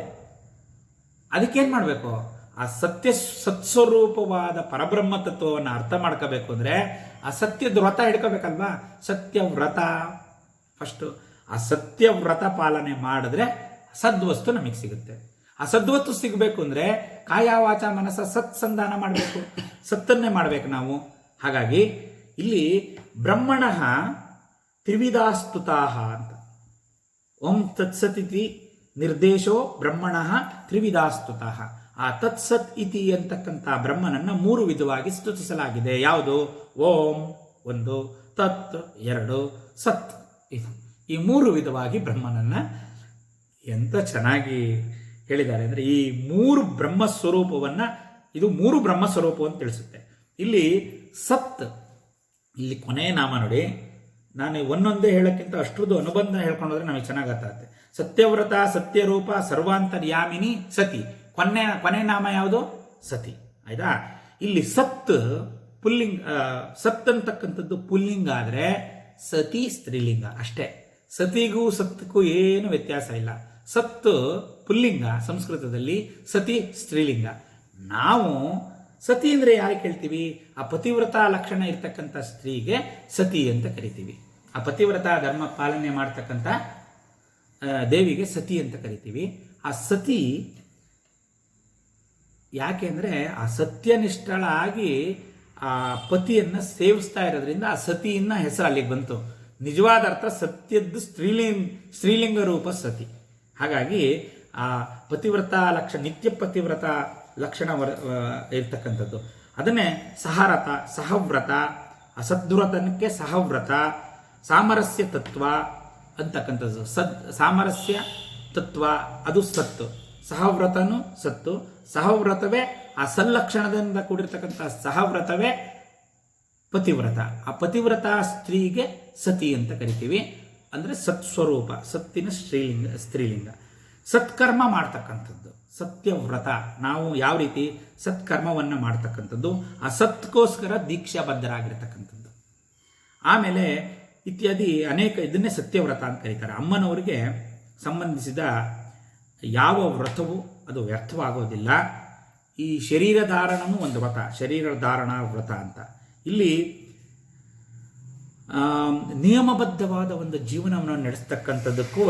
ಅದಕ್ಕೇನು ಮಾಡಬೇಕು? ಆ ಸತ್ಸ್ವರೂಪವಾದ ಪರಬ್ರಹ್ಮ ತತ್ವವನ್ನು ಅರ್ಥ ಮಾಡ್ಕೋಬೇಕು ಅಂದರೆ ಆ ಸತ್ಯದ ವ್ರತ ಹಿಡ್ಕೋಬೇಕಲ್ವಾ? ಸತ್ಯವ್ರತ ಫಸ್ಟು. ಆ ಸತ್ಯವ್ರತ ಪಾಲನೆ ಮಾಡಿದ್ರೆ ಸದ್ವಸ್ತು ನಮಗೆ ಸಿಗುತ್ತೆ. ಆ ಸದ್ವಸ್ತು ಸಿಗಬೇಕು ಅಂದರೆ ಕಾಯ ವಾಚ ಮನಸ್ಸ ಸತ್ಸಂಧಾನ ಮಾಡಬೇಕು, ಸತ್ತನ್ನೇ ಮಾಡಬೇಕು ನಾವು. ಹಾಗಾಗಿ ಇಲ್ಲಿ ಬ್ರಹ್ಮಣಃ ತ್ರಿವಿಧಾಸ್ತುತಾಃ ಅಂತ. ಓಂ ತತ್ಸತಿತಿ ನಿರ್ದೇಶೋ ಬ್ರಹ್ಮಣಃ ತ್ರಿವಿಧಾಸ್ತುತಃ. ಆ ತತ್ಸತ್ ಇತಿ ಅಂತಕ್ಕಂಥ ಬ್ರಹ್ಮನನ್ನು 3 ವಿಧವಾಗಿ ಸ್ತುತಿಸಲಾಗಿದೆ. ಯಾವುದು? ಓಂ 1, ತತ್ 2, ಸತ್ ಇದು. ಈ 3 ವಿಧವಾಗಿ ಬ್ರಹ್ಮನನ್ನು ಎಂತ ಚೆನ್ನಾಗಿ ಹೇಳಿದ್ದಾರೆ ಅಂದರೆ, ಈ 3 ಬ್ರಹ್ಮಸ್ವರೂಪವನ್ನು, ಇದು 3 ಬ್ರಹ್ಮಸ್ವರೂಪವನ್ನು ತಿಳಿಸುತ್ತೆ. ಇಲ್ಲಿ ಸತ್, ಇಲ್ಲಿ ಕೊನೆಯ ನಾಮ ನೋಡಿ, ನಾನು ಒಂದೊಂದೇ ಹೇಳೋಕ್ಕಿಂತ ಅಷ್ಟ್ರದ್ದು ಅನುಬಂಧ ಹೇಳ್ಕೊಂಡೋದ್ರೆ ನಮಗೆ ಚೆನ್ನಾಗಿ ಅರ್ಥ ಆಗುತ್ತೆ. ಸತ್ಯವ್ರತ, ಸತ್ಯರೂಪ, ಸರ್ವಾಂತರ್ಯಾಮಿನಿ, ಸತಿ. ಕೊನೆ ನಾಮ ಯಾವುದು? ಸತಿ. ಆಯ್ತಾ? ಇಲ್ಲಿ ಸತ್ ಪುಲ್ಲಿಂಗ, ಸತ್ ಅಂತಕ್ಕಂಥದ್ದು ಪುಲ್ಲಿಂಗ ಆದರೆ ಸತಿ ಸ್ತ್ರೀಲಿಂಗ ಅಷ್ಟೇ. ಸತಿಗೂ ಸತ್ಗೂ ಏನು ವ್ಯತ್ಯಾಸ ಇಲ್ಲ. ಸತ್ ಪುಲ್ಲಿಂಗ ಸಂಸ್ಕೃತದಲ್ಲಿ, ಸತಿ ಸ್ತ್ರೀಲಿಂಗ. ನಾವು ಸತಿ ಅಂದರೆ ಯಾರಿಗೆ ಹೇಳ್ತೀವಿ? ಆ ಪತಿವ್ರತ ಲಕ್ಷಣ ಇರ್ತಕ್ಕಂಥ ಸ್ತ್ರೀಗೆ ಸತಿ ಅಂತ ಕರಿತೀವಿ. ಆ ಪತಿವ್ರತ ಧರ್ಮ ಪಾಲನೆ ಮಾಡ್ತಕ್ಕಂಥ ದೇವಿಗೆ ಸತಿ ಅಂತ ಕರಿತೀವಿ. ಆ ಸತಿ ಯಾಕೆ ಅಂದರೆ, ಆ ಸತ್ಯನಿಷ್ಠಳಾಗಿ ಆ ಪತಿಯನ್ನು ಸೇವಿಸ್ತಾ ಇರೋದ್ರಿಂದ ಆ ಸತಿಯನ್ನ ಹೆಸರು ಅಲ್ಲಿಗೆ ಬಂತು. ನಿಜವಾದ ಅರ್ಥ ಸತ್ಯದ್ದು ಸ್ತ್ರೀಲಿಂಗ ರೂಪ ಸತಿ. ಹಾಗಾಗಿ ಆ ಪತಿವ್ರತ ಲಕ್ಷಣ, ನಿತ್ಯ ಪತಿವ್ರತ ಲಕ್ಷಣ ಇರ್ತಕ್ಕಂಥದ್ದು. ಅದನ್ನೇ ಸಹರತ, ಸಹವ್ರತ, ಅಸದ್ವ್ರತನಕ್ಕೆ ಸಹವ್ರತ, ಸಾಮರಸ್ಯ ತತ್ವ ಅಂತಕ್ಕಂಥದ್ದು. ಸಾಮರಸ್ಯ ತತ್ವ ಅದು ಸತ್ತು, ಸಹವ್ರತನೂ ಸತ್ತು. ಸಹವ್ರತವೇ ಆ ಸಲ್ಲಕ್ಷಣದಿಂದ ಕೂಡಿರ್ತಕ್ಕಂಥ ಸಹವ್ರತವೇ ಪತಿವ್ರತ. ಆ ಪತಿವ್ರತ ಸ್ತ್ರೀಗೆ ಸತಿ ಅಂತ ಕರಿತೀವಿ. ಅಂದರೆ ಸತ್ಸ್ವರೂಪ, ಸತ್ತಿನ ಸ್ತ್ರೀಲಿಂಗ. ಸತ್ಕರ್ಮ ಮಾಡ್ತಕ್ಕಂಥದ್ದು ಸತ್ಯವ್ರತ. ನಾವು ಯಾವ ರೀತಿ ಸತ್ಕರ್ಮವನ್ನು ಮಾಡ್ತಕ್ಕಂಥದ್ದು, ಆ ಸತ್ಕೋಸ್ಕರ ದೀಕ್ಷಾಬದ್ಧರಾಗಿರ್ತಕ್ಕಂಥದ್ದು. ಆಮೇಲೆ ಇತ್ಯಾದಿ ಅನೇಕ, ಇದನ್ನೇ ಸತ್ಯವ್ರತ ಅಂತ ಕರೀತಾರೆ. ಅಮ್ಮನವರಿಗೆ ಸಂಬಂಧಿಸಿದ ಯಾವ ವ್ರತವೂ ಅದು ವ್ಯರ್ಥವಾಗೋದಿಲ್ಲ. ಈ ಶರೀರ ಧಾರಣನೂ ಒಂದು ವ್ರತ, ಶರೀರ ಧಾರಣ ವ್ರತ ಅಂತ. ಇಲ್ಲಿ ನಿಯಮಬದ್ಧವಾದ ಒಂದು ಜೀವನವನ್ನು ನಡೆಸ್ತಕ್ಕಂಥದ್ದಕ್ಕೂ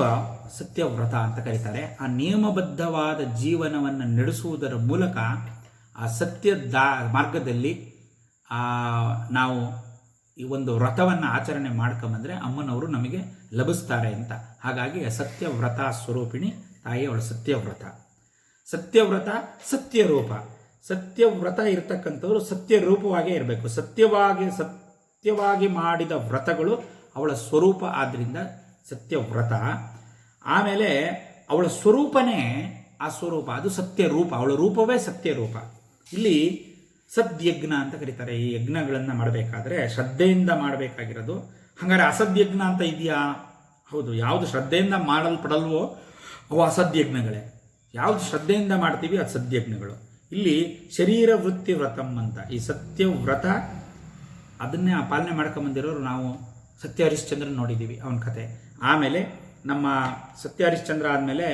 ಸತ್ಯವ್ರತ ಅಂತ ಕರೀತಾರೆ. ಆ ನಿಯಮಬದ್ಧವಾದ ಜೀವನವನ್ನು ನಡೆಸುವುದರ ಮೂಲಕ ಆ ಸತ್ಯದ ಮಾರ್ಗದಲ್ಲಿ ನಾವು ಈ ಒಂದು ವ್ರತವನ್ನು ಆಚರಣೆ ಮಾಡ್ಕೊಂಬಂದರೆ ಅಮ್ಮನವರು ನಮಗೆ ಲಭಿಸ್ತಾರೆ ಅಂತ. ಹಾಗಾಗಿ ಸತ್ಯವ್ರತ ಸ್ವರೂಪಿಣಿ ತಾಯಿ ಅವಳು ಸತ್ಯವ್ರತ. ಸತ್ಯವ್ರತ ಸತ್ಯರೂಪ. ಸತ್ಯವ್ರತ ಇರ್ತಕ್ಕಂಥವ್ರು ಸತ್ಯರೂಪವಾಗೇ ಇರಬೇಕು. ಸತ್ಯವಾಗಿ ಮಾಡಿದ ವ್ರತಗಳು ಅವಳ ಸ್ವರೂಪ, ಆದ್ದರಿಂದ ಸತ್ಯವ್ರತ. ಆಮೇಲೆ ಅವಳ ಸ್ವರೂಪನೇ ಆ ಸ್ವರೂಪ, ಅದು ಸತ್ಯರೂಪ. ಅವಳ ರೂಪವೇ ಸತ್ಯರೂಪ. ಇಲ್ಲಿ ಸದ್ಯಜ್ಞ ಅಂತ ಕರೀತಾರೆ. ಈ ಯಜ್ಞಗಳನ್ನು ಮಾಡಬೇಕಾದ್ರೆ ಶ್ರದ್ಧೆಯಿಂದ ಮಾಡಬೇಕಾಗಿರೋದು. ಹಾಗಾದ್ರೆ ಅಸದ್ಯಜ್ಞ ಅಂತ ಇದೆಯಾ? ಹೌದು. ಯಾವುದು ಶ್ರದ್ಧೆಯಿಂದ ಮಾಡಲ್ಪಡಲ್ವೋ ಅವು ಅಸದ್ಯಜ್ಞಗಳೇ. ಯಾವುದು ಶ್ರದ್ಧೆಯಿಂದ ಮಾಡ್ತೀವಿ ಅದು ಸದ್ಯಜ್ಞಗಳು. ಇಲ್ಲಿ ಶರೀರ ವೃತ್ತಿ ವ್ರತಂ ಅಂತ ಈ ಸತ್ಯವ್ರತ ಅದನ್ನೇ ಪಾಲನೆ ಮಾಡ್ಕೊಂಬಂದಿರೋರು ನಾವು ಸತ್ಯ ಹರಿಶ್ಚಂದ್ರನ್ ನೋಡಿದ್ದೀವಿ, ಅವನ ಕತೆ. ಆಮೇಲೆ ನಮ್ಮ ಸತ್ಯ ಹರಿಶ್ಚಂದ್ರ ಆದಮೇಲೆ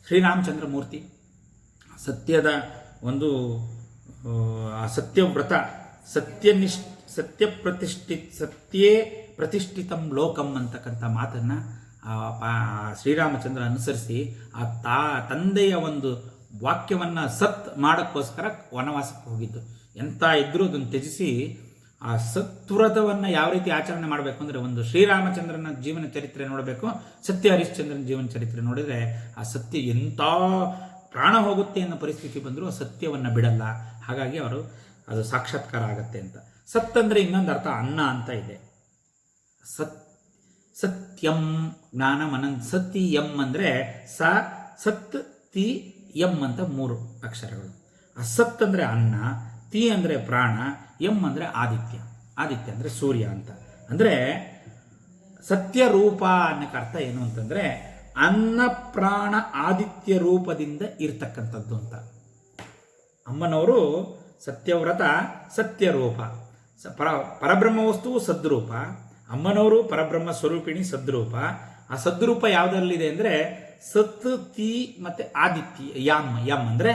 ಶ್ರೀರಾಮಚಂದ್ರ ಮೂರ್ತಿ ಸತ್ಯದ ಒಂದು ಸತ್ಯವ್ರತ, ಸತ್ಯೇ ಪ್ರತಿಷ್ಠಿತಂ ಲೋಕಂ ಅಂತಕ್ಕಂಥ ಮಾತನ್ನು ಶ್ರೀರಾಮಚಂದ್ರ ಅನುಸರಿಸಿ ಆ ತಂದೆಯ ಒಂದು ವಾಕ್ಯವನ್ನು ಸತ್ ಮಾಡೋಕ್ಕೋಸ್ಕರ ವನವಾಸಕ್ಕೆ ಹೋಗಿದ್ದು. ಎಂಥ ಇದ್ರೂ ಅದನ್ನು ತ್ಯಜಿಸಿ ಆ ಸತ್ವ್ರತವನ್ನು ಯಾವ ರೀತಿ ಆಚರಣೆ ಮಾಡಬೇಕು ಅಂದರೆ, ಒಂದು ಶ್ರೀರಾಮಚಂದ್ರನ ಜೀವನ ಚರಿತ್ರೆ ನೋಡಬೇಕು, ಸತ್ಯ ಹರಿಶ್ಚಂದ್ರನ ಜೀವನ ಚರಿತ್ರೆ ನೋಡಿದರೆ ಆ ಸತ್ಯ ಎಂಥ ಪ್ರಾಣ ಹೋಗುತ್ತೆ ಅನ್ನೋ ಪರಿಸ್ಥಿತಿ ಬಂದರೂ ಆ ಸತ್ಯವನ್ನು ಬಿಡಲ್ಲ. ಹಾಗಾಗಿ ಅವರು ಅದು ಸಾಕ್ಷಾತ್ಕಾರ ಆಗತ್ತೆ ಅಂತ. ಸತ್ ಅಂದರೆ ಇನ್ನೊಂದು ಅರ್ಥ ಅನ್ನ ಅಂತ ಇದೆ. ಸತ್ಯಂ ಜ್ಞಾನ ಮನನ್. ಸತಿ ಎಂ ಅಂದರೆ ಸತ್ ತಿ ಎಂ ಅಂತ 3 ಅಕ್ಷರಗಳು. ಅಸತ್ ಅಂದರೆ ಅನ್ನ, ತಿ ಅಂದರೆ ಪ್ರಾಣ, ಎಂ ಅಂದರೆ ಆದಿತ್ಯ. ಆದಿತ್ಯ ಅಂದರೆ ಸೂರ್ಯ ಅಂತ. ಅಂದರೆ ಸತ್ಯ ರೂಪ ಅನ್ನೋಕ್ಕೆ ಅರ್ಥ ಏನು ಅಂತಂದರೆ ಅನ್ನ ಪ್ರಾಣ ಆದಿತ್ಯ ರೂಪದಿಂದ ಇರ್ತಕ್ಕಂಥದ್ದು ಅಂತ. ಅಮ್ಮನವರು ಸತ್ಯವ್ರತ ಸತ್ಯರೂಪ, ಪರಬ್ರಹ್ಮ ವಸ್ತುವು ಸದ್ರೂಪ. ಅಮ್ಮನವರು ಪರಬ್ರಹ್ಮ ಸ್ವರೂಪಿಣಿ ಸದ್ರೂಪ. ಆ ಸದ್ರೂಪ ಯಾವುದರಲ್ಲಿದೆ ಅಂದರೆ ಸತ್ ತಿ ಮತ್ತು ಆದಿತ್ಯ ಯಂ ಅಂದರೆ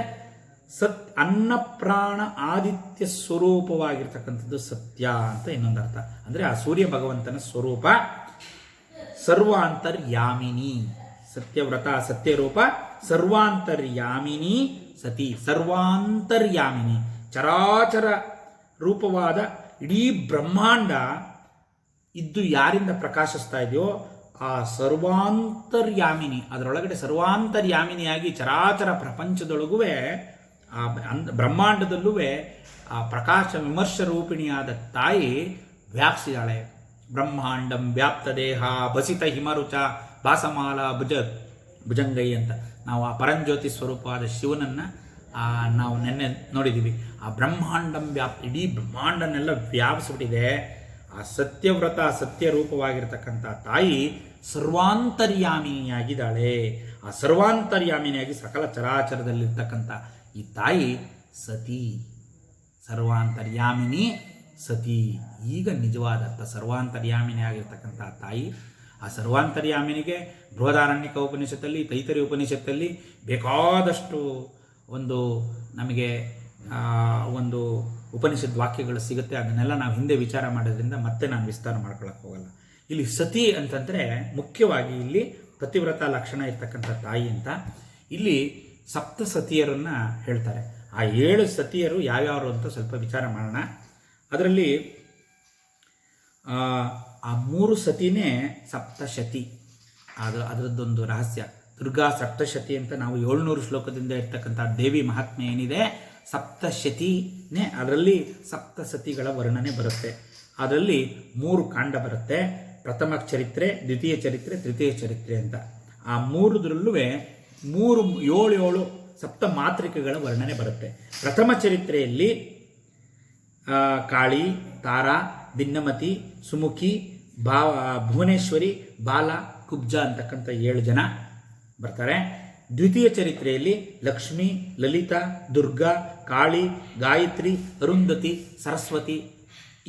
ಅನ್ನ ಪ್ರಾಣ ಆದಿತ್ಯ ಸ್ವರೂಪವಾಗಿರ್ತಕ್ಕಂಥದ್ದು ಸತ್ಯ ಅಂತ ಇನ್ನೊಂದು ಅರ್ಥ. ಅಂದರೆ ಆ ಸೂರ್ಯ ಭಗವಂತನ ಸ್ವರೂಪ ಸರ್ವಾಂತರ್ಯಾಮಿನಿ. ಸತ್ಯವ್ರತ ಸತ್ಯರೂಪ, ಸರ್ವಾಂತರ್ಯಾಮಿನಿ ಸತಿ. ಸರ್ವಾಂತರ್ಯಾಮಿನಿ ಚರಾಚರ ರೂಪವಾದ ಇಡೀ ಬ್ರಹ್ಮಾಂಡ ಇದ್ದು ಯಾರಿಂದ ಪ್ರಕಾಶಿಸ್ತಾ ಇದೆಯೋ ಆ ಸರ್ವಾಂತರ್ಯಾಮಿನಿ, ಅದರೊಳಗಡೆ ಸರ್ವಾಂತರ್ಯಾಮಿನಿಯಾಗಿ ಚರಾಚರ ಪ್ರಪಂಚದೊಳಗೂ ಬ್ರಹ್ಮಾಂಡದಲ್ಲೂ ಆ ಪ್ರಕಾಶ ವಿಮರ್ಶ ರೂಪಿಣಿಯಾದ ತಾಯಿ ವ್ಯಾಪಿಸಿದಾಳೆ. ಬ್ರಹ್ಮಾಂಡಂ ವ್ಯಾಪ್ತ ದೇಹ ಬಸಿತ ಹಿಮರುಚ ಭಾಸಮಾಲ ಭುಜಂಗೈ ಅಂತ ನಾವು ಆ ಪರಂಜ್ಯೋತಿ ಸ್ವರೂಪವಾದ ಶಿವನನ್ನು ನಾವು ನೆನ್ನೆ ನೋಡಿದ್ದೀವಿ. ಆ ಬ್ರಹ್ಮಾಂಡಂ ಇಡೀ ಬ್ರಹ್ಮಾಂಡನೆಲ್ಲ ವ್ಯಾಪಿಸ್ಬಿಟ್ಟಿದೆ. ಆ ಸತ್ಯವ್ರತ ಸತ್ಯರೂಪವಾಗಿರ್ತಕ್ಕಂಥ ತಾಯಿ ಸರ್ವಾಂತರ್ಯಾಮಿನಿಯಾಗಿದ್ದಾಳೆ. ಆ ಸರ್ವಾಂತರ್ಯಾಮಿನಿಯಾಗಿ ಸಕಲ ಚರಾಚರದಲ್ಲಿರ್ತಕ್ಕಂಥ ಈ ತಾಯಿ ಸತಿ, ಸರ್ವಾಂತರ್ಯಾಮಿನಿ ಸತಿ. ಈಗ ನಿಜವಾದ ಅರ್ಥ ಸರ್ವಾಂತರ್ಯಾಮಿನಿ ಆಗಿರ್ತಕ್ಕಂಥ ತಾಯಿ. ಆ ಸರ್ವಾಂತರ್ಯಾಮಿನಿಗೆ ಬೃಹದಾರಣ್ಯಕ ಉಪನಿಷತ್ತಲ್ಲಿ, ತೈತರಿ ಉಪನಿಷತ್ತಲ್ಲಿ ಬೇಕಾದಷ್ಟು ನಮಗೆ ಒಂದು ಉಪನಿಷತ್ ವಾಕ್ಯಗಳು ಸಿಗುತ್ತೆ. ಅದನ್ನೆಲ್ಲ ನಾವು ಹಿಂದೆ ವಿಚಾರ ಮಾಡೋದ್ರಿಂದ ಮತ್ತೆ ನಾನು ವಿಸ್ತಾರ ಮಾಡ್ಕೊಳಕ್ಕೆ ಹೋಗಲ್ಲ. ಇಲ್ಲಿ ಸತಿ ಅಂತಂದರೆ ಮುಖ್ಯವಾಗಿ ಇಲ್ಲಿ ಪತಿವ್ರತ ಲಕ್ಷಣ ಇರ್ತಕ್ಕಂಥ ತಾಯಿ ಅಂತ. ಇಲ್ಲಿ ಸಪ್ತ ಸತಿಯರನ್ನು ಹೇಳ್ತಾರೆ. ಆ 7 ಸತಿಯರು ಯಾವ್ಯಾವರು ಅಂತ ಸ್ವಲ್ಪ ವಿಚಾರ ಮಾಡೋಣ. ಅದರಲ್ಲಿ ಆ 3 ಸತಿನೇ ಸಪ್ತಶತಿ. ಅದರದ್ದೊಂದು ರಹಸ್ಯ. ದುರ್ಗಾ ಸಪ್ತಶತಿ ಅಂತ ನಾವು 700 ಶ್ಲೋಕದಿಂದ ಇರ್ತಕ್ಕಂಥ ದೇವಿ ಮಹಾತ್ಮೆ ಏನಿದೆ ಸಪ್ತಶತಿನೇ. ಅದರಲ್ಲಿ ಸಪ್ತಸತಿಗಳ ವರ್ಣನೆ ಬರುತ್ತೆ. ಅದರಲ್ಲಿ 3 ಕಾಂಡ ಬರುತ್ತೆ. ಪ್ರಥಮ ಚರಿತ್ರೆ, ದ್ವಿತೀಯ ಚರಿತ್ರೆ, ತೃತೀಯ ಚರಿತ್ರೆ ಅಂತ. ಆ 3 7 ಸಪ್ತ ಮಾತೃಕೆಗಳ ವರ್ಣನೆ ಬರುತ್ತೆ. ಪ್ರಥಮ ಚರಿತ್ರೆಯಲ್ಲಿ ಕಾಳಿ, ತಾರಾ, ಭಿನ್ನಮತಿ, ಸುಮುಖಿ, ಭುವನೇಶ್ವರಿ, ಬಾಲ, ಕುಬ್ಜ ಅಂತಕ್ಕಂಥ 7 ಜನ ಬರ್ತಾರೆ. ದ್ವಿತೀಯ ಚರಿತ್ರೆಯಲ್ಲಿ ಲಕ್ಷ್ಮಿ, ಲಲಿತಾ, ದುರ್ಗಾ, ಕಾಳಿ, ಗಾಯತ್ರಿ, ಅರುಂಧತಿ, ಸರಸ್ವತಿ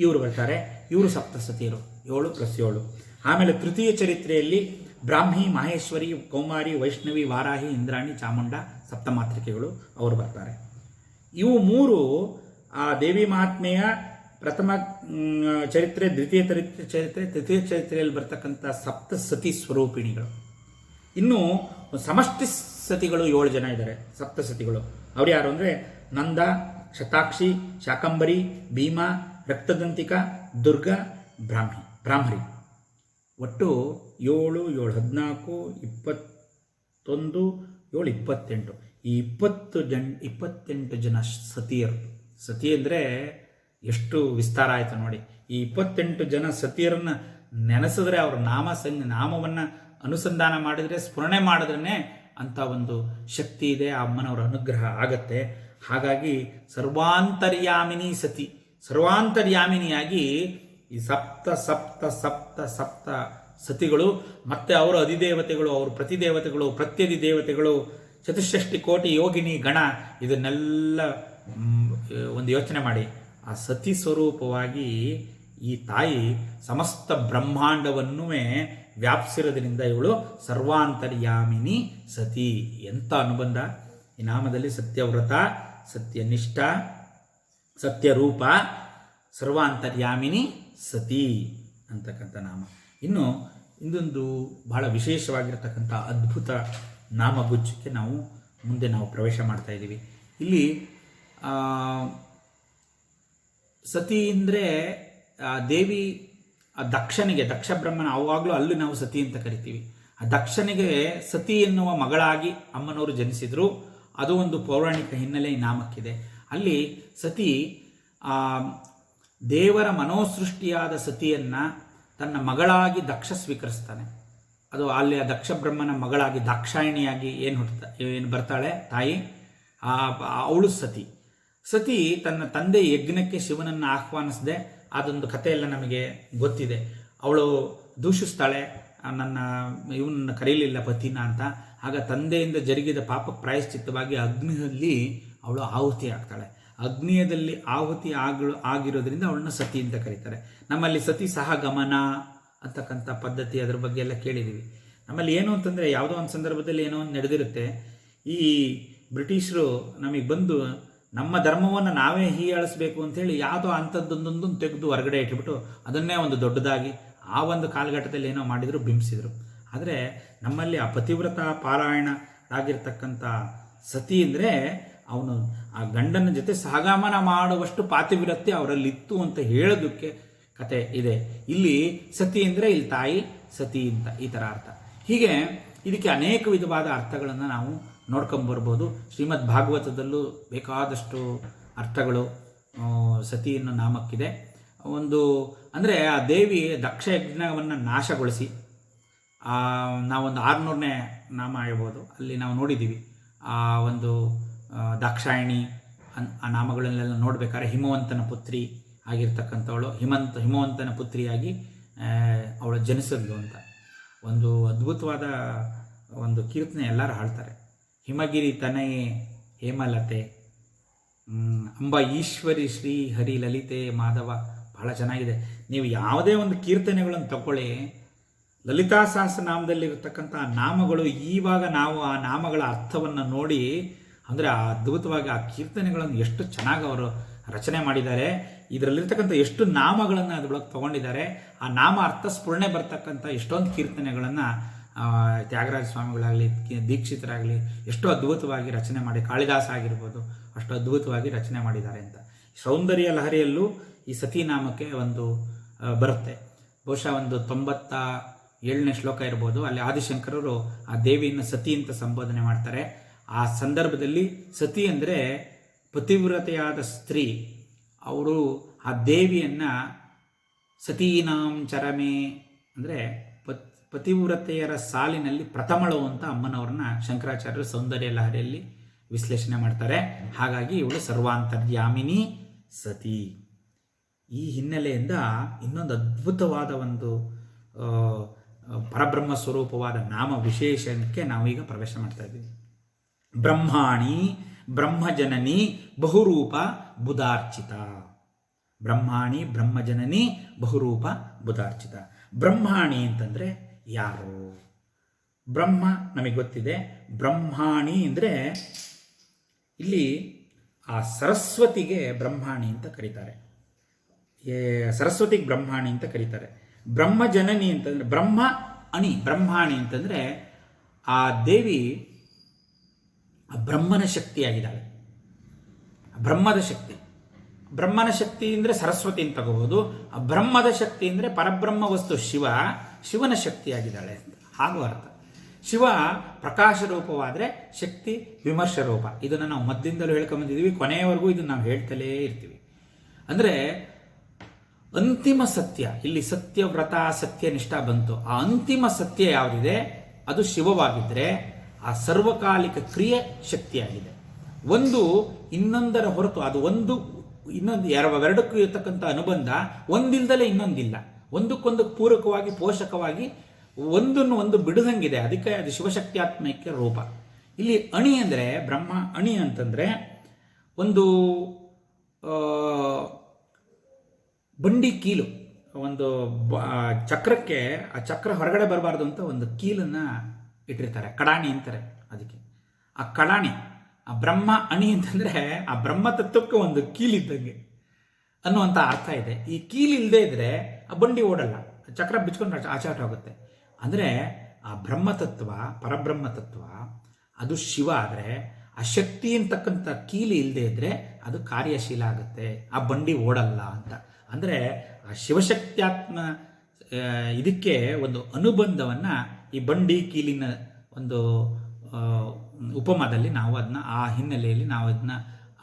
ಇವರು ಬರ್ತಾರೆ. ಇವರು ಸಪ್ತಸತಿಯರು, 7+7. ಆಮೇಲೆ ತೃತೀಯ ಚರಿತ್ರೆಯಲ್ಲಿ ಬ್ರಾಹ್ಮಿ, ಮಹೇಶ್ವರಿ, ಕೌಮಾರಿ, ವೈಷ್ಣವಿ, ವಾರಾಹಿ, ಇಂದ್ರಾಣಿ, ಚಾಮುಂಡ ಸಪ್ತಮಾತೃಕೆಗಳು ಅವರು ಬರ್ತಾರೆ. ಇವು 3 ಆ ದೇವಿ ಮಹಾತ್ಮೆಯ ಪ್ರಥಮ ಚರಿತ್ರೆ, ದ್ವಿತೀಯ ಚರಿತ್ರೆ, ತೃತೀಯ ಚರಿತ್ರೆಯಲ್ಲಿ ಬರ್ತಕ್ಕಂಥ ಸಪ್ತಸತಿ ಸ್ವರೂಪಿಣಿಗಳು. ಇನ್ನು ಸಮಷ್ಟಿ ಸತಿಗಳು 7 ಜನ ಇದ್ದಾರೆ. ಸಪ್ತಸತಿಗಳು ಅವ್ರು ಯಾರು ಅಂದರೆ ನಂದ, ಶತಾಕ್ಷಿ, ಶಾಕಂಬರಿ, ಭೀಮಾ, ರಕ್ತದಂತಿಕಾ, ದುರ್ಗಾ, ಬ್ರಾಹ್ಮರಿ. ಒಟ್ಟು 7, 14, 21, 7, 28. ಈ 28 ಜನ ಸತಿಯರು. ಸತಿ ಅಂದರೆ ಎಷ್ಟು ವಿಸ್ತಾರ ಆಯಿತು ನೋಡಿ. ಈ 28 ಜನ ಸತಿಯರನ್ನು ನೆನೆಸಿದ್ರೆ, ಅವ್ರ ನಾಮವನ್ನು ಅನುಸಂಧಾನ ಮಾಡಿದರೆ, ಸ್ಮರಣೆ ಮಾಡಿದ್ರೇ ಅಂಥ ಒಂದು ಶಕ್ತಿ ಇದೆ. ಆ ಅಮ್ಮನವರ ಅನುಗ್ರಹ ಆಗತ್ತೆ. ಹಾಗಾಗಿ ಸರ್ವಾಂತರ್ಯಾಮಿನಿ ಸತಿ, ಸರ್ವಾಂತರ್ಯಾಮಿನಿಯಾಗಿ ಈ ಸಪ್ತ ಸತಿಗಳು ಮತ್ತು ಅವರ ಅಧಿದೇವತೆಗಳು, ಅವರು ಪ್ರತಿದೇವತೆಗಳು, ಪ್ರತ್ಯಧಿದೇವತೆಗಳು, ಚತುಷ್ಷಷ್ಟಿ ಕೋಟಿ ಯೋಗಿನಿ ಗಣ, ಇದನ್ನೆಲ್ಲ ಒಂದು ಯೋಚನೆ ಮಾಡಿ. ಆ ಸತಿ ಸ್ವರೂಪವಾಗಿ ಈ ತಾಯಿ ಸಮಸ್ತ ಬ್ರಹ್ಮಾಂಡವನ್ನೂ ವ್ಯಾಪಿಸಿರೋದ್ರಿಂದ ಇವಳು ಸರ್ವಾಂತರ್ಯಾಮಿನಿ ಸತಿ. ಎಂಥ ಅನುಬಂಧ ಈ ನಾಮದಲ್ಲಿ! ಸತ್ಯವ್ರತ, ಸತ್ಯನಿಷ್ಠ, ಸತ್ಯರೂಪ, ಸರ್ವಾಂತರ್ಯಾಮಿನಿ ಸತಿ ಅಂತಕ್ಕಂಥ ನಾಮ. ಇನ್ನು ಇನ್ನೊಂದು ಬಹಳ ವಿಶೇಷವಾಗಿರ್ತಕ್ಕಂಥ ಅದ್ಭುತ ನಾಮಗುಚ್ಛಕ್ಕೆ ಮುಂದೆ ನಾವು ಪ್ರವೇಶ ಮಾಡ್ತಾ ಇದ್ದೀವಿ. ಇಲ್ಲಿ ಸತಿ ಅಂದರೆ ದೇವಿ ದಕ್ಷನಿಗೆ, ದಕ್ಷ ಬ್ರಹ್ಮನ, ಅವಾಗಲೂ ಅಲ್ಲಿ ನಾವು ಸತಿ ಅಂತ ಕರಿತೀವಿ. ಆ ದಕ್ಷನಿಗೆ ಸತಿ ಎನ್ನುವ ಮಗಳಾಗಿ ಅಮ್ಮನವರು ಜನಿಸಿದರು. ಅದು ಒಂದು ಪೌರಾಣಿಕ ಹಿನ್ನೆಲೆ ಈ ನಾಮಕ್ಕಿದೆ. ಅಲ್ಲಿ ಸತಿ ದೇವರ ಮನೋಸೃಷ್ಟಿಯಾದ ಸತಿಯನ್ನು ತನ್ನ ಮಗಳಾಗಿ ದಕ್ಷ ಸ್ವೀಕರಿಸ್ತಾನೆ. ಅದು ಅಲ್ಲಿ ಆ ದಕ್ಷ ಬ್ರಹ್ಮನ ಮಗಳಾಗಿ ದಾಕ್ಷಾಯಿಣಿಯಾಗಿ ಏನು ಬರ್ತಾಳೆ ತಾಯಿ, ಅವಳು ಸತಿ. ಸತಿ ತನ್ನ ತಂದೆ ಯಜ್ಞಕ್ಕೆ ಶಿವನನ್ನು ಆಹ್ವಾನಿಸದೆ, ಅದೊಂದು ಕಥೆಯೆಲ್ಲ ನಮಗೆ ಗೊತ್ತಿದೆ. ಅವಳು ದೂಷಿಸ್ತಾಳೆ, ಇವನನ್ನು ಕರೀಲಿಲ್ಲ ಪತಿನ ಅಂತ. ಆಗ ತಂದೆಯಿಂದ ಜರುಗಿದ ಪಾಪಕ್ಕೆ ಪ್ರಾಯಶ್ಚಿತ್ತವಾಗಿ ಅಗ್ನಿಯಲ್ಲಿ ಅವಳು ಆಹುತಿ ಆಗ್ತಾಳೆ. ಅಗ್ನಿಯದಲ್ಲಿ ಆಹುತಿ ಆಗಿರೋದ್ರಿಂದ ಅವಳನ್ನ ಸತಿ ಅಂತ ಕರೀತಾರೆ. ನಮ್ಮಲ್ಲಿ ಸತಿ ಸಹ ಗಮನ ಅಂತಕ್ಕಂಥ ಪದ್ಧತಿ, ಅದ್ರ ಬಗ್ಗೆ ಎಲ್ಲ ಕೇಳಿದ್ದೀವಿ. ನಮ್ಮಲ್ಲಿ ಏನು ಅಂತಂದರೆ, ಯಾವುದೋ ಒಂದು ಸಂದರ್ಭದಲ್ಲಿ ಏನೋ ಒಂದು ನಡೆದಿರುತ್ತೆ. ಈ ಬ್ರಿಟಿಷರು ನಮಗೆ ಬಂದು ನಮ್ಮ ಧರ್ಮವನ್ನು ನಾವೇ ಹೀಯಾಳಿಸ್ಬೇಕು ಅಂಥೇಳಿ ಯಾವುದೋ ಅಂಥದ್ದೊಂದೊಂದು ತೆಗೆದು ಹೊರಗಡೆ ಇಟ್ಬಿಟ್ಟು ಅದನ್ನೇ ಒಂದು ದೊಡ್ಡದಾಗಿ ಆ ಒಂದು ಕಾಲಘಟ್ಟದಲ್ಲಿ ಏನೋ ಮಾಡಿದರು, ಬಿಂಬಿಸಿದರು. ಆದರೆ ನಮ್ಮಲ್ಲಿ ಆ ಪತಿವ್ರತ ಪಾರಾಯಣ ಆಗಿರ್ತಕ್ಕಂಥ ಸತಿ ಅಂದರೆ ಅವನು ಆ ಗಂಡನ ಜೊತೆ ಸಹಗಮನ ಮಾಡುವಷ್ಟು ಪಾತಿವ್ರತ್ಯ ಅವರಲ್ಲಿತ್ತು ಅಂತ ಹೇಳೋದಕ್ಕೆ ಕತೆ ಇದೆ. ಇಲ್ಲಿ ಸತಿ ಅಂದರೆ ಇಲ್ಲಿ ತಾಯಿ ಸತಿ ಅಂತ ಈ ಥರ ಅರ್ಥ. ಹೀಗೆ ಇದಕ್ಕೆ ಅನೇಕ ವಿಧವಾದ ಅರ್ಥಗಳನ್ನು ನಾವು ನೋಡ್ಕೊಂಬರ್ಬೋದು. ಶ್ರೀಮದ್ ಭಾಗವತದಲ್ಲೂ ಬೇಕಾದಷ್ಟು ಅರ್ಥಗಳು ಸತಿಯನ್ನು ನಾಮಕ್ಕಿದೆ. ಒಂದು ಅಂದರೆ ಆ ದೇವಿ ದಕ್ಷ ಯಜ್ಞವನ್ನು ನಾಶಗೊಳಿಸಿ ನಾವೊಂದು 600ನೇ ನಾಮ ಹೇಳ್ಬೋದು. ಅಲ್ಲಿ ನಾವು ನೋಡಿದ್ದೀವಿ ಆ ಒಂದು ದಾಕ್ಷಾಯಿಣಿ ಆ ನಾಮಗಳನ್ನೆಲ್ಲ ನೋಡ್ಬೇಕಾದ್ರೆ ಹಿಮವಂತನ ಪುತ್ರಿ ಆಗಿರ್ತಕ್ಕಂಥವಳು ಹಿಮವಂತನ ಪುತ್ರಿಯಾಗಿ ಅವಳು ಜನಿಸಿದ್ಲು ಅಂತ ಒಂದು ಅದ್ಭುತವಾದ ಒಂದು ಕೀರ್ತನೆ ಎಲ್ಲರೂ ಹಾಡ್ತಾರೆ. ಹಿಮಗಿರಿ ತನಯೇ ಹೇಮಲತೆ ಅಂಬ ಈಶ್ವರಿ ಶ್ರೀ ಹರಿ ಲಲಿತೆ ಮಾಧವ. ಬಹಳ ಚೆನ್ನಾಗಿದೆ. ನೀವು ಯಾವುದೇ ಒಂದು ಕೀರ್ತನೆಗಳನ್ನು ತಗೊಳ್ಳಿ, ಲಲಿತಾ ಸಹಸ್ರನಾಮದಲ್ಲಿರ್ತಕ್ಕಂಥ ನಾಮಗಳು ಈವಾಗ ನಾವು ಆ ನಾಮಗಳ ಅರ್ಥವನ್ನು ನೋಡಿ, ಅಂದರೆ ಆ ಅದ್ಭುತವಾಗಿ ಆ ಕೀರ್ತನೆಗಳನ್ನು ಎಷ್ಟು ಚೆನ್ನಾಗಿ ಅವರು ರಚನೆ ಮಾಡಿದ್ದಾರೆ. ಇದರಲ್ಲಿರ್ತಕ್ಕಂಥ ಎಷ್ಟು ನಾಮಗಳನ್ನು ಅದರೊಳಗೆ ತೊಗೊಂಡಿದ್ದಾರೆ. ಆ ನಾಮ ಅರ್ಥ ಸ್ಫುರಣೆ ಬರ್ತಕ್ಕಂಥ ಎಷ್ಟೊಂದು ಕೀರ್ತನೆಗಳನ್ನು ತ್ಯಾಗರಾಜ ಸ್ವಾಮಿಗಳಾಗಲಿ ದೀಕ್ಷಿತರಾಗಲಿ ಎಷ್ಟೋ ಅದ್ಭುತವಾಗಿ ರಚನೆ ಮಾಡಿ, ಕಾಳಿದಾಸ ಆಗಿರ್ಬೋದು ಅಷ್ಟು ಅದ್ಭುತವಾಗಿ ರಚನೆ ಮಾಡಿದ್ದಾರೆ ಅಂತ. ಸೌಂದರ್ಯ ಲಹರಿಯಲ್ಲೂ ಈ ಸತೀನಾಮಕ್ಕೆ ಒಂದು ಬರುತ್ತೆ. ಬಹುಶಃ ಒಂದು 97ನೇ ಶ್ಲೋಕ ಇರ್ಬೋದು. ಅಲ್ಲಿ ಆದಿಶಂಕರರು ಆ ದೇವಿಯನ್ನು ಸತಿ ಅಂತ ಸಂಬೋಧನೆ ಮಾಡ್ತಾರೆ. ಆ ಸಂದರ್ಭದಲ್ಲಿ ಸತಿ ಅಂದರೆ ಪತಿವ್ರತೆಯಾದ ಸ್ತ್ರೀ. ಅವರು ಆ ದೇವಿಯನ್ನು ಸತೀನಾಂ ಚರಮೆ ಅಂದರೆ ಪತಿವ್ರತೆಯರ ಸಾಲಿನಲ್ಲಿ ಪ್ರಥಮಳು ಅಂತ ಅಮ್ಮನವ್ರನ್ನ ಶಂಕರಾಚಾರ್ಯರು ಸೌಂದರ್ಯ ಲಹರಿಯಲ್ಲಿ ವಿಶ್ಲೇಷಣೆ ಮಾಡ್ತಾರೆ. ಹಾಗಾಗಿ ಇವಳು ಸರ್ವಾಂತರ್ಯಾಮಿನಿ ಸತಿ. ಈ ಹಿನ್ನೆಲೆಯಿಂದ ಇನ್ನೊಂದು ಅದ್ಭುತವಾದ ಒಂದು ಪರಬ್ರಹ್ಮ ಸ್ವರೂಪವಾದ ನಾಮ ವಿಶೇಷಕ್ಕೆ ನಾವೀಗ ಪ್ರವೇಶ ಮಾಡ್ತಾ ಇದ್ದೀವಿ. ಬ್ರಹ್ಮಾಣಿ ಬ್ರಹ್ಮಜನನಿ ಬಹುರೂಪ ಬುಧಾರ್ಚಿತ. ಬ್ರಹ್ಮಾಣಿ ಬ್ರಹ್ಮಜನನಿ ಬಹುರೂಪ ಬುಧಾರ್ಚಿತ. ಬ್ರಹ್ಮಾಣಿ ಅಂತಂದರೆ ಯಾರು? ಬ್ರಹ್ಮ ನಮಗೆ ಗೊತ್ತಿದೆ. ಬ್ರಹ್ಮಾಣಿ ಅಂದರೆ ಇಲ್ಲಿ ಆ ಸರಸ್ವತಿಗೆ ಬ್ರಹ್ಮಾಣಿ ಅಂತ ಕರೀತಾರೆ. ಸರಸ್ವತಿಗೆ ಬ್ರಹ್ಮಾಣಿ ಅಂತ ಕರೀತಾರೆ. ಬ್ರಹ್ಮಜನನಿ ಅಂತಂದರೆ ಬ್ರಹ್ಮ ಅಣಿ. ಬ್ರಹ್ಮಾಣಿ ಅಂತಂದರೆ ಆ ದೇವಿ ಬ್ರಹ್ಮನ ಶಕ್ತಿಯಾಗಿದ್ದಾಳೆ. ಬ್ರಹ್ಮದ ಶಕ್ತಿ. ಬ್ರಹ್ಮನ ಶಕ್ತಿ ಅಂದರೆ ಸರಸ್ವತಿ ಅಂತ ತಗೋಬೋದು. ಬ್ರಹ್ಮದ ಶಕ್ತಿ ಅಂದರೆ ಪರಬ್ರಹ್ಮ ವಸ್ತು ಶಿವನ ಶಕ್ತಿಯಾಗಿದ್ದಾಳೆ ಅಂತ ಹಾಗೂ ಅರ್ಥ. ಶಿವ ಪ್ರಕಾಶ ರೂಪವಾದರೆ ಶಕ್ತಿ ವಿಮರ್ಶ ರೂಪ. ಇದನ್ನು ನಾವು ಮಧ್ಯದಿಂದಲೂ ಹೇಳ್ಕೊಂಬಂದಿದ್ದೀವಿ, ಕೊನೆಯವರೆಗೂ ಇದನ್ನು ನಾವು ಹೇಳ್ತಲೇ ಇರ್ತೀವಿ. ಅಂದರೆ ಅಂತಿಮ ಸತ್ಯ, ಇಲ್ಲಿ ಸತ್ಯವ್ರತ ಸತ್ಯನಿಷ್ಠ ಬಂತು. ಆ ಅಂತಿಮ ಸತ್ಯ ಯಾವುದಿದೆ ಅದು ಶಿವವಾಗಿದ್ದರೆ ಆ ಸರ್ವಕಾಲಿಕ ಕ್ರಿಯೆ ಶಕ್ತಿಯಾಗಿದೆ. ಒಂದು ಇನ್ನೊಂದರ ಹೊರತು ಅದು ಎರಡಕ್ಕೂ ಇರತಕ್ಕಂಥ ಅನುಬಂಧ ಒಂದಿಲ್ದಲೇ ಇನ್ನೊಂದಿಲ್ಲ. ಒಂದಕ್ಕೊಂದು ಪೂರಕವಾಗಿ ಪೋಷಕವಾಗಿ ಒಂದನ್ನು ಒಂದು ಬಿಡದಂಗಿದೆ. ಅದಕ್ಕೆ ಅದು ಶಿವಶಕ್ತಿಯಾತ್ಮಕ್ಕೆ ರೂಪ. ಇಲ್ಲಿ ಅಣಿ ಅಂದರೆ ಬ್ರಹ್ಮ ಅಣಿ ಅಂತಂದರೆ ಒಂದು ಬಂಡಿ ಕೀಲು. ಒಂದು ಚಕ್ರಕ್ಕೆ ಆ ಚಕ್ರ ಹೊರಗಡೆ ಬರಬಾರ್ದು ಅಂತ ಒಂದು ಕೀಲನ್ನು ಇಟ್ಟಿರ್ತಾರೆ, ಕಡಾಣಿ ಅಂತಾರೆ ಅದಕ್ಕೆ. ಆ ಕಡಾಣಿ ಆ ಬ್ರಹ್ಮ ಅಣಿ ಅಂತಂದರೆ ಆ ಬ್ರಹ್ಮ ತತ್ವಕ್ಕೆ ಒಂದು ಕೀಲಿದ್ದಂಗೆ ಅನ್ನುವಂಥ ಅರ್ಥ ಇದೆ. ಈ ಕೀಲಿಲ್ಲದೆ ಇದ್ದರೆ ಆ ಬಂಡಿ ಓಡಲ್ಲ, ಚಕ್ರ ಬಿಚ್ಕೊಂಡು ಆಚಾಟ ಹೋಗುತ್ತೆ. ಅಂದರೆ ಆ ಬ್ರಹ್ಮತತ್ವ ಪರಬ್ರಹ್ಮತತ್ವ ಅದು ಶಿವ ಆದರೆ ಆ ಶಕ್ತಿ ಅಂತಕ್ಕಂಥ ಕೀಲಿ ಇಲ್ಲದೆ ಇದ್ದರೆ ಅದು ಕಾರ್ಯಶೀಲ ಆಗುತ್ತೆ, ಆ ಬಂಡಿ ಓಡಲ್ಲ ಅಂತ. ಅಂದರೆ ಆ ಶಿವಶಕ್ತ್ಯಾತ್ಮ ಇದಕ್ಕೆ ಒಂದು ಅನುಬಂಧವನ್ನು ಈ ಬಂಡಿ ಕೀಲಿನ ಒಂದು ಉಪಮದಲ್ಲಿ ನಾವು ಅದನ್ನ ಆ ಹಿನ್ನೆಲೆಯಲ್ಲಿ ನಾವು ಅದನ್ನ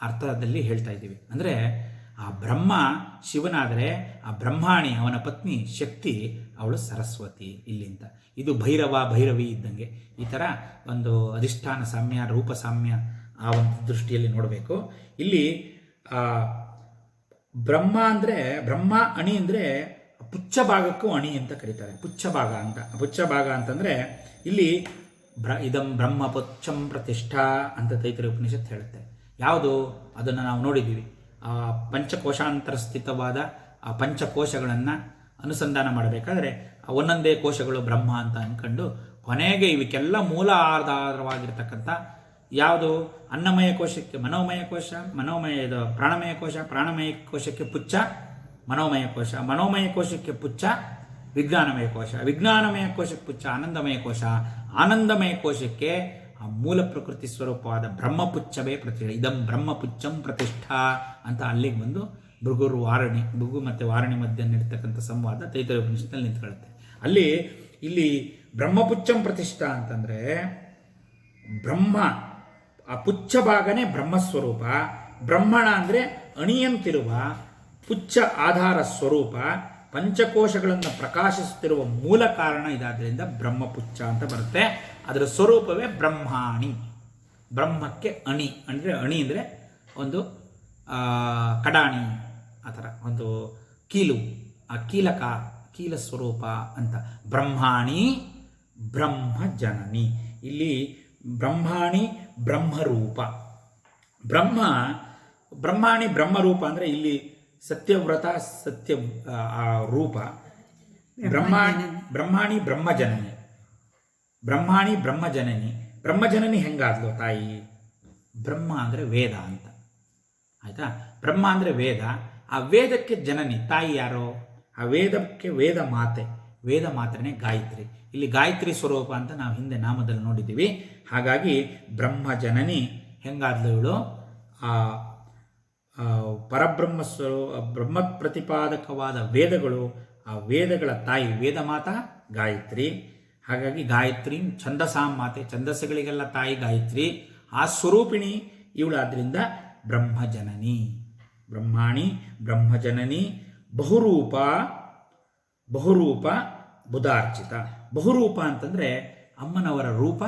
ಅರ್ಥದಲ್ಲಿ ಹೇಳ್ತಾ ಇದ್ದೀವಿ. ಅಂದರೆ ಆ ಬ್ರಹ್ಮ ಶಿವನಾದರೆ ಆ ಬ್ರಹ್ಮಾಣಿ ಅವನ ಪತ್ನಿ ಶಕ್ತಿ ಅವಳು ಸರಸ್ವತಿ ಇಲ್ಲಿಂದ. ಇದು ಭೈರವಿ ಇದ್ದಂಗೆ. ಈ ಥರ ಒಂದು ಅಧಿಷ್ಠಾನ ಸಾಮ್ಯ ರೂಪ ಸಾಮ್ಯ ಆ ಒಂದು ದೃಷ್ಟಿಯಲ್ಲಿ ನೋಡಬೇಕು. ಇಲ್ಲಿ ಬ್ರಹ್ಮ ಅಂದರೆ ಬ್ರಹ್ಮ ಅಣಿ ಅಂದರೆ ಪುಚ್ಛ ಭಾಗಕ್ಕೂ ಅಣಿ ಅಂತ ಕರೀತಾರೆ. ಪುಚ್ಛ ಭಾಗ ಅಂತಂದರೆ ಇಲ್ಲಿ ಇದಂ ಬ್ರಹ್ಮಪುಚ್ಛಂ ಪ್ರತಿಷ್ಠಾ ಅಂತ ತೈತ್ರಿಯ ಉಪನಿಷತ್ತು ಹೇಳುತ್ತೆ. ಯಾವುದು ಅದನ್ನು ನಾವು ನೋಡಿದ್ದೀವಿ. ಆ ಪಂಚಕೋಶಾಂತರ ಸ್ಥಿತವಾದ ಆ ಪಂಚಕೋಶಗಳನ್ನು ಅನುಸಂಧಾನ ಮಾಡಬೇಕಾದ್ರೆ ಒಂದೊಂದೇ ಕೋಶಗಳು ಬ್ರಹ್ಮ ಅಂತ ಅಂದ್ಕೊಂಡು ಕೊನೆಗೆ ಇವಕ್ಕೆಲ್ಲ ಮೂಲ ಆಧಾರವಾಗಿರ್ತಕ್ಕಂಥ ಯಾವುದು ಅನ್ನಮಯ ಕೋಶಕ್ಕೆ ಮನೋಮಯ ಕೋಶ, ಪ್ರಾಣಮಯ ಕೋಶ, ಪ್ರಾಣಮಯ ಕೋಶಕ್ಕೆ ಪುಚ್ಛ ಮನೋಮಯ ಕೋಶ, ಮನೋಮಯ ಕೋಶಕ್ಕೆ ಪುಚ್ಛ ವಿಜ್ಞಾನಮಯ ಕೋಶ, ವಿಜ್ಞಾನಮಯ ಕೋಶಕ್ಕೆ ಪುಚ್ಛ ಆನಂದಮಯ ಕೋಶ, ಆನಂದಮಯ ಕೋಶಕ್ಕೆ ಆ ಮೂಲ ಪ್ರಕೃತಿ ಸ್ವರೂಪವಾದ ಬ್ರಹ್ಮಪುಚ್ಛವೇ ಇದಂ ಬ್ರಹ್ಮಪುಚ್ಛಂ ಪ್ರತಿಷ್ಠಾ ಅಂತ ಅಲ್ಲಿಗೆ ಬಂದು ಭೃಗು ಮತ್ತು ವಾರಣಿ ಮಧ್ಯೆ ನಡೀತಕ್ಕಂಥ ಸಂವಾದ ತೈತರಿಯ ಉಪನಿಷತ್ತಲ್ಲಿ ನಿಂತ್ಕೊಳ್ಳುತ್ತೆ. ಇಲ್ಲಿ ಬ್ರಹ್ಮಪುಚ್ಛಂ ಪ್ರತಿಷ್ಠಾ ಅಂತಂದರೆ ಬ್ರಹ್ಮ ಆ ಪುಚ್ಛ ಭಾಗನೇ ಬ್ರಹ್ಮಸ್ವರೂಪ. ಬ್ರಹ್ಮಣ ಅಂದರೆ ಅಣಿಯಂತಿರುವ ಪುಚ್ಛ ಆಧಾರ ಸ್ವರೂಪ, ಪಂಚಕೋಶಗಳನ್ನು ಪ್ರಕಾಶಿಸುತ್ತಿರುವ ಮೂಲ ಕಾರಣ ಇದಾದ್ದರಿಂದ ಬ್ರಹ್ಮಪುಚ್ಛ ಅಂತ ಬರುತ್ತೆ. ಅದರ ಸ್ವರೂಪವೇ ಬ್ರಹ್ಮಾಣಿ. ಬ್ರಹ್ಮಕ್ಕೆ ಅಣಿ ಅಂದರೆ, ಅಣಿ ಅಂದರೆ ಒಂದು ಕಡಾಣಿ, ಆ ಥರ ಒಂದು ಕೀಲು, ಆ ಕೀಲ ಸ್ವರೂಪ ಅಂತ. ಬ್ರಹ್ಮಾಣಿ ಬ್ರಹ್ಮಜನನಿ. ಇಲ್ಲಿ ಬ್ರಹ್ಮಾಣಿ ಬ್ರಹ್ಮರೂಪ. ಬ್ರಹ್ಮಾಣಿ ಬ್ರಹ್ಮರೂಪ ಅಂದರೆ ಇಲ್ಲಿ ಸತ್ಯವ್ರತ ಸತ್ಯ ರೂಪ. ಬ್ರಹ್ಮಾಣಿ ಬ್ರಹ್ಮಜನನಿ. ಬ್ರಹ್ಮಜನನಿ ಹೆಂಗಾದ್ಲು ತಾಯಿ? ಬ್ರಹ್ಮ ಅಂದರೆ ವೇದ ಅಂತ, ಆಯ್ತಾ? ಬ್ರಹ್ಮ ಅಂದರೆ ವೇದ. ಆ ವೇದಕ್ಕೆ ಜನನಿ ತಾಯಿ ಯಾರೋ? ಆ ವೇದಕ್ಕೆ ವೇದ ಮಾತನೇ ಗಾಯತ್ರಿ. ಇಲ್ಲಿ ಗಾಯತ್ರಿ ಸ್ವರೂಪ ಅಂತ ನಾವು ಹಿಂದೆ ನಾಮದಲ್ಲಿ ನೋಡಿದ್ದೀವಿ. ಹಾಗಾಗಿ ಬ್ರಹ್ಮಜನನಿ ಹೆಂಗಾದ್ಲು ಇವಳು? ಆ ಪರಬ್ರಹ್ಮ ಬ್ರಹ್ಮ ಪ್ರತಿಪಾದಕವಾದ ವೇದಗಳು, ಆ ವೇದಗಳ ತಾಯಿ ವೇದ ಮಾತಾ ಗಾಯತ್ರಿ. ಹಾಗಾಗಿ ಗಾಯತ್ರಿ ಛಂದಸಾಂ ಮಾತೆ, ಛಂದಸ್ಸುಗಳಿಗೆಲ್ಲ ತಾಯಿ ಗಾಯತ್ರಿ. ಆ ಸ್ವರೂಪಿಣಿ ಇವಳಾದ್ರಿಂದ ಬ್ರಹ್ಮಜನನಿ. ಬ್ರಹ್ಮಾಣಿ ಬ್ರಹ್ಮಜನನಿ. ಬಹುರೂಪ ಬುಧಾರ್ಚಿತ. ಬಹುರೂಪ ಅಂತಂದರೆ ಅಮ್ಮನವರ ರೂಪ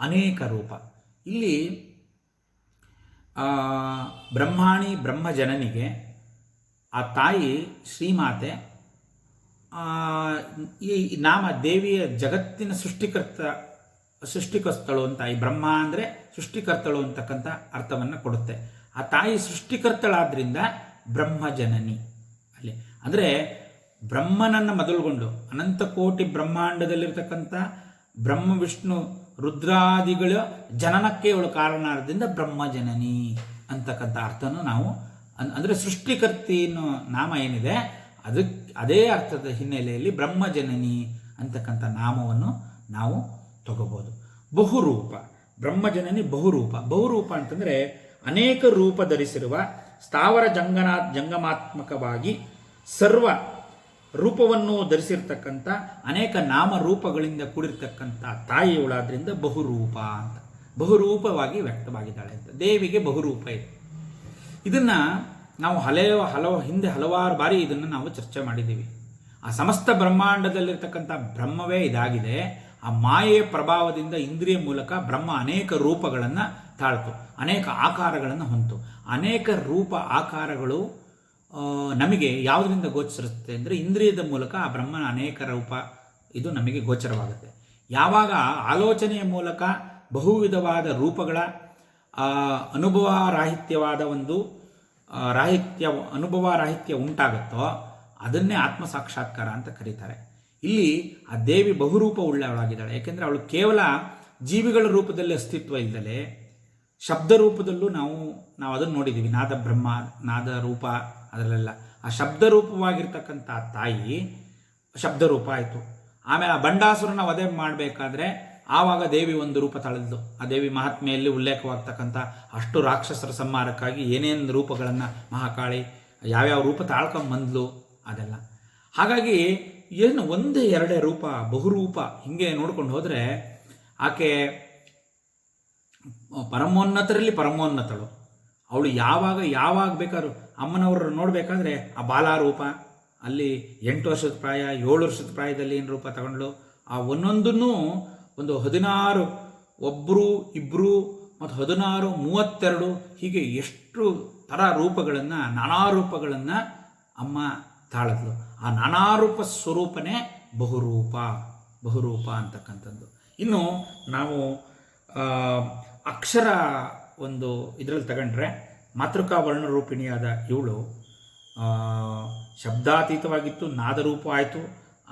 ಅನೇಕ ರೂಪ. ಇಲ್ಲಿ ಬ್ರಹ್ಮಾಣಿ ಬ್ರಹ್ಮಜನನಿಗೆ ಆ ತಾಯಿ ಶ್ರೀಮಾತೆ ಈ ನಾಮ ದೇವಿಯ ಜಗತ್ತಿನ ಸೃಷ್ಟಿಕರ್ತಳು ಅಂತ. ಈ ಬ್ರಹ್ಮ ಅಂದರೆ ಸೃಷ್ಟಿಕರ್ತಳು ಅಂತಕ್ಕಂಥ ಅರ್ಥವನ್ನು ಕೊಡುತ್ತೆ. ಆ ತಾಯಿ ಸೃಷ್ಟಿಕರ್ತಳಾದ್ರಿಂದ ಬ್ರಹ್ಮಜನನಿ. ಅಲ್ಲಿ ಅಂದರೆ ಬ್ರಹ್ಮನನ್ನು ಮೊದಲುಗೊಂಡು ಅನಂತ ಕೋಟಿ ಬ್ರಹ್ಮಾಂಡದಲ್ಲಿರ್ತಕ್ಕಂಥ ಬ್ರಹ್ಮ ವಿಷ್ಣು ರುದ್ರಾದಿಗಳ ಜನನಕ್ಕೆ ಇವಳು ಕಾರಣದಿಂದ ಬ್ರಹ್ಮಜನನಿ ಅಂತಕ್ಕಂಥ ಅರ್ಥನೂ ನಾವು ಅಂದರೆ ಸೃಷ್ಟಿಕರ್ತಿ ಅನ್ನೋ ನಾಮ ಏನಿದೆ ಅದೇ ಅರ್ಥದ ಹಿನ್ನೆಲೆಯಲ್ಲಿ ಬ್ರಹ್ಮಜನನಿ ಅಂತಕ್ಕಂಥ ನಾಮವನ್ನು ನಾವು ತಗೋಬೋದು. ಬಹುರೂಪ ಬ್ರಹ್ಮಜನನಿ ಬಹುರೂಪ ಅಂತಂದರೆ ಅನೇಕ ರೂಪ ಧರಿಸಿರುವ ಸ್ಥಾವರ ಜಂಗಮಾತ್ಮಕವಾಗಿ ಸರ್ವ ರೂಪವನ್ನು ಧರಿಸಿರ್ತಕ್ಕಂಥ ಅನೇಕ ನಾಮರೂಪಗಳಿಂದ ಕೂಡಿರ್ತಕ್ಕಂಥ ತಾಯಿಯವಳಾದ್ರಿಂದ ಬಹುರೂಪ ಅಂತ, ಬಹುರೂಪವಾಗಿ ವ್ಯಕ್ತವಾಗಿದ್ದಾಳೆ ಅಂತ. ದೇವಿಗೆ ಬಹುರೂಪ ಇದೆ. ಇದನ್ನು ನಾವು ಹಿಂದೆ ಹಲವಾರು ಬಾರಿ ಇದನ್ನು ನಾವು ಚರ್ಚೆ ಮಾಡಿದ್ದೀವಿ. ಆ ಸಮಸ್ತ ಬ್ರಹ್ಮಾಂಡದಲ್ಲಿರ್ತಕ್ಕಂಥ ಬ್ರಹ್ಮವೇ ಇದಾಗಿದೆ. ಆ ಮಾಯೆಯ ಪ್ರಭಾವದಿಂದ ಇಂದ್ರಿಯ ಮೂಲಕ ಬ್ರಹ್ಮ ಅನೇಕ ರೂಪಗಳನ್ನು ತಾಳ್ತು, ಅನೇಕ ಆಕಾರಗಳನ್ನು ಹೊಂತು. ಅನೇಕ ರೂಪ ಆಕಾರಗಳು ನಮಗೆ ಯಾವುದರಿಂದ ಗೋಚರಿಸುತ್ತೆ ಅಂದರೆ ಇಂದ್ರಿಯದ ಮೂಲಕ ಆ ಬ್ರಹ್ಮನ ಅನೇಕ ರೂಪ ಇದು ನಮಗೆ ಗೋಚರವಾಗುತ್ತೆ. ಯಾವಾಗ ಆಲೋಚನೆಯ ಮೂಲಕ ಬಹು ವಿಧವಾದ ರೂಪಗಳ ಅನುಭವರಾಹಿತ್ಯವಾದ ಒಂದು ಅನುಭವರಾಹಿತ್ಯ ಉಂಟಾಗುತ್ತೋ ಅದನ್ನೇ ಆತ್ಮ ಸಾಕ್ಷಾತ್ಕಾರ ಅಂತ ಕರೀತಾರೆ. ಇಲ್ಲಿ ಆ ದೇವಿ ಬಹುರೂಪ ಉಳ್ಳವಳಾಗಿದ್ದಾಳೆ. ಯಾಕೆಂದರೆ ಅವಳು ಕೇವಲ ಜೀವಿಗಳ ರೂಪದಲ್ಲಿ ಅಸ್ತಿತ್ವ ಇಲ್ಲದೆ ಶಬ್ದ ರೂಪದಲ್ಲೂ ನಾವು ಅದನ್ನು ನೋಡಿದ್ದೀವಿ. ನಾದ ರೂಪ ಅದರಲ್ಲೆಲ್ಲ ಆ ಶಬ್ದರೂಪವಾಗಿರ್ತಕ್ಕಂಥ ತಾಯಿ ಶಬ್ದರೂಪ ಆಯಿತು. ಆಮೇಲೆ ಆ ಬಂಡಾಸುರನ ವಧೆ ಮಾಡಬೇಕಾದ್ರೆ ಆವಾಗ ದೇವಿ ಒಂದು ರೂಪ ತಳೆದು, ಆ ದೇವಿ ಮಹಾತ್ಮೆಯಲ್ಲಿ ಉಲ್ಲೇಖವಾಗ್ತಕ್ಕಂಥ ಅಷ್ಟು ರಾಕ್ಷಸರ ಸಂಹಾರಕ್ಕಾಗಿ ಏನೇನು ರೂಪಗಳನ್ನು ಮಹಾಕಾಳಿ ಯಾವ್ಯಾವ ರೂಪ ತಾಳ್ಕೊಂಬಂದ್ಲು ಅದೆಲ್ಲ. ಹಾಗಾಗಿ ಏನು ಒಂದೇ ಎರಡೇ ರೂಪ, ಬಹುರೂಪ ಹೀಗೆ ನೋಡ್ಕೊಂಡು ಹೋದರೆ ಆಕೆ ಪರಮೋನ್ನತರಲ್ಲಿ ಪರಮೋನ್ನತಳು. ಅವಳು ಯಾವಾಗ ಬೇಕಾದ್ರೂ ಅಮ್ಮನವರು ನೋಡಬೇಕಾದ್ರೆ ಆ ಬಾಲಾರೂಪ ಅಲ್ಲಿ 8 ವರ್ಷದ ಪ್ರಾಯ 7 ವರ್ಷದ ಪ್ರಾಯದಲ್ಲಿ ಏನು ರೂಪ ತಗೊಂಡ್ಳು, ಆ ಒಂದೊಂದನ್ನು ಒಂದು 16 ಒಬ್ಬರು ಇಬ್ಬರು ಮತ್ತು 16 32 ಹೀಗೆ ಎಷ್ಟು ಥರ ರೂಪಗಳನ್ನು ನಾನಾ ರೂಪಗಳನ್ನು ಅಮ್ಮ ತಾಳದ್ಲು. ಆ ನಾನಾ ರೂಪ ಸ್ವರೂಪನೇ ಬಹುರೂಪ ಅಂತಕ್ಕಂಥದ್ದು. ಇನ್ನು ನಾವು ಅಕ್ಷರ ಒಂದು ಇದರಲ್ಲಿ ತಗೊಂಡ್ರೆ ಮಾತೃಕಾ ವರ್ಣರೂಪಿಣಿಯಾದ ಇವಳು ಶಬ್ದಾತೀತವಾಗಿತ್ತು, ನಾದರೂಪ ಆಯಿತು,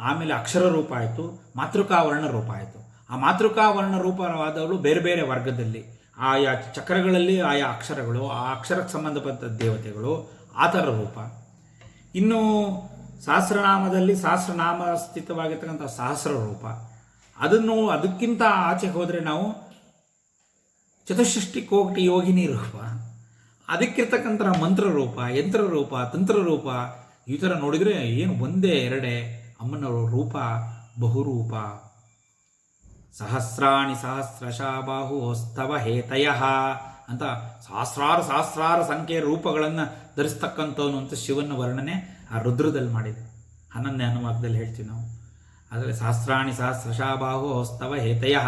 ಆಮೇಲೆ ಅಕ್ಷರ ರೂಪ ಆಯಿತು, ಮಾತೃಕಾ ವರ್ಣರೂಪ ಆಯಿತು. ಆ ಮಾತೃಕಾ ವರ್ಣರೂಪವಾದವಳು ಬೇರೆ ಬೇರೆ ವರ್ಗದಲ್ಲಿ ಆಯಾ ಚಕ್ರಗಳಲ್ಲಿ ಆಯಾ ಅಕ್ಷರಗಳು, ಆ ಅಕ್ಷರಕ್ಕೆ ಸಂಬಂಧಪಟ್ಟ ದೇವತೆಗಳು, ಆ ಥರ ರೂಪ. ಇನ್ನು ಸಹಸ್ರನಾಮದಲ್ಲಿ ಸಹಸ್ರನಾಮ ಸ್ಥಿತವಾಗಿರ್ತಕ್ಕಂಥ ಸಹಸ್ರ ರೂಪ. ಅದಕ್ಕಿಂತ ಆಚೆಗೆ ಹೋದರೆ ನಾವು ಚತುಷ್ಷಷ್ಟಿ ಕೋಟಿ ಯೋಗಿನಿ ರೂಪ, ಅದಕ್ಕಿರ್ತಕ್ಕಂಥ ಮಂತ್ರರೂಪ, ಯಂತ್ರರೂಪ, ತಂತ್ರರೂಪ, ಈ ಥರ ನೋಡಿದರೆ ಏನು ಒಂದೇ ಎರಡೇ ಅಮ್ಮನವರ ರೂಪ ಬಹುರೂಪ. ಸಹಸ್ರಾಣಿ ಸಹಸ್ರಶಃ ಬಾಹುಸ್ತವ ಹೇತಯಃ ಅಂತ ಸಹಸ್ರಾರು ಸಂಖ್ಯೆಯ ರೂಪಗಳನ್ನು ಧರಿಸ್ತಕ್ಕಂಥವನು ಅಂತ ಶಿವನ ವರ್ಣನೆ ಆ ರುದ್ರದಲ್ಲಿ ಮಾಡಿದೆ. 11ನೇ ಅನುವಾದದಲ್ಲಿ ಹೇಳ್ತೀವಿ ನಾವು. ಅದರಲ್ಲಿ ಸಹಸ್ರಾಣಿ ಸಹಸ್ರಶಃ ಬಾಹುಸ್ತವ ಹೇತಯಃ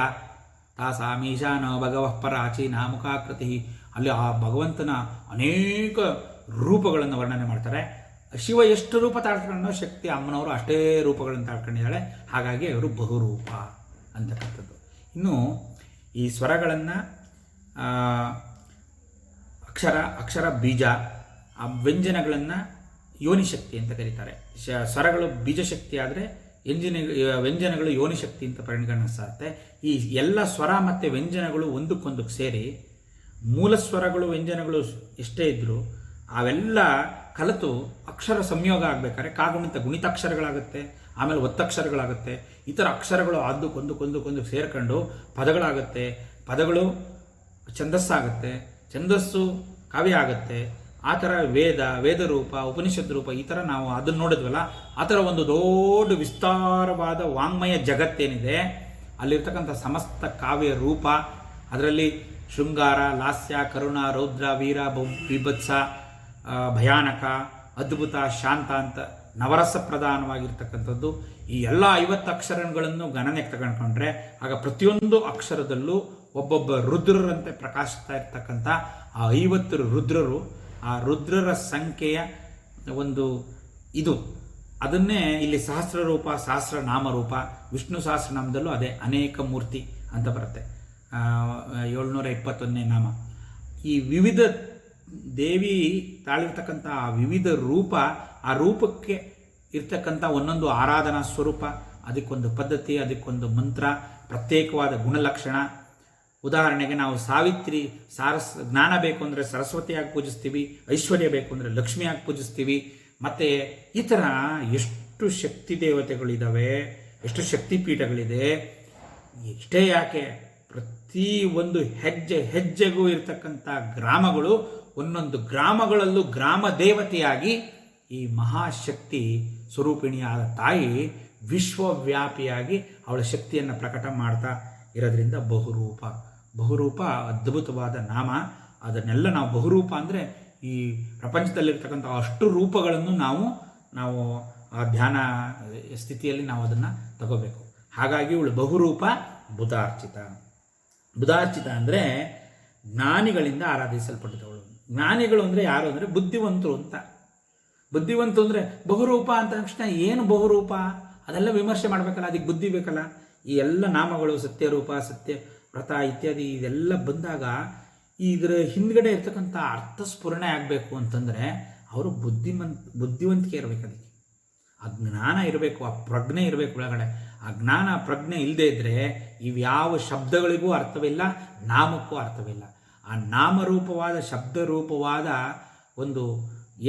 ತಾಸಾಮೀಶಾನೋ ಭಗವಃ ಪರಾಚಿ ನಾಮುಖಾಕೃತಿ. ಅಲ್ಲಿ ಆ ಭಗವಂತನ ಅನೇಕ ರೂಪಗಳನ್ನು ವರ್ಣನೆ ಮಾಡ್ತಾರೆ. ಶಿವ ಎಷ್ಟು ರೂಪ ತಾಳ್ಕೊಂಡೋ ಶಕ್ತಿ ಅಮ್ಮನವರು ಅಷ್ಟೇ ರೂಪಗಳನ್ನು ತಾಳ್ಕೊಂಡಿದ್ದಾಳೆ. ಹಾಗಾಗಿ ಅವರು ಬಹುರೂಪ ಅಂತಕ್ಕಂಥದ್ದು. ಇನ್ನು ಈ ಸ್ವರಗಳನ್ನು ಅಕ್ಷರ ಬೀಜ, ಆ ವ್ಯಂಜನಗಳನ್ನು ಯೋನಿಶಕ್ತಿ ಅಂತ ಕರೀತಾರೆ. ಸ್ವರಗಳು ಬೀಜಶಕ್ತಿ ಆದರೆ ವ್ಯಂಜನಗಳು ಯೋನಿಶಕ್ತಿ ಅಂತ ಪರಿಗಣಿಸುತ್ತೆ. ಈ ಎಲ್ಲ ಸ್ವರ ಮತ್ತು ವ್ಯಂಜನಗಳು ಒಂದಕ್ಕೊಂದಕ್ಕೆ ಸೇರಿ ಮೂಲ ಸ್ವರಗಳು ವ್ಯಂಜನಗಳು ಎಷ್ಟೇ ಇದ್ದರೂ ಅವೆಲ್ಲ ಕಲಿತು ಅಕ್ಷರ ಸಂಯೋಗ ಆಗಬೇಕಾದ್ರೆ ಕಾಗುಣಿತ ಗುಣಿತಾಕ್ಷರಗಳಾಗುತ್ತೆ, ಆಮೇಲೆ ಒತ್ತಕ್ಷರಗಳಾಗುತ್ತೆ. ಈ ಥರ ಅಕ್ಷರಗಳು ಒಂದಕ್ಕೊಂದಕ್ಕೆ ಸೇರ್ಕೊಂಡು ಪದಗಳಾಗುತ್ತೆ, ಪದಗಳು ಛಂದಸ್ಸಾಗುತ್ತೆ, ಛಂದಸ್ಸು ಕಾವ್ಯ ಆಗುತ್ತೆ. ಆ ಥರ ವೇದ ರೂಪ, ಉಪನಿಷತ್ ರೂಪ, ಈ ಥರ ನಾವು ಅದನ್ನು ನೋಡಿದ್ವಲ್ಲ, ಆ ಥರ ಒಂದು ದೊಡ್ಡ ವಿಸ್ತಾರವಾದ ವಾಂಗ್ಮಯ ಜಗತ್ತೇನಿದೆ, ಅಲ್ಲಿರ್ತಕ್ಕಂಥ ಸಮಸ್ತ ಕಾವ್ಯ ರೂಪ, ಅದರಲ್ಲಿ ಶೃಂಗಾರ, ಲಾಸ್ಯ, ಕರುಣ, ರೌದ್ರ, ವೀರ, ಬೀಭತ್ಸ, ಭಯಾನಕ, ಅದ್ಭುತ, ಶಾಂತ ಅಂತ ನವರಸ ಪ್ರಧಾನವಾಗಿರ್ತಕ್ಕಂಥದ್ದು. ಈ ಎಲ್ಲ 50 ಅಕ್ಷರಗಳನ್ನು ಗಣನೆಗೆ ತಗೊಂಡ್ಕೊಂಡ್ರೆ ಆಗ ಪ್ರತಿಯೊಂದು ಅಕ್ಷರದಲ್ಲೂ ಒಬ್ಬೊಬ್ಬ ರುದ್ರರಂತೆ ಪ್ರಕಾಶಿಸ್ತಾ ಇರ್ತಕ್ಕಂಥ ಆ 50 ರುದ್ರರು, ಆ ರುದ್ರರ ಸಂಖ್ಯೆಯ ಒಂದು ಇದು, ಅದನ್ನೇ ಇಲ್ಲಿ ಸಹಸ್ರ ರೂಪ, ಸಹಸ್ರ ನಾಮರೂಪ. ವಿಷ್ಣು ಸಹಸ್ರನಾಮದಲ್ಲೂ ಅದೇ ಅನೇಕ ಮೂರ್ತಿ ಅಂತ ಬರುತ್ತೆ, 721ನೇ ನಾಮ. ಈ ವಿವಿಧ ದೇವಿ ತಾಳಿರ್ತಕ್ಕಂಥ ಆ ವಿವಿಧ ರೂಪ, ಆ ರೂಪಕ್ಕೆ ಇರ್ತಕ್ಕಂಥ ಒಂದೊಂದು ಆರಾಧನಾ ಸ್ವರೂಪ, ಅದಕ್ಕೊಂದು ಪದ್ಧತಿ, ಅದಕ್ಕೊಂದು ಮಂತ್ರ, ಪ್ರತ್ಯೇಕವಾದ ಗುಣಲಕ್ಷಣ. ಉದಾಹರಣೆಗೆ ನಾವು ಸಾವಿತ್ರಿ ಜ್ಞಾನ ಬೇಕು ಅಂದರೆ ಸರಸ್ವತಿಯಾಗಿ ಪೂಜಿಸ್ತೀವಿ, ಐಶ್ವರ್ಯ ಬೇಕು ಅಂದರೆ ಲಕ್ಷ್ಮಿಯಾಗಿ ಪೂಜಿಸ್ತೀವಿ. ಮತ್ತು ಈ ಥರ ಎಷ್ಟು ಶಕ್ತಿ ದೇವತೆಗಳಿದ್ದಾವೆ, ಎಷ್ಟು ಶಕ್ತಿಪೀಠಗಳಿದೆ. ಇಷ್ಟೇ ಯಾಕೆ, ಪ್ರತಿ ಒಂದು ಹೆಜ್ಜೆಗೂ ಇರ್ತಕ್ಕಂಥ ಗ್ರಾಮಗಳು, ಒಂದೊಂದು ಗ್ರಾಮಗಳಲ್ಲೂ ಗ್ರಾಮ ದೇವತೆಯಾಗಿ ಈ ಮಹಾಶಕ್ತಿ ಸ್ವರೂಪಿಣಿಯಾದ ತಾಯಿ ವಿಶ್ವವ್ಯಾಪಿಯಾಗಿ ಅವಳ ಶಕ್ತಿಯನ್ನು ಪ್ರಕಟ ಮಾಡ್ತಾ ಇರೋದ್ರಿಂದ ಬಹುರೂಪ ಅದ್ಭುತವಾದ ನಾಮ. ಅದನ್ನೆಲ್ಲ ನಾವು ಬಹುರೂಪ ಅಂದರೆ ಈ ಪ್ರಪಂಚದಲ್ಲಿರ್ತಕ್ಕಂಥ ಅಷ್ಟು ರೂಪಗಳನ್ನು ನಾವು ಆ ಧ್ಯಾನ ಸ್ಥಿತಿಯಲ್ಲಿ ನಾವು ಅದನ್ನು ತಗೋಬೇಕು. ಹಾಗಾಗಿ ಇವಳು ಬಹುರೂಪ ಬುಧಾರ್ಚಿತ. ಬುಧಾರ್ಚಿತ ಅಂದರೆ ಜ್ಞಾನಿಗಳಿಂದ ಆರಾಧಿಸಲ್ಪಟ್ಟಿದ್ದವಳು. ಜ್ಞಾನಿಗಳು ಅಂದರೆ ಯಾರು ಅಂದರೆ ಬುದ್ಧಿವಂತರು ಅಂತ. ಬುದ್ಧಿವಂತರು ಅಂದರೆ ಬಹುರೂಪ ಅಂತ ತಕ್ಷಣ ಏನು ಬಹುರೂಪ ಅದೆಲ್ಲ ವಿಮರ್ಶೆ ಮಾಡಬೇಕಲ್ಲ, ಅದಕ್ಕೆ ಬುದ್ಧಿ ಬೇಕಲ್ಲ. ಈ ಎಲ್ಲ ನಾಮಗಳು ಸತ್ಯರೂಪ, ಸತ್ಯವ್ರತ ಇತ್ಯಾದಿ ಇದೆಲ್ಲ ಬಂದಾಗ ಇದರ ಹಿಂದ್ಗಡೆ ಇರ್ತಕ್ಕಂಥ ಅರ್ಥಸ್ಫುರಣೆ ಆಗಬೇಕು ಅಂತಂದರೆ ಅವರು ಬುದ್ಧಿವಂತಿಕೆ ಇರಬೇಕು, ಅದಕ್ಕೆ ಆ ಜ್ಞಾನ ಇರಬೇಕು, ಆ ಪ್ರಜ್ಞೆ ಇರಬೇಕು ಒಳಗಡೆ. ಆ ಜ್ಞಾನ ಪ್ರಜ್ಞೆ ಇಲ್ಲದೆ ಇದ್ದರೆ ಇವ್ಯಾವ ಶಬ್ದಗಳಿಗೂ ಅರ್ಥವಿಲ್ಲ, ನಾಮಕ್ಕೂ ಅರ್ಥವಿಲ್ಲ. ಆ ನಾಮರೂಪವಾದ ಶಬ್ದರೂಪವಾದ ಒಂದು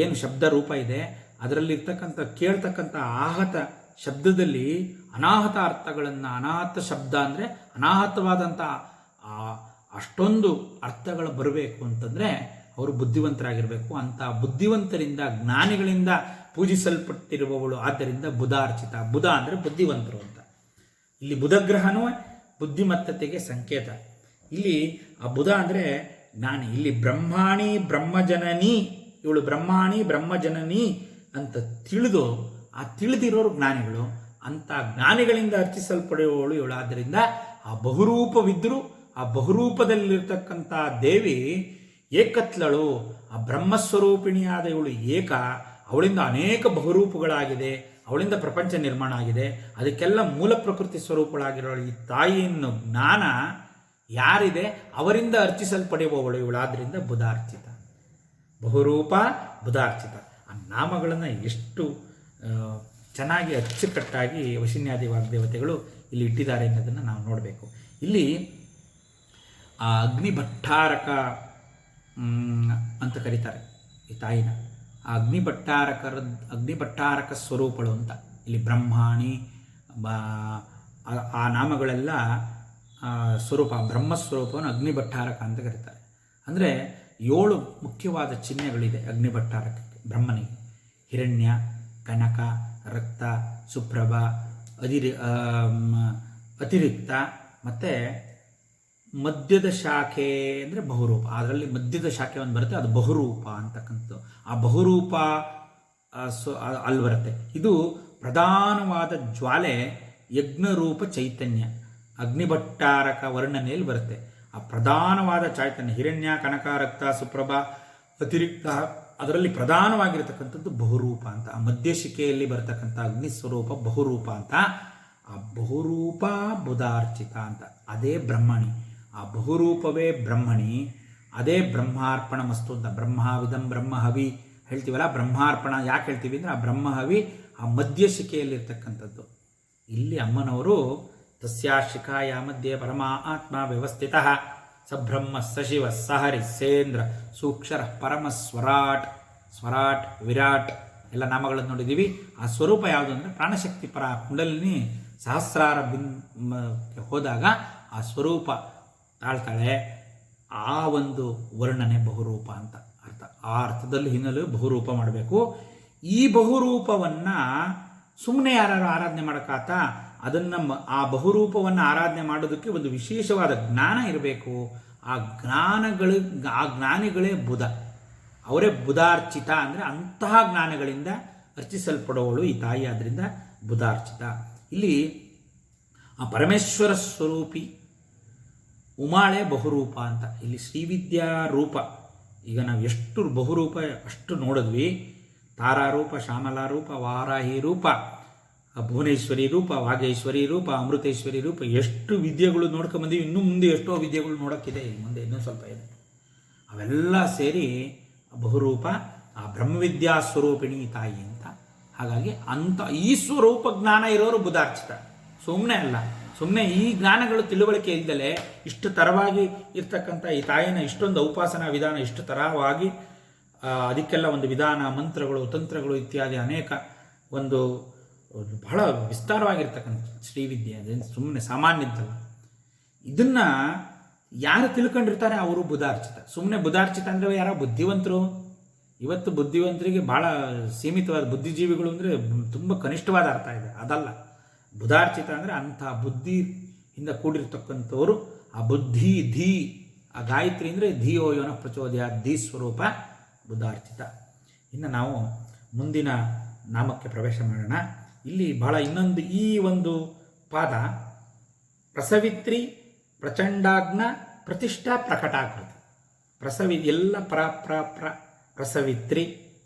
ಏನು ಶಬ್ದ ರೂಪ ಇದೆ, ಅದರಲ್ಲಿರ್ತಕ್ಕಂಥ ಕೇಳ್ತಕ್ಕಂಥ ಆಹತ ಶಬ್ದದಲ್ಲಿ ಅನಾಹತ ಅರ್ಥಗಳನ್ನು, ಅನಾಹತ ಶಬ್ದ ಅಂದರೆ ಅನಾಹತವಾದಂಥ ಅಷ್ಟೊಂದು ಅರ್ಥಗಳು ಬರಬೇಕು ಅಂತಂದರೆ ಅವರು ಬುದ್ಧಿವಂತರಾಗಿರಬೇಕು. ಅಂಥ ಬುದ್ಧಿವಂತರಿಂದ, ಜ್ಞಾನಿಗಳಿಂದ ಪೂಜಿಸಲ್ಪಟ್ಟಿರುವವಳು. ಆದ್ದರಿಂದ ಬುಧಾರ್ಚಿತ. ಬುಧ ಅಂದರೆ ಬುದ್ಧಿವಂತರು ಅಂತ. ಇಲ್ಲಿ ಬುಧಗ್ರಹನೂ ಬುದ್ಧಿಮತ್ತತೆಗೆ ಸಂಕೇತ. ಇಲ್ಲಿ ಆ ಬುಧ ಅಂದರೆ ಜ್ಞಾನಿ. ಇಲ್ಲಿ ಬ್ರಹ್ಮಾಣಿ ಬ್ರಹ್ಮಜನನಿ, ಇವಳು ಬ್ರಹ್ಮಾಣಿ ಬ್ರಹ್ಮಜನನಿ ಅಂತ ತಿಳಿದಿರೋರು ಜ್ಞಾನಿಗಳು. ಅಂಥ ಜ್ಞಾನಿಗಳಿಂದ ಅರ್ಚಿಸಲ್ಪಡುವವಳು ಇವಳು. ಆದ್ದರಿಂದ ಆ ಬಹುರೂಪವಿದ್ದರೂ ಆ ಬಹುರೂಪದಲ್ಲಿರ್ತಕ್ಕಂಥ ದೇವಿ ಏಕತ್ಲಳು. ಆ ಬ್ರಹ್ಮಸ್ವರೂಪಿಣಿಯಾದ ಇವಳು ಏಕ. ಅವಳಿಂದ ಅನೇಕ ಬಹುರೂಪಗಳಾಗಿದೆ, ಅವಳಿಂದ ಪ್ರಪಂಚ ನಿರ್ಮಾಣ ಆಗಿದೆ. ಅದಕ್ಕೆಲ್ಲ ಮೂಲ ಪ್ರಕೃತಿ ಸ್ವರೂಪಗಳಾಗಿರೋ ಈ ತಾಯಿಯನ್ನು ಜ್ಞಾನ ಯಾರಿದೆ ಅವರಿಂದ ಅರ್ಚಿಸಲ್ಪಡುವವಳು ಇವಳು. ಆದ್ದರಿಂದ ಬುಧಾರ್ಚಿತ, ಬಹುರೂಪ ಬುಧಾರ್ಚಿತ. ಆ ನಾಮಗಳನ್ನು ಎಷ್ಟು ಚೆನ್ನಾಗಿ ಅಚ್ಚುಕಟ್ಟಾಗಿ ವಶಿನ್ಯಾದಿ ವಾಗ್ದೇವತೆಗಳು ಇಲ್ಲಿ ಇಟ್ಟಿದ್ದಾರೆ ಅನ್ನೋದನ್ನು ನಾವು ನೋಡಬೇಕು. ಇಲ್ಲಿ ಆ ಅಗ್ನಿಭಟ್ಟಾರಕ ಅಂತ ಕರೀತಾರೆ ಈ ತಾಯಿನ. ಆ ಅಗ್ನಿಭಟ್ಟಾರಕ ಸ್ವರೂಪಗಳು ಅಂತ ಇಲ್ಲಿ ಬ್ರಹ್ಮಾಣಿ ಆ ನಾಮಗಳೆಲ್ಲ ಸ್ವರೂಪ, ಬ್ರಹ್ಮಸ್ವರೂಪವನ್ನು ಅಗ್ನಿಭಟ್ಟಾರಕ ಅಂತ ಕರೀತಾರೆ. ಅಂದರೆ 7 ಮುಖ್ಯವಾದ ಚಿಹ್ನೆಗಳಿದೆ ಅಗ್ನಿಭಟ್ಟಾರಕಕ್ಕೆ, ಬ್ರಹ್ಮನಿಗೆ. ಹಿರಣ್ಯ, ಕನಕ, ರಕ್ತ, ಸುಪ್ರಭ, ಅತಿರಿಕ್ತ ಮತ್ತು ಮಧ್ಯದ ಶಾಖೆ ಅಂದರೆ ಬಹುರೂಪ. ಅದರಲ್ಲಿ ಮಧ್ಯದ ಶಾಖೆ ಒಂದು ಬರುತ್ತೆ, ಅದು ಬಹುರೂಪ ಅಂತಕ್ಕಂಥದ್ದು. ಆ ಬಹುರೂಪ ಅಲ್ಲಿ ಬರುತ್ತೆ. ಇದು ಪ್ರಧಾನವಾದ ಜ್ವಾಲೆ, ಯಜ್ಞರೂಪ ಚೈತನ್ಯ, ಅಗ್ನಿಭಟ್ಟಾರಕ ವರ್ಣನೆಯಲ್ಲಿ ಬರುತ್ತೆ. ಆ ಪ್ರಧಾನವಾದ ಚೈತನ್ಯ ಹಿರಣ್ಯ, ಕನಕ, ರಕ್ತ, ಸುಪ್ರಭ, ಅತಿರಿಕ್ತ, ಅದರಲ್ಲಿ ಪ್ರಧಾನವಾಗಿರತಕ್ಕಂಥದ್ದು ಬಹುರೂಪ ಅಂತ. ಆ ಮಧ್ಯಶಿಕೆಯಲ್ಲಿ ಬರತಕ್ಕಂಥ ಅಗ್ನಿ ಸ್ವರೂಪ ಬಹುರೂಪ ಅಂತ. ಆ ಬಹುರೂಪ ಬುಧಾರ್ಚಿತ ಅಂತ, ಅದೇ ಬ್ರಹ್ಮಣಿ. ಆ ಬಹುರೂಪವೇ ಬ್ರಹ್ಮಣಿ, ಅದೇ ಬ್ರಹ್ಮಾರ್ಪಣ ಮಸ್ತು ಅಂತ. ಬ್ರಹ್ಮಾವಿದಂ ಬ್ರಹ್ಮಹವಿ ಹೇಳ್ತೀವಲ್ಲ, ಬ್ರಹ್ಮಾರ್ಪಣ ಯಾಕೆ ಹೇಳ್ತೀವಿ ಅಂದರೆ ಆ ಬ್ರಹ್ಮಹವಿ ಆ ಮಧ್ಯಶಿಕೆಯಲ್ಲಿರ್ತಕ್ಕಂಥದ್ದು. ಇಲ್ಲಿ ಅಮ್ಮನವರು ತಸ್ಯಾ ಶಿಖಾಯ ಮಧ್ಯೆ ಪರಮ ಆತ್ಮ ವ್ಯವಸ್ಥಿತ ಸಬ್ರಹ್ಮ ಸಶಿವ ಸಹರಿ ಸೇಂದ್ರ ಸೂಕ್ಷರ ಪರಮ ಸ್ವರಾಟ್, ಸ್ವರಾಟ್ ವಿರಾಟ್ ಎಲ್ಲ ನಾಮಗಳನ್ನು ನೋಡಿದ್ದೀವಿ. ಆ ಸ್ವರೂಪ ಯಾವುದು ಅಂದರೆ ಪ್ರಾಣಶಕ್ತಿ ಪರ ಕುಂಡಲಿನಿ ಸಹಸ್ರಾರ ಹೋದಾಗ ಆ ಸ್ವರೂಪ ತಾಳ್ತಾಳೆ. ಆ ಒಂದು ವರ್ಣನೆ ಬಹುರೂಪ ಅಂತ ಅರ್ಥ. ಆ ಅರ್ಥದಲ್ಲಿ ಹಿನ್ನೆಲೆ ಬಹುರೂಪ ಮಾಡಬೇಕು. ಈ ಬಹುರೂಪವನ್ನು ಸುಮ್ಮನೆ ಯಾರು ಆರಾಧನೆ ಮಾಡೋಕ್ಕಾತ? ಅದನ್ನು ಆ ಬಹುರೂಪವನ್ನು ಆರಾಧನೆ ಮಾಡೋದಕ್ಕೆ ಒಂದು ವಿಶೇಷವಾದ ಜ್ಞಾನ ಇರಬೇಕು. ಆ ಜ್ಞಾನಿಗಳೇ ಬುಧ, ಅವರೇ ಬುಧಾರ್ಚಿತ. ಅಂದರೆ ಅಂತಹ ಜ್ಞಾನಗಳಿಂದ ಅರ್ಚಿಸಲ್ಪಡುವವಳು ಈ ತಾಯಿ, ಆದ್ದರಿಂದ ಬುಧಾರ್ಚಿತ. ಇಲ್ಲಿ ಆ ಪರಮೇಶ್ವರ ಸ್ವರೂಪಿ ಉಮಾಳೆ ಬಹುರೂಪ ಅಂತ. ಇಲ್ಲಿ ಶ್ರೀವಿದ್ಯಾ ರೂಪ, ಈಗ ನಾವು ಎಷ್ಟು ಬಹುರೂಪ ಅಷ್ಟು ನೋಡಿದ್ವಿ. ತಾರಾರೂಪ, ಶ್ಯಾಮಲಾರೂಪ, ವಾರಾಹಿ ರೂಪ, ಭುವನೇಶ್ವರಿ ರೂಪ, ವಾಗೇಶ್ವರಿ ರೂಪ, ಅಮೃತೇಶ್ವರಿ ರೂಪ, ಎಷ್ಟು ವಿದ್ಯೆಗಳು ನೋಡ್ಕೊಂಬಂದಿವಿ. ಇನ್ನೂ ಮುಂದೆ ಎಷ್ಟೋ ವಿದ್ಯೆಗಳು ನೋಡೋಕ್ಕಿದೆ, ಮುಂದೆ ಇನ್ನೂ ಸ್ವಲ್ಪ ಇದೆ. ಅವೆಲ್ಲ ಸೇರಿ ಬಹುರೂಪ, ಆ ಬ್ರಹ್ಮವಿದ್ಯಾ ಸ್ವರೂಪಿಣಿ ತಾಯಿ ಅಂತ. ಹಾಗಾಗಿ ಈ ಸ್ವರೂಪ ಜ್ಞಾನ ಇರೋರು ಬುಧಾರ್ಚಿತ, ಸುಮ್ಮನೆ ಅಲ್ಲ. ಸುಮ್ಮನೆ ಈ ಜ್ಞಾನಗಳು ತಿಳುವಳಿಕೆ ಇದ್ದಲೇ ಇಷ್ಟು ತರವಾಗಿ ಇರ್ತಕ್ಕಂಥ ಈ ತಾಯಿನ ಇಷ್ಟೊಂದು ಉಪಾಸನಾ ವಿಧಾನ, ಇಷ್ಟು ತರವಾಗಿ ಅದಕ್ಕೆಲ್ಲ ಒಂದು ವಿಧಾನ, ಮಂತ್ರಗಳು, ತಂತ್ರಗಳು ಇತ್ಯಾದಿ ಅನೇಕ ಒಂದು ಬಹಳ ವಿಸ್ತಾರವಾಗಿರ್ತಕ್ಕಂಥ ಶ್ರೀವಿದ್ಯೆ. ಅದೇನು ಸುಮ್ಮನೆ ಸಾಮಾನ್ಯದ್ದಲ್ಲ. ಇದನ್ನು ಯಾರು ತಿಳ್ಕೊಂಡಿರ್ತಾರೆ ಅವರು ಬುಧಾರ್ಚಿತ. ಸುಮ್ಮನೆ ಬುಧಾರ್ಚಿತ ಅಂದರೆ ಯಾರೋ ಬುದ್ಧಿವಂತರು. ಇವತ್ತು ಬುದ್ಧಿವಂತರಿಗೆ ಭಾಳ ಸೀಮಿತವಾದ, ಬುದ್ಧಿಜೀವಿಗಳು ಅಂದರೆ ತುಂಬ ಕನಿಷ್ಠವಾದ ಅರ್ಥ ಇದೆ, ಅದಲ್ಲ. ಬುಧಾರ್ಚಿತ ಅಂದರೆ ಅಂಥ ಬುದ್ಧಿಯಿಂದ ಕೂಡಿರ್ತಕ್ಕಂಥವರು. ಆ ಬುದ್ಧಿ ಧೀ, ಆ ಗಾಯತ್ರಿ ಅಂದರೆ ಧಿಯೋ ಯೋನ ಪ್ರಚೋದಯ, ಧೀ ಸ್ವರೂಪ ಬುಧಾರ್ಚಿತ. ಇನ್ನು ನಾವು ಮುಂದಿನ ನಾಮಕ್ಕೆ ಪ್ರವೇಶ ಮಾಡೋಣ. ಇಲ್ಲಿ ಬಹಳ ಇನ್ನೊಂದು ಈ ಒಂದು ಪಾದ ಪ್ರಸವಿತ್ರಿ, ಪ್ರಚಂಡಾಗ್ನ, ಪ್ರತಿಷ್ಠಾ, ಪ್ರಕಟಾಕೃತಿ. ಎಲ್ಲ ಪ್ರಸವಿತ್ರಿ,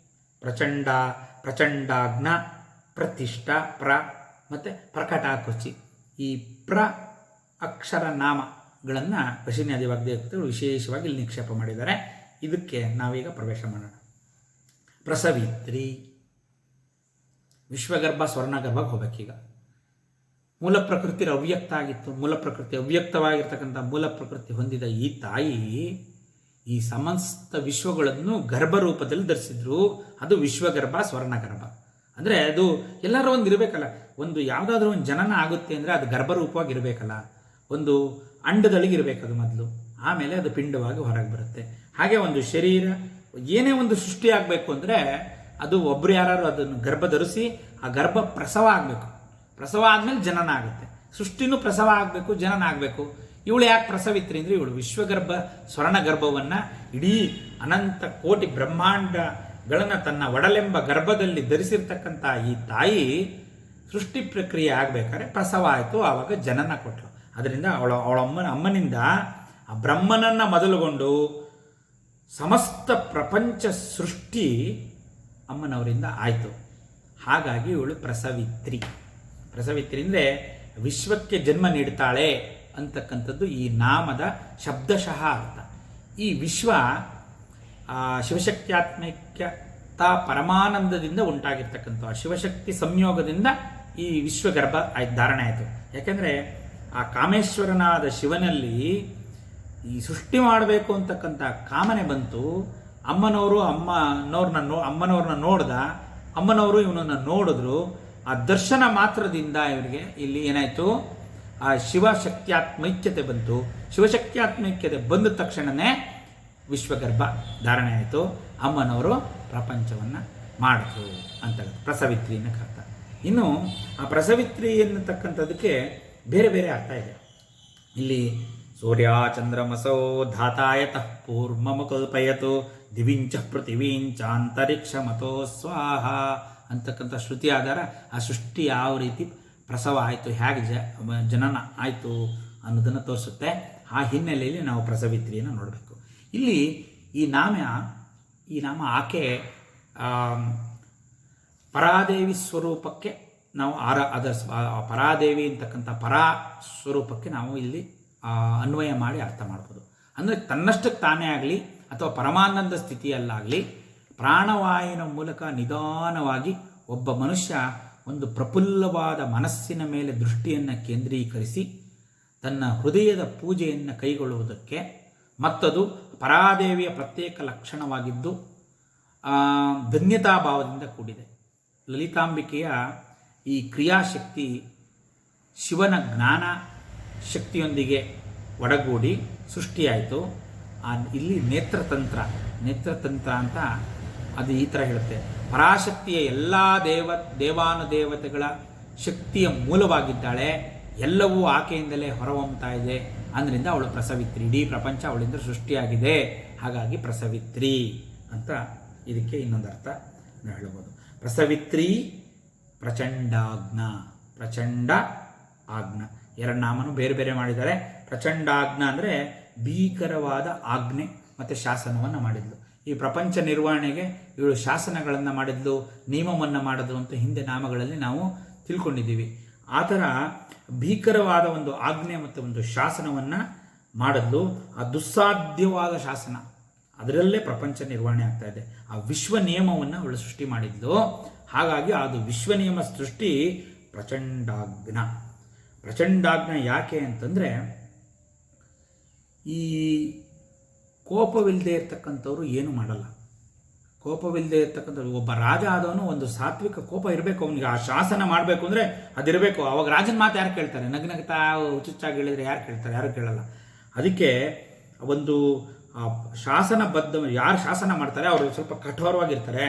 ಪ್ರಚಂಡಾಗ್ನ, ಪ್ರತಿಷ್ಠಾ, ಮತ್ತು ಪ್ರಕಟಾಕೃತಿ. ಈ ಅಕ್ಷರ ನಾಮಗಳನ್ನು ವಶಿನ್ಯಾದಿ ವಾಗ್ದೇವತೆಗಳು ವಿಶೇಷವಾಗಿ ಇಲ್ಲಿ ನಿಕ್ಷೇಪ ಮಾಡಿದ್ದಾರೆ. ಇದಕ್ಕೆ ನಾವೀಗ ಪ್ರವೇಶ ಮಾಡೋಣ. ಪ್ರಸವಿತ್ರಿ, ವಿಶ್ವಗರ್ಭ ಸ್ವರ್ಣಗರ್ಭಕ್ಕೆ ಹೋಗ್ಬೇಕೀಗ. ಮೂಲ ಪ್ರಕೃತಿ ಅವ್ಯಕ್ತ ಆಗಿತ್ತು. ಮೂಲ ಪ್ರಕೃತಿ ಅವ್ಯಕ್ತವಾಗಿರ್ತಕ್ಕಂಥ ಮೂಲ ಪ್ರಕೃತಿ ಹೊಂದಿದ ಈ ತಾಯಿ ಈ ಸಮಸ್ತ ವಿಶ್ವಗಳನ್ನು ಗರ್ಭರೂಪದಲ್ಲಿ ಧರಿಸಿದ್ರು. ಅದು ವಿಶ್ವಗರ್ಭ ಸ್ವರ್ಣಗರ್ಭ. ಅಂದರೆ ಅದು ಎಲ್ಲರೂ ಒಂದು ಇರಬೇಕಲ್ಲ. ಒಂದು ಯಾವುದಾದ್ರೂ ಒಂದು ಜನನ ಆಗುತ್ತೆ ಅಂದರೆ ಅದು ಗರ್ಭರೂಪವಾಗಿ ಇರಬೇಕಲ್ಲ. ಒಂದು ಅಂಡದೊಳಗಿರಬೇಕು ಅದು ಮೊದಲು, ಆಮೇಲೆ ಅದು ಪಿಂಡವಾಗಿ ಹೊರಗೆ ಬರುತ್ತೆ. ಹಾಗೆ ಒಂದು ಶರೀರ ಏನೇ ಒಂದು ಸೃಷ್ಟಿ ಆಗಬೇಕು ಅಂದರೆ ಅದು ಒಬ್ಬರು ಯಾರು ಅದನ್ನು ಗರ್ಭ ಧರಿಸಿ ಆ ಗರ್ಭ ಪ್ರಸವ ಆಗಬೇಕು. ಪ್ರಸವ ಆದಮೇಲೆ ಜನನ ಆಗುತ್ತೆ. ಸೃಷ್ಟಿನೂ ಪ್ರಸವ ಆಗಬೇಕು, ಜನನ ಆಗಬೇಕು. ಇವಳು ಯಾಕೆ ಪ್ರಸವಿತ್ರಿ ಅಂದರೆ ಇವಳು ವಿಶ್ವಗರ್ಭ ಸ್ವರ್ಣಗರ್ಭವನ್ನು ಇಡೀ ಅನಂತ ಕೋಟಿ ಬ್ರಹ್ಮಾಂಡಗಳನ್ನು ತನ್ನ ಒಡಲೆಂಬ ಗರ್ಭದಲ್ಲಿ ಧರಿಸಿರ್ತಕ್ಕಂಥ ಈ ತಾಯಿ ಸೃಷ್ಟಿ ಪ್ರಕ್ರಿಯೆ ಆಗಬೇಕಾದ್ರೆ ಪ್ರಸವ ಆಯಿತು, ಆವಾಗ ಜನನ ಕೊಟ್ಟರು. ಅದರಿಂದ ಅವಳ ಅಮ್ಮನಿಂದ ಆ ಬ್ರಹ್ಮನನ್ನು ಮೊದಲುಗೊಂಡು ಸಮಸ್ತ ಪ್ರಪಂಚ ಸೃಷ್ಟಿ ಅಮ್ಮನವರಿಂದ ಆಯಿತು. ಹಾಗಾಗಿ ಇವಳು ಪ್ರಸವಿತ್ರಿ. ಪ್ರಸವಿತ್ರಿ ಅಂದರೆ ವಿಶ್ವಕ್ಕೆ ಜನ್ಮ ನೀಡ್ತಾಳೆ ಅಂತಕ್ಕಂಥದ್ದು ಈ ನಾಮದ ಶಬ್ದಶಃ ಅರ್ಥ. ಈ ವಿಶ್ವ ಶಿವಶಕ್ತ್ಯಾತ್ಮೈಕ್ಯತಾ ಪರಮಾನಂದದಿಂದ ಉಂಟಾಗಿರ್ತಕ್ಕಂಥ ಶಿವಶಕ್ತಿ ಸಂಯೋಗದಿಂದ ಈ ವಿಶ್ವಗರ್ಭ ಧಾರಣೆ ಆಯಿತು. ಯಾಕೆಂದರೆ ಆ ಕಾಮೇಶ್ವರನಾದ ಶಿವನಲ್ಲಿ ಈ ಸೃಷ್ಟಿ ಮಾಡಬೇಕು ಅಂತಕ್ಕಂಥ ಕಾಮನೆ ಬಂತು. ಅಮ್ಮನವ್ರನ್ನ ನೋಡ್ದ, ಅಮ್ಮನವರು ಇವನನ್ನು ನೋಡಿದ್ರು. ಆ ದರ್ಶನ ಮಾತ್ರದಿಂದ ಇವರಿಗೆ ಇಲ್ಲಿ ಏನಾಯಿತು, ಆ ಶಿವಶಕ್ತ್ಯಾತ್ಮೈಕ್ಯತೆ ಬಂತು. ಶಿವಶಕ್ತ್ಯಾತ್ಮೈಕ್ಯತೆ ಬಂದ ತಕ್ಷಣವೇ ವಿಶ್ವಗರ್ಭ ಧಾರಣೆ ಆಯಿತು. ಅಮ್ಮನವರು ಪ್ರಪಂಚವನ್ನು ಮಾಡಿದ್ರು ಅಂತ ಪ್ರಸವಿತ್ರಿ ಅನ್ನೋಕ್ಕೆ ಅರ್ಥ. ಇನ್ನು ಆ ಪ್ರಸವಿತ್ರಿ ಎನ್ನತಕ್ಕಂಥದ್ದಕ್ಕೆ ಬೇರೆ ಬೇರೆ ಅರ್ಥ ಇದೆ. ಇಲ್ಲಿ ಸೂರ್ಯ ಚಂದ್ರಮಸೋ ಧಾತಾಯತಃ ಪೂರ್ವಮ ಕಲ್ಪಯತು ದಿವಿಂಚ ಪೃಥಿವೀಂಚ ಅಂತರಿಕ್ಷ ಮತೋ ಸ್ವಾಹ ಅಂತಕ್ಕಂಥ ಶ್ರುತಿ ಆಧಾರ ಆ ಸೃಷ್ಟಿ ಯಾವ ರೀತಿ ಪ್ರಸವ ಆಯಿತು, ಹೇಗೆ ಜನನ ಆಯಿತು ಅನ್ನೋದನ್ನು ತೋರಿಸುತ್ತೆ. ಆ ಹಿನ್ನೆಲೆಯಲ್ಲಿ ನಾವು ಪ್ರಸವಿತ್ರಿಯನ್ನು ನೋಡಬೇಕು. ಇಲ್ಲಿ ಈ ನಾಮ ಆಕೆ ಪರಾದೇವಿ ಸ್ವರೂಪಕ್ಕೆ ನಾವು ಅದರ ಪರಾದೇವಿ ಅಂತಕ್ಕಂಥ ಪರಾ ಸ್ವರೂಪಕ್ಕೆ ನಾವು ಇಲ್ಲಿ ಅನ್ವಯ ಮಾಡಿ ಅರ್ಥ ಮಾಡ್ಬೋದು. ಅಂದರೆ ತನ್ನಷ್ಟಕ್ಕೆ ತಾನೇ ಆಗಲಿ ಅಥವಾ ಪರಮಾನಂದ ಸ್ಥಿತಿಯಲ್ಲಾಗಲಿ ಪ್ರಾಣವಾಯುವಿನ ಮೂಲಕ ನಿಧಾನವಾಗಿ ಒಬ್ಬ ಮನುಷ್ಯ ಒಂದು ಪ್ರಫುಲ್ಲವಾದ ಮನಸ್ಸಿನ ಮೇಲೆ ದೃಷ್ಟಿಯನ್ನು ಕೇಂದ್ರೀಕರಿಸಿ ತನ್ನ ಹೃದಯದ ಪೂಜೆಯನ್ನು ಕೈಗೊಳ್ಳುವುದಕ್ಕೆ, ಮತ್ತದು ಪರಾದೇವಿಯ ಪ್ರತ್ಯೇಕ ಲಕ್ಷಣವಾಗಿದ್ದು ಧನ್ಯತಾಭಾವದಿಂದ ಕೂಡಿದೆ. ಲಲಿತಾಂಬಿಕೆಯ ಈ ಕ್ರಿಯಾಶಕ್ತಿ ಶಿವನ ಜ್ಞಾನ ಶಕ್ತಿಯೊಂದಿಗೆ ಒಡಗೂಡಿ ಸೃಷ್ಟಿಯಾಯಿತು. ಇಲ್ಲಿ ನೇತ್ರತಂತ್ರ ಅಂತ ಅದು ಈ ಥರ ಹೇಳುತ್ತೆ. ಪರಾಶಕ್ತಿಯ ಎಲ್ಲ ದೇವಾನುದೇವತೆಗಳ ಶಕ್ತಿಯ ಮೂಲವಾಗಿದ್ದಾಳೆ. ಎಲ್ಲವೂ ಆಕೆಯಿಂದಲೇ ಹೊರಹೊಮ್ಮುತ್ತಾ ಇದೆ. ಅಂದ್ರಿಂದ ಅವಳು ಪ್ರಸವಿತ್ರಿ. ಇಡೀ ಪ್ರಪಂಚ ಅವಳಿಂದ ಸೃಷ್ಟಿಯಾಗಿದೆ. ಹಾಗಾಗಿ ಪ್ರಸವಿತ್ರಿ ಅಂತ ಇದಕ್ಕೆ ಇನ್ನೊಂದು ಅರ್ಥ ನಾವು ಹೇಳ್ಬೋದು. ಪ್ರಸವಿತ್ರಿ ಪ್ರಚಂಡಾಗ್ನ, ಪ್ರಚಂಡ ಆಜ್ಞ ಎರಡು ನಾಮನು ಬೇರೆ ಬೇರೆ ಮಾಡಿದ್ದಾರೆ. ಪ್ರಚಂಡಾಜ್ಞ ಅಂದರೆ ಭೀಕರವಾದ ಆಜ್ಞೆ ಮತ್ತು ಶಾಸನವನ್ನು ಮಾಡಿದ್ಲು. ಈ ಪ್ರಪಂಚ ನಿರ್ವಹಣೆಗೆ ಇವಳು ಶಾಸನಗಳನ್ನು ಮಾಡಿದ್ಲು, ನಿಯಮವನ್ನು ಮಾಡಿದ್ಲು ಅಂತ ಹಿಂದೆ ನಾಮಗಳಲ್ಲಿ ನಾವು ತಿಳ್ಕೊಂಡಿದ್ದೀವಿ. ಆ ಥರ ಭೀಕರವಾದ ಒಂದು ಆಜ್ಞೆ ಮತ್ತು ಒಂದು ಶಾಸನವನ್ನು ಮಾಡಿದ್ಲು. ಆ ದುಸ್ಸಾಧ್ಯವಾದ ಶಾಸನ, ಅದರಲ್ಲೇ ಪ್ರಪಂಚ ನಿರ್ವಹಣೆ ಆಗ್ತಾ ಇದೆ. ಆ ವಿಶ್ವ ನಿಯಮವನ್ನು ಅವಳು ಸೃಷ್ಟಿ ಮಾಡಿದ್ಲು. ಹಾಗಾಗಿ ಅದು ವಿಶ್ವ ನಿಯಮ ಸೃಷ್ಟಿ ಪ್ರಚಂಡಾಜ್ಞ ಯಾಕೆ ಅಂತಂದರೆ, ಈ ಕೋಪವಿಲ್ಲದೆ ಇರ್ತಕ್ಕಂಥವ್ರು ಏನು ಮಾಡಲ್ಲ. ಕೋಪವಿಲ್ಲದೆ ಇರ್ತಕ್ಕಂಥವ್ರು, ಒಬ್ಬ ರಾಜ ಆದವನು ಒಂದು ಸಾತ್ವಿಕ ಕೋಪ ಇರಬೇಕು. ಅವನಿಗೆ ಆ ಶಾಸನ ಮಾಡಬೇಕು ಅಂದರೆ ಅದಿರಬೇಕು. ಅವಾಗ ರಾಜನ ಮಾತು ಯಾರು ಕೇಳ್ತಾರೆ? ನಗ್ನಗ್ತಾ ಹುಚ್ಚುಚ್ಚಾಗಿ ಹೇಳಿದರೆ ಯಾರು ಕೇಳ್ತಾರೆ? ಯಾರು ಕೇಳಲ್ಲ. ಅದಕ್ಕೆ ಒಂದು ಶಾಸನಬದ್ಧ, ಯಾರು ಶಾಸನ ಮಾಡ್ತಾರೆ ಅವರು ಸ್ವಲ್ಪ ಕಠೋರವಾಗಿರ್ತಾರೆ,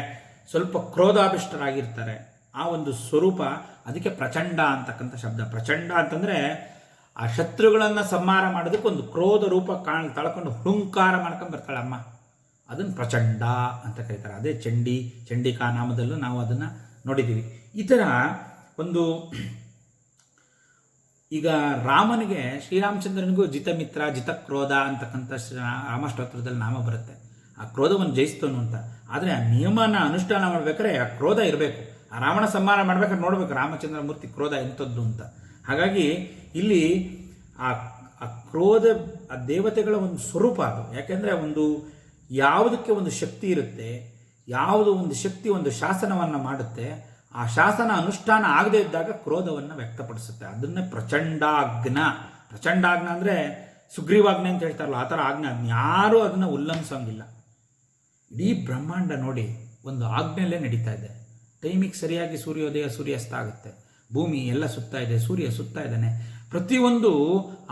ಸ್ವಲ್ಪ ಕ್ರೋಧಾಭಿಷ್ಟರಾಗಿರ್ತಾರೆ. ಆ ಒಂದು ಸ್ವರೂಪ, ಅದಕ್ಕೆ ಪ್ರಚಂಡ ಅಂತಕ್ಕಂಥ ಶಬ್ದ. ಪ್ರಚಂಡ ಅಂತಂದರೆ ಆ ಶತ್ರುಗಳನ್ನು ಸಂಹಾರ ಮಾಡೋದಕ್ಕೆ ಒಂದು ಕ್ರೋಧ ರೂಪ ತಳ್ಕೊಂಡು ಹುಂಕಾರ ಮಾಡ್ಕೊಂಡು ಬರ್ತಾಳೆ ಅಮ್ಮ. ಅದನ್ನು ಪ್ರಚಂಡ ಅಂತ ಕರೀತಾರೆ. ಅದೇ ಚಂಡಿಕಾ ನಾಮದಲ್ಲೂ ನಾವು ಅದನ್ನು ನೋಡಿದ್ದೀವಿ. ಈ ಥರ ಒಂದು, ಈಗ ರಾಮನಿಗೆ, ಶ್ರೀರಾಮಚಂದ್ರನಿಗೂ ಜಿತಮಿತ್ರ ಜಿತಕ್ರೋಧ ಅಂತಕ್ಕಂಥ ರಾಮಸ್ತೋತ್ರದಲ್ಲಿ ನಾಮ ಬರುತ್ತೆ. ಆ ಕ್ರೋಧವನ್ನು ಜಯಿಸ್ತನು ಅಂತ. ಆದರೆ ಆ ನಿಯಮನ ಅನುಷ್ಠಾನ ಮಾಡ್ಬೇಕಾದ್ರೆ ಆ ಕ್ರೋಧ ಇರಬೇಕು. ಆ ರಾವಣ ಸಂಹಾರ ಮಾಡ್ಬೇಕಾದ್ರೆ ನೋಡ್ಬೇಕು ರಾಮಚಂದ್ರ ಮೂರ್ತಿ ಕ್ರೋಧ ಎಂಥದ್ದು ಅಂತ. ಹಾಗಾಗಿ ಇಲ್ಲಿ ಆ ಕ್ರೋಧ ಆ ದೇವತೆಗಳ ಒಂದು ಸ್ವರೂಪ ಅದು. ಯಾಕೆಂದರೆ ಒಂದು ಯಾವುದಕ್ಕೆ ಒಂದು ಶಕ್ತಿ ಇರುತ್ತೆ, ಯಾವುದು ಒಂದು ಶಕ್ತಿ ಒಂದು ಶಾಸನವನ್ನು ಮಾಡುತ್ತೆ, ಆ ಶಾಸನ ಅನುಷ್ಠಾನ ಆಗದೇ ಇದ್ದಾಗ ಕ್ರೋಧವನ್ನು ವ್ಯಕ್ತಪಡಿಸುತ್ತೆ. ಅದನ್ನೇ ಪ್ರಚಂಡಾಜ್ಞ ಅಂದರೆ ಸುಗ್ರೀವಾಜ್ಞೆ ಅಂತ ಹೇಳ್ತಾರಲ್ಲ, ಆ ಥರ ಆಜ್ಞೆ. ಯಾರೂ ಅದನ್ನು ಉಲ್ಲಂಘಿಸೋಂಗಿಲ್ಲ. ಇಡೀ ಬ್ರಹ್ಮಾಂಡ ನೋಡಿ ಒಂದು ಆಜ್ಞೆಯಲ್ಲೇ ನಡೀತಾ ಇದೆ. ಟೈಮಿಗೆ ಸರಿಯಾಗಿ ಸೂರ್ಯೋದಯ ಸೂರ್ಯಾಸ್ತ ಆಗುತ್ತೆ, ಭೂಮಿ ಎಲ್ಲ ಸುತ್ತಾ ಇದೆ, ಸೂರ್ಯ ಸುತ್ತಾ ಇದ್ದಾನೆ. ಪ್ರತಿಯೊಂದು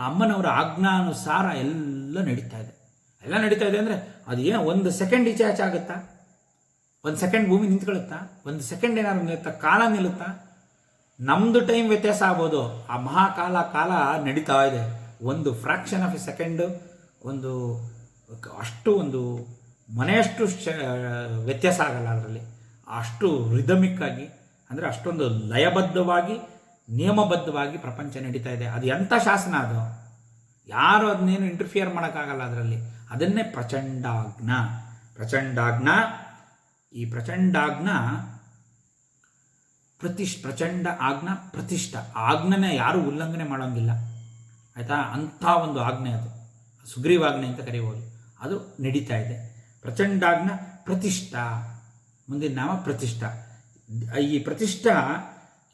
ಆ ಅಮ್ಮನವರ ಆಜ್ಞಾನುಸಾರ ಎಲ್ಲ ನಡೀತಾ ಇದೆ ಅಂದರೆ ಅದು ಏನೋ ಒಂದು ಸೆಕೆಂಡ್ ಈಚೆ ಆಚೆ ಆಗುತ್ತಾ? ಒಂದು ಸೆಕೆಂಡ್ ಭೂಮಿ ನಿಂತ್ಕೊಳ್ಳುತ್ತಾ? ಒಂದು ಸೆಕೆಂಡ್ ಏನಾದ್ರು ನಿಲ್ಲುತ್ತಾ? ಕಾಲ ನಿಲ್ಲುತ್ತಾ? ನಮ್ಮದು ಟೈಮ್ ವ್ಯತ್ಯಾಸ ಆಗ್ಬೋದು. ಆ ಕಾಲ ನಡೀತಾ ಇದೆ. ಒಂದು ಫ್ರ್ಯಾಕ್ಷನ್ ಆಫ್ ಎ ಸೆಕೆಂಡು, ಅಷ್ಟು ಒಂದು ಮನೆಯಷ್ಟು ವ್ಯತ್ಯಾಸ ಆಗಲ್ಲ ಅದರಲ್ಲಿ. ಅಷ್ಟು ರಿದಮಿಕ್ ಆಗಿ, ಅಂದರೆ ಅಷ್ಟೊಂದು ಲಯಬದ್ಧವಾಗಿ ನಿಯಮಬದ್ಧವಾಗಿ ಪ್ರಪಂಚ ನಡೀತಾ ಇದೆ. ಅದು ಎಂಥ ಶಾಸನ ಅದು! ಯಾರು ಅದನ್ನೇನು ಇಂಟರ್ಫಿಯರ್ ಮಾಡೋಕ್ಕಾಗಲ್ಲ ಅದರಲ್ಲಿ. ಅದನ್ನೇ ಪ್ರಚಂಡಾಜ್ಞ. ಈ ಪ್ರಚಂಡ ಆಜ್ಞಾ ಪ್ರತಿಷ್ಠ. ಆಜ್ಞೆನೇ ಯಾರೂ ಉಲ್ಲಂಘನೆ ಮಾಡೋಂಗಿಲ್ಲ, ಆಯಿತಾ? ಅಂಥ ಒಂದು ಆಜ್ಞೆ ಅದು. ಸುಗ್ರೀವಾಜ್ಞೆ ಅಂತ ಕರೀಬೋದು. ಅದು ನಡೀತಾ ಇದೆ. ಪ್ರಚಂಡಾಜ್ಞ ಪ್ರತಿಷ್ಠಾ. ಮುಂದಿನ ನಾಮ ಪ್ರತಿಷ್ಠಾ. ಈ ಪ್ರತಿಷ್ಠಾ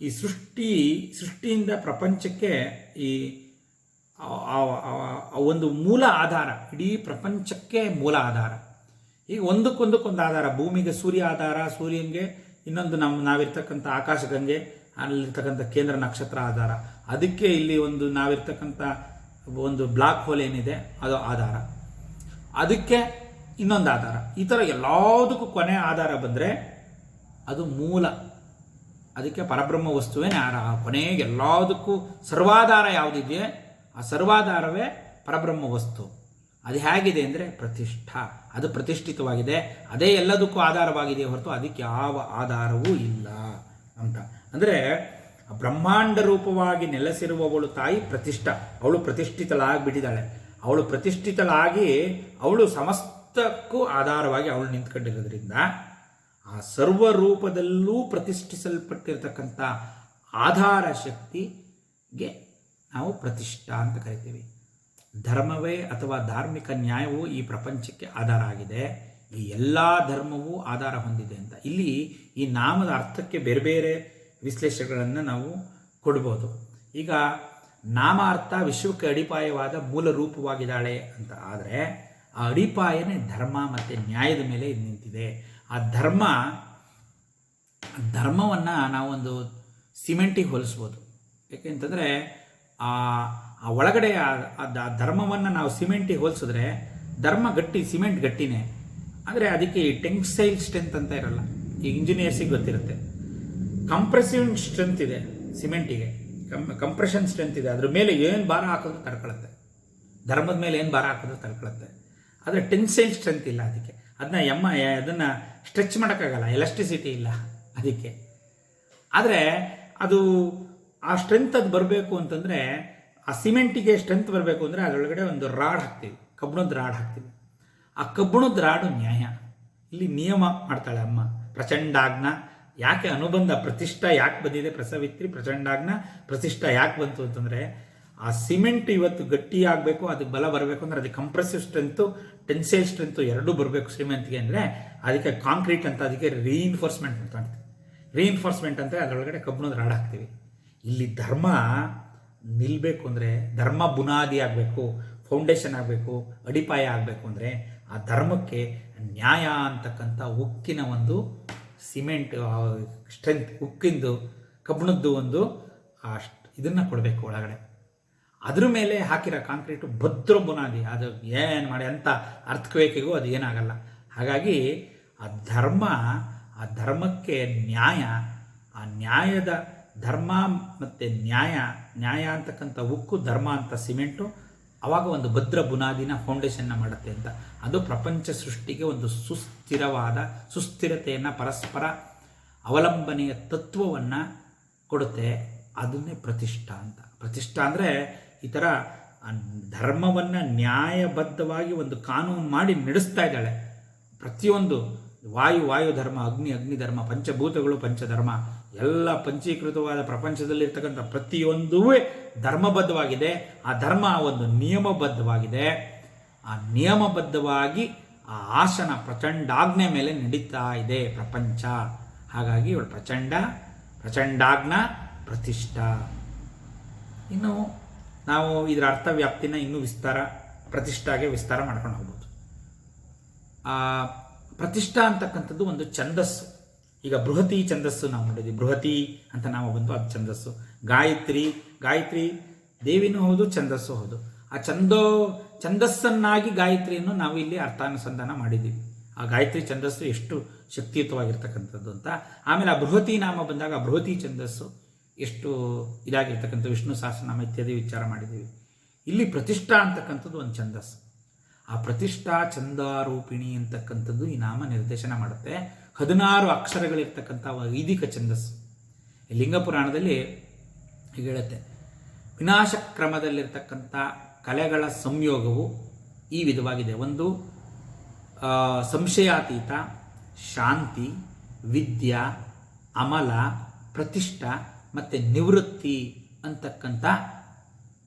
ಈ ಸೃಷ್ಟಿಯಿಂದ ಪ್ರಪಂಚಕ್ಕೆ ಈ ಒಂದು ಮೂಲ ಆಧಾರ. ಇಡೀ ಪ್ರಪಂಚಕ್ಕೆ ಮೂಲ ಆಧಾರ. ಈಗ ಒಂದಕ್ಕೊಂದು ಆಧಾರ. ಭೂಮಿಗೆ ಸೂರ್ಯ ಆಧಾರ, ಸೂರ್ಯನಿಗೆ ಇನ್ನೊಂದು ನಾವಿರ್ತಕ್ಕಂಥ ಆಕಾಶಗಂಗೆ, ಅಲ್ಲಿರ್ತಕ್ಕಂಥ ಕೇಂದ್ರ ನಕ್ಷತ್ರ ಆಧಾರ. ಅದಕ್ಕೆ ಇಲ್ಲಿ ಒಂದು ನಾವಿರ್ತಕ್ಕಂಥ ಒಂದು ಬ್ಲಾಕ್ ಹೋಲ್ ಏನಿದೆ ಅದು ಆಧಾರ. ಅದಕ್ಕೆ ಇನ್ನೊಂದು ಆಧಾರ. ಈ ಥರ ಎಲ್ಲದಕ್ಕೂ ಕೊನೆ ಆಧಾರ ಬಂದರೆ ಅದು ಮೂಲ. ಅದಕ್ಕೆ ಪರಬ್ರಹ್ಮ ವಸ್ತುವೇ ಕೊನೆಗೆ ಎಲ್ಲದಕ್ಕೂ ಸರ್ವಾಧಾರ ಯಾವುದಿದೆಯೇ ಆ ಸರ್ವಾಧಾರವೇ ಪರಬ್ರಹ್ಮ ವಸ್ತು. ಅದು ಹೇಗಿದೆ ಅಂದರೆ ಪ್ರತಿಷ್ಠಾ, ಅದು ಪ್ರತಿಷ್ಠಿತವಾಗಿದೆ, ಅದೇ ಎಲ್ಲದಕ್ಕೂ ಆಧಾರವಾಗಿದೆ ಹೊರತು ಅದಕ್ಕೆ ಯಾವ ಆಧಾರವೂ ಇಲ್ಲ ಅಂತ. ಅಂದರೆ ಬ್ರಹ್ಮಾಂಡ ರೂಪವಾಗಿ ನೆಲೆಸಿರುವವಳು ತಾಯಿ ಪ್ರತಿಷ್ಠಾ, ಅವಳು ಪ್ರತಿಷ್ಠಿತಳಾಗಿಬಿಟ್ಟಿದ್ದಾಳೆ. ಅವಳು ಪ್ರತಿಷ್ಠಿತಳಾಗಿ ಅವಳು ಸಮಸ್ತಕ್ಕೂ ಆಧಾರವಾಗಿ ಅವಳು ನಿಂತ್ಕೊಂಡಿರೋದ್ರಿಂದ ಆ ಸರ್ವರೂಪದಲ್ಲೂ ಪ್ರತಿಷ್ಠಿಸಲ್ಪಟ್ಟಿರ್ತಕ್ಕಂಥ ಆಧಾರ ಶಕ್ತಿಗೆ ನಾವು ಪ್ರತಿಷ್ಠಾ ಅಂತ ಕರಿತೀವಿ. ಧರ್ಮವೇ ಅಥವಾ ಧಾರ್ಮಿಕ ನ್ಯಾಯವು ಈ ಪ್ರಪಂಚಕ್ಕೆ ಆಧಾರ ಆಗಿದೆ. ಈ ಎಲ್ಲ ಧರ್ಮವೂ ಆಧಾರ ಹೊಂದಿದೆ ಅಂತ. ಇಲ್ಲಿ ಈ ನಾಮದ ಅರ್ಥಕ್ಕೆ ಬೇರೆ ಬೇರೆ ವಿಶ್ಲೇಷಣೆಗಳನ್ನು ನಾವು ಕೊಡ್ಬೋದು. ಈಗ ನಾಮ ಅರ್ಥ ವಿಶ್ವಕ್ಕೆ ಅಡಿಪಾಯವಾದ ಮೂಲ ರೂಪವಾಗಿದ್ದಾಳೆ ಅಂತ ಆದರೆ ಆ ಅಡಿಪಾಯನೇ ಧರ್ಮ ಮತ್ತು ನ್ಯಾಯದ ಮೇಲೆ ನಿಂತಿದೆ. ಆ ಧರ್ಮವನ್ನು ನಾವೊಂದು ಸಿಮೆಂಟಿಗೆ ಹೋಲಿಸ್ಬೋದು. ಏಕೆಂತಂದರೆ ಆ ಒಳಗಡೆ ಆ ಧರ್ಮವನ್ನು ನಾವು ಸಿಮೆಂಟಿಗೆ ಹೋಲಿಸಿದ್ರೆ ಧರ್ಮ ಗಟ್ಟಿ, ಸಿಮೆಂಟ್ ಗಟ್ಟಿನೇ. ಆದರೆ ಅದಕ್ಕೆ ಟೆನ್ಸೈಲ್ ಸ್ಟ್ರೆಂತ್ ಅಂತ ಇರಲ್ಲ. ಈ ಇಂಜಿನಿಯರ್ಸಿಗೆ ಗೊತ್ತಿರುತ್ತೆ. ಕಂಪ್ರೆಸಿವ್ ಸ್ಟ್ರೆಂತ್ ಇದೆ ಸಿಮೆಂಟಿಗೆ, ಕಂಪ್ರೆಷನ್ ಸ್ಟ್ರೆಂತ್ ಇದೆ. ಅದ್ರ ಮೇಲೆ ಏನು ಭಾರ ಹಾಕಿದ್ರು ತಡ್ಕೊಳುತ್ತೆ. ಧರ್ಮದ ಮೇಲೆ ಏನು ಭಾರ ಹಾಕಿದ್ರು ತಡ್ಕೊಳುತ್ತೆ. ಆದರೆ ಟೆನ್ಸೈಲ್ ಸ್ಟ್ರೆಂತ್ ಇಲ್ಲ ಅದಕ್ಕೆ. ಅದನ್ನು ಸ್ಟ್ರೆಚ್ ಮಾಡೋಕ್ಕಾಗಲ್ಲ, ಎಲೆಕ್ಟ್ರಿಸಿಟಿ ಇಲ್ಲ ಅದಕ್ಕೆ. ಆದರೆ ಅದು ಆ ಸ್ಟ್ರೆಂತ್ ಅದು ಬರಬೇಕು ಅಂತಂದರೆ, ಆ ಸಿಮೆಂಟಿಗೆ ಸ್ಟ್ರೆಂತ್ ಬರಬೇಕು ಅಂದರೆ ಅದರೊಳಗಡೆ ಒಂದು ರಾಡ್ ಹಾಕ್ತೀವಿ, ಕಬ್ಬಿಣದ ರಾಡ್ ಹಾಕ್ತೀವಿ. ಆ ಕಬ್ಬಿಣದ ರಾಡು ನ್ಯಾಯ. ಇಲ್ಲಿ ನಿಯಮ ಮಾಡ್ತಾಳೆ ಅಮ್ಮ. ಪ್ರಚಂಡಾಜ್ಞ ಯಾಕೆ ಅನುಬಂಧ ಪ್ರತಿಷ್ಠಾ ಯಾಕೆ ಬಂದಿದೆ? ಪ್ರಸವಿತ್ರಿ ಪ್ರಚಂಡಾಜ್ಞ ಪ್ರತಿಷ್ಠಾ ಯಾಕೆ ಬಂತು ಅಂತಂದರೆ ಆ ಸಿಮೆಂಟ್ ಇವತ್ತು ಗಟ್ಟಿ ಆಗಬೇಕು, ಅದಕ್ಕೆ ಬಲ ಬರಬೇಕು ಅಂದರೆ ಅದಕ್ಕೆ ಕಂಪ್ರೆಸಿವ್ ಸ್ಟ್ರೆಂತು, ಟೆನ್ಸೈಲ್ ಸ್ಟ್ರೆಂತು ಎರಡೂ ಬರಬೇಕು ಸಿಮೆಂಟ್ಗೆ. ಅಂದರೆ ಅದಕ್ಕೆ ಕಾಂಕ್ರೀಟ್ ಅಂತ, ಅದಕ್ಕೆ ರೀಇನ್ಫೋರ್ಸ್ಮೆಂಟ್ ಅಂತ ಅಂತೀವಿ. ರೀಇನ್ಫೋರ್ಸ್ಮೆಂಟ್ ಅಂತ ಅದರೊಳಗಡೆ ಕಬ್ಬಿಣದ ರಾಡ್ ಹಾಕ್ತೀವಿ. ಇಲ್ಲಿ ಧರ್ಮ ನಿಲ್ಲಬೇಕು ಅಂದರೆ, ಧರ್ಮ ಬುನಾದಿ ಆಗಬೇಕು, ಫೌಂಡೇಶನ್ ಆಗಬೇಕು, ಅಡಿಪಾಯ ಆಗಬೇಕು ಅಂದರೆ ಆ ಧರ್ಮಕ್ಕೆ ನ್ಯಾಯ ಅಂತಕ್ಕಂಥ ಉಕ್ಕಿನ ಒಂದು ಸಿಮೆಂಟ್ ಸ್ಟ್ರೆಂತ್, ಉಕ್ಕಿಂದು ಕಬ್ಬಿಣದ್ದು ಒಂದು ಇದನ್ನು ಕೊಡಬೇಕು ಒಳಗಡೆ. ಅದ್ರ ಮೇಲೆ ಹಾಕಿರೋ ಕಾಂಕ್ರೀಟು ಭದ್ರ ಬುನಾದಿ. ಅದು ಏನು ಮಾಡಿ ಅಂಥ ಅರ್ಥಕ್ವೇಕಿಗೂ ಅದು ಏನಾಗಲ್ಲ. ಹಾಗಾಗಿ ಆ ಧರ್ಮಕ್ಕೆ ನ್ಯಾಯ, ಆ ನ್ಯಾಯದ ಧರ್ಮ ಮತ್ತು ನ್ಯಾಯ ಅಂತಕ್ಕಂಥ ಉಕ್ಕು, ಧರ್ಮ ಅಂತ ಸಿಮೆಂಟು ಆವಾಗ ಒಂದು ಭದ್ರ ಬುನಾದಿನ ಫೌಂಡೇಶನ್ನ ಮಾಡುತ್ತೆ ಅಂತ. ಅದು ಪ್ರಪಂಚ ಸೃಷ್ಟಿಗೆ ಒಂದು ಸುಸ್ಥಿರತೆಯನ್ನು, ಪರಸ್ಪರ ಅವಲಂಬನೆಯ ತತ್ವವನ್ನು ಕೊಡುತ್ತೆ. ಅದನ್ನೇ ಪ್ರತಿಷ್ಠಾ ಅಂತ. ಪ್ರತಿಷ್ಠಾ ಅಂದರೆ ಈ ಥರ ಧರ್ಮವನ್ನು ನ್ಯಾಯಬದ್ಧವಾಗಿ ಒಂದು ಕಾನೂನು ಮಾಡಿ ನಡೆಸ್ತಾ ಇದ್ದಾಳೆ. ಪ್ರತಿಯೊಂದು ವಾಯು ಧರ್ಮ, ಅಗ್ನಿ ಧರ್ಮ, ಪಂಚಭೂತಗಳು ಪಂಚಧರ್ಮ, ಎಲ್ಲ ಪಂಚೀಕೃತವಾದ ಪ್ರಪಂಚದಲ್ಲಿರ್ತಕ್ಕಂಥ ಪ್ರತಿಯೊಂದೂ ಧರ್ಮಬದ್ಧವಾಗಿದೆ. ಆ ಧರ್ಮ ಒಂದು ನಿಯಮಬದ್ಧವಾಗಿದೆ. ಆ ನಿಯಮಬದ್ಧವಾಗಿ ಆ ಆಸನ ಪ್ರಚಂಡಾಜ್ಞೆ ಮೇಲೆ ನಡೀತಾ ಇದೆ ಪ್ರಪಂಚ. ಹಾಗಾಗಿ ಇವಳು ಪ್ರಚಂಡಾಜ್ಞ ಪ್ರತಿಷ್ಠಾ. ಇನ್ನು ನಾವು ಇದರ ಅರ್ಥವ್ಯಾಪ್ತಿನ ಇನ್ನೂ ಪ್ರತಿಷ್ಠಾಗೆ ವಿಸ್ತಾರ ಮಾಡ್ಕೊಂಡು ಹೋಗ್ಬೋದು. ಪ್ರತಿಷ್ಠಾ ಅಂತಕ್ಕಂಥದ್ದು ಒಂದು ಛಂದಸ್ಸು. ಈಗ ಬೃಹತಿ ಛಂದಸ್ಸು ನಾವು ನೋಡಿದ್ವಿ. ಬೃಹತಿ ಅಂತ ನಾವು ಬಂದು ಅದು ಛಂದಸ್ಸು. ಗಾಯತ್ರಿ ದೇವಿನೂ ಹೌದು, ಛಂದಸ್ಸು ಹೌದು. ಆ ಛಂದಸ್ಸನ್ನಾಗಿ ಗಾಯತ್ರಿಯನ್ನು ನಾವು ಇಲ್ಲಿ ಅರ್ಥಾನುಸಂಧಾನ ಮಾಡಿದ್ದೀವಿ. ಆ ಗಾಯತ್ರಿ ಛಂದಸ್ಸು ಎಷ್ಟು ಶಕ್ತಿಯುತವಾಗಿರ್ತಕ್ಕಂಥದ್ದು ಅಂತ. ಆಮೇಲೆ ಆ ಬೃಹತಿ ನಾಮ ಬಂದಾಗ ಆ ಬೃಹತಿ ಛಂದಸ್ಸು ಎಷ್ಟು ಇದಾಗಿರ್ತಕ್ಕಂಥ ವಿಷ್ಣು ಸಹಸ್ರನಾಮ ಇತ್ಯಾದಿ ವಿಚಾರ ಮಾಡಿದ್ದೀವಿ. ಇಲ್ಲಿ ಪ್ರತಿಷ್ಠಾ ಅಂತಕ್ಕಂಥದ್ದು ಒಂದು ಛಂದಸ್ಸು. ಆ ಪ್ರತಿಷ್ಠಾ ಛಂದಾರೂಪಿಣಿ ಅಂತಕ್ಕಂಥದ್ದು ಈ ನಾಮ ನಿರ್ದೇಶನ ಮಾಡುತ್ತೆ. 16 ಅಕ್ಷರಗಳಿರ್ತಕ್ಕಂಥ ವೈದಿಕ ಛಂದಸ್ಸು. ಲಿಂಗ ಪುರಾಣದಲ್ಲಿ ಹೀಗೆ ಹೇಳುತ್ತೆ, ವಿನಾಶ ಕ್ರಮದಲ್ಲಿರ್ತಕ್ಕಂಥ ಕಲೆಗಳ ಸಂಯೋಗವು ಈ ವಿಧವಾಗಿದೆ. ಒಂದು ಸಂಶಯಾತೀತ, ಶಾಂತಿ, ವಿದ್ಯಾ, ಅಮಲ, ಪ್ರತಿಷ್ಠಾ ಮತ್ತು ನಿವೃತ್ತಿ ಅಂತಕ್ಕಂಥ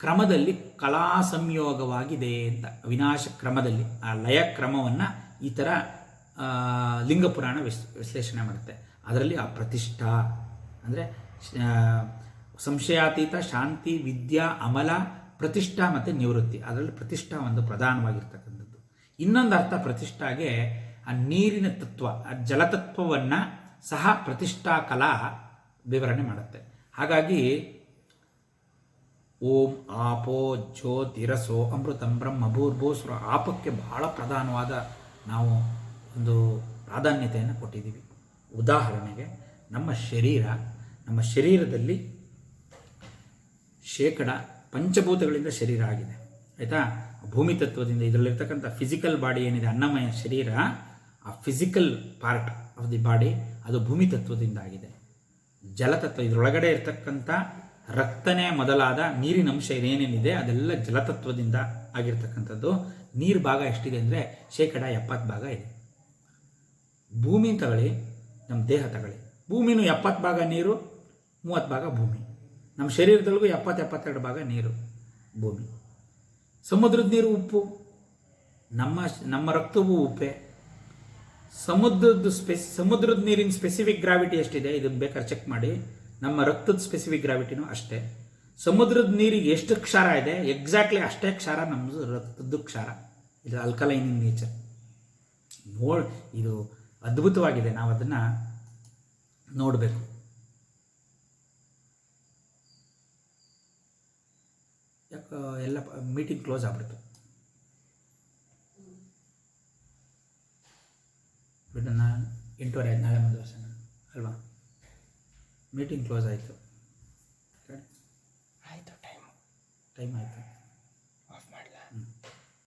ಕ್ರಮದಲ್ಲಿ ಕಲಾ ಸಂಯೋಗವಾಗಿದೆ ಅಂತ. ವಿನಾಶ ಕ್ರಮದಲ್ಲಿ ಆ ಲಯ ಕ್ರಮವನ್ನು ಈ ಥರ ಲಿಂಗ ಪುರಾಣ ವಿಶ್ಲೇಷಣೆ ಮಾಡುತ್ತೆ. ಅದರಲ್ಲಿ ಆ ಪ್ರತಿಷ್ಠಾ ಅಂದರೆ ಸಂಶಯಾತೀತ, ಶಾಂತಿ, ವಿದ್ಯಾ, ಅಮಲ, ಪ್ರತಿಷ್ಠಾ ಮತ್ತು ನಿವೃತ್ತಿ. ಅದರಲ್ಲಿ ಪ್ರತಿಷ್ಠಾ ಒಂದು ಪ್ರಧಾನವಾಗಿರ್ತಕ್ಕಂಥದ್ದು. ಇನ್ನೊಂದು ಅರ್ಥ ಪ್ರತಿಷ್ಠಾಗೆ ಆ ನೀರಿನ ತತ್ವ, ಆ ಜಲತತ್ವವನ್ನು ಸಹ ಪ್ರತಿಷ್ಠಾ ಕಲಾ ವಿವರಣೆ ಮಾಡುತ್ತೆ. ಹಾಗಾಗಿ ಓಂ ಆಪೋ ಜ್ಯೋತಿರಸೋ ಅಮೃತಂ ಬ್ರಹ್ಮ ಭೂರ್ಭುವಸ್ಸುರ, ಆಪಕ್ಕೆ ಬಹಳ ಪ್ರಧಾನವಾದ ನಾವು ಒಂದು ಪ್ರಾಧಾನ್ಯತೆಯನ್ನು ಕೊಟ್ಟಿದ್ದೀವಿ. ಉದಾಹರಣೆಗೆ ನಮ್ಮ ಶರೀರದಲ್ಲಿ ಪಂಚಭೂತಗಳಿಂದ ಶರೀರ ಆಗಿದೆ, ಆಯಿತಾ. ಭೂಮಿ ತತ್ವದಿಂದ ಇದರಲ್ಲಿರ್ತಕ್ಕಂಥ ಫಿಸಿಕಲ್ ಬಾಡಿ ಏನಿದೆ, ಅನ್ನಮಯ ಶರೀರ, ಆ physical part of the body ಅದು ಭೂಮಿ ತತ್ವದಿಂದ ಆಗಿದೆ. ಜಲತತ್ವ ಇದರೊಳಗಡೆ ಇರ್ತಕ್ಕಂಥ ರಕ್ತನೇ ಮೊದಲಾದ ನೀರಿನ ಅಂಶ ಏನೇನಿದೆ ಅದೆಲ್ಲ ಜಲತತ್ವದಿಂದ ಆಗಿರ್ತಕ್ಕಂಥದ್ದು. ನೀರು ಭಾಗ ಎಷ್ಟಿದೆ ಅಂದರೆ 70% ಇದೆ. ಭೂಮಿ ತಗೊಳ್ಳಿ, ನಮ್ಮ ದೇಹ ತಗೊಳ್ಳಿ, ಭೂಮಿನೂ 70% ನೀರು, 30% ಭೂಮಿ. ನಮ್ಮ ಶರೀರದೊಳಗೂ 70-72% ನೀರು ಭೂಮಿ. ಸಮುದ್ರದ ನೀರು ಉಪ್ಪು, ನಮ್ಮ ರಕ್ತವೂ ಉಪ್ಪೆ. ಸಮುದ್ರದ ನೀರಿನ ಸ್ಪೆಸಿಫಿಕ್ ಗ್ರಾವಿಟಿ ಎಷ್ಟಿದೆ ಇದನ್ನು ಬೇಕಾದ್ರೆ ಚೆಕ್ ಮಾಡಿ. ನಮ್ಮ ರಕ್ತದ ಸ್ಪೆಸಿಫಿಕ್ ಗ್ರಾವಿಟಿನೂ ಅಷ್ಟೇ. ಸಮುದ್ರದ ನೀರಿಗೆ ಎಷ್ಟು ಕ್ಷಾರ ಇದೆ ಎಕ್ಸಾಕ್ಟ್ಲಿ ಅಷ್ಟೇ ಕ್ಷಾರ ನಮ್ಮದು ರಕ್ತದ್ದು ಕ್ಷಾರ. ಇದು ಆಲ್ಕಲೈನ್ ಇನ್ ನೇಚರ್. ಇದು ಅದ್ಭುತವಾಗಿದೆ, ನಾವು ಅದನ್ನು ನೋಡಬೇಕು. ಯಾಕೆ ಎಲ್ಲ ಮೀಟಿಂಗ್ ಕ್ಲೋಸ್ ಆಗ್ಬಿಡ್ತು ಬಿಟ್ಟು, ನಾನು 8:30 ಆಯ್ತು, ನಾಳೆ ಮುಂದುವರ್ಸೋಣ ಅಲ್ವಾ. ಮೀಟಿಂಗ್ ಕ್ಲೋಸ್ ಆಯಿತು, ಆಯಿತು, ಟೈಮ್ ಆಯಿತು.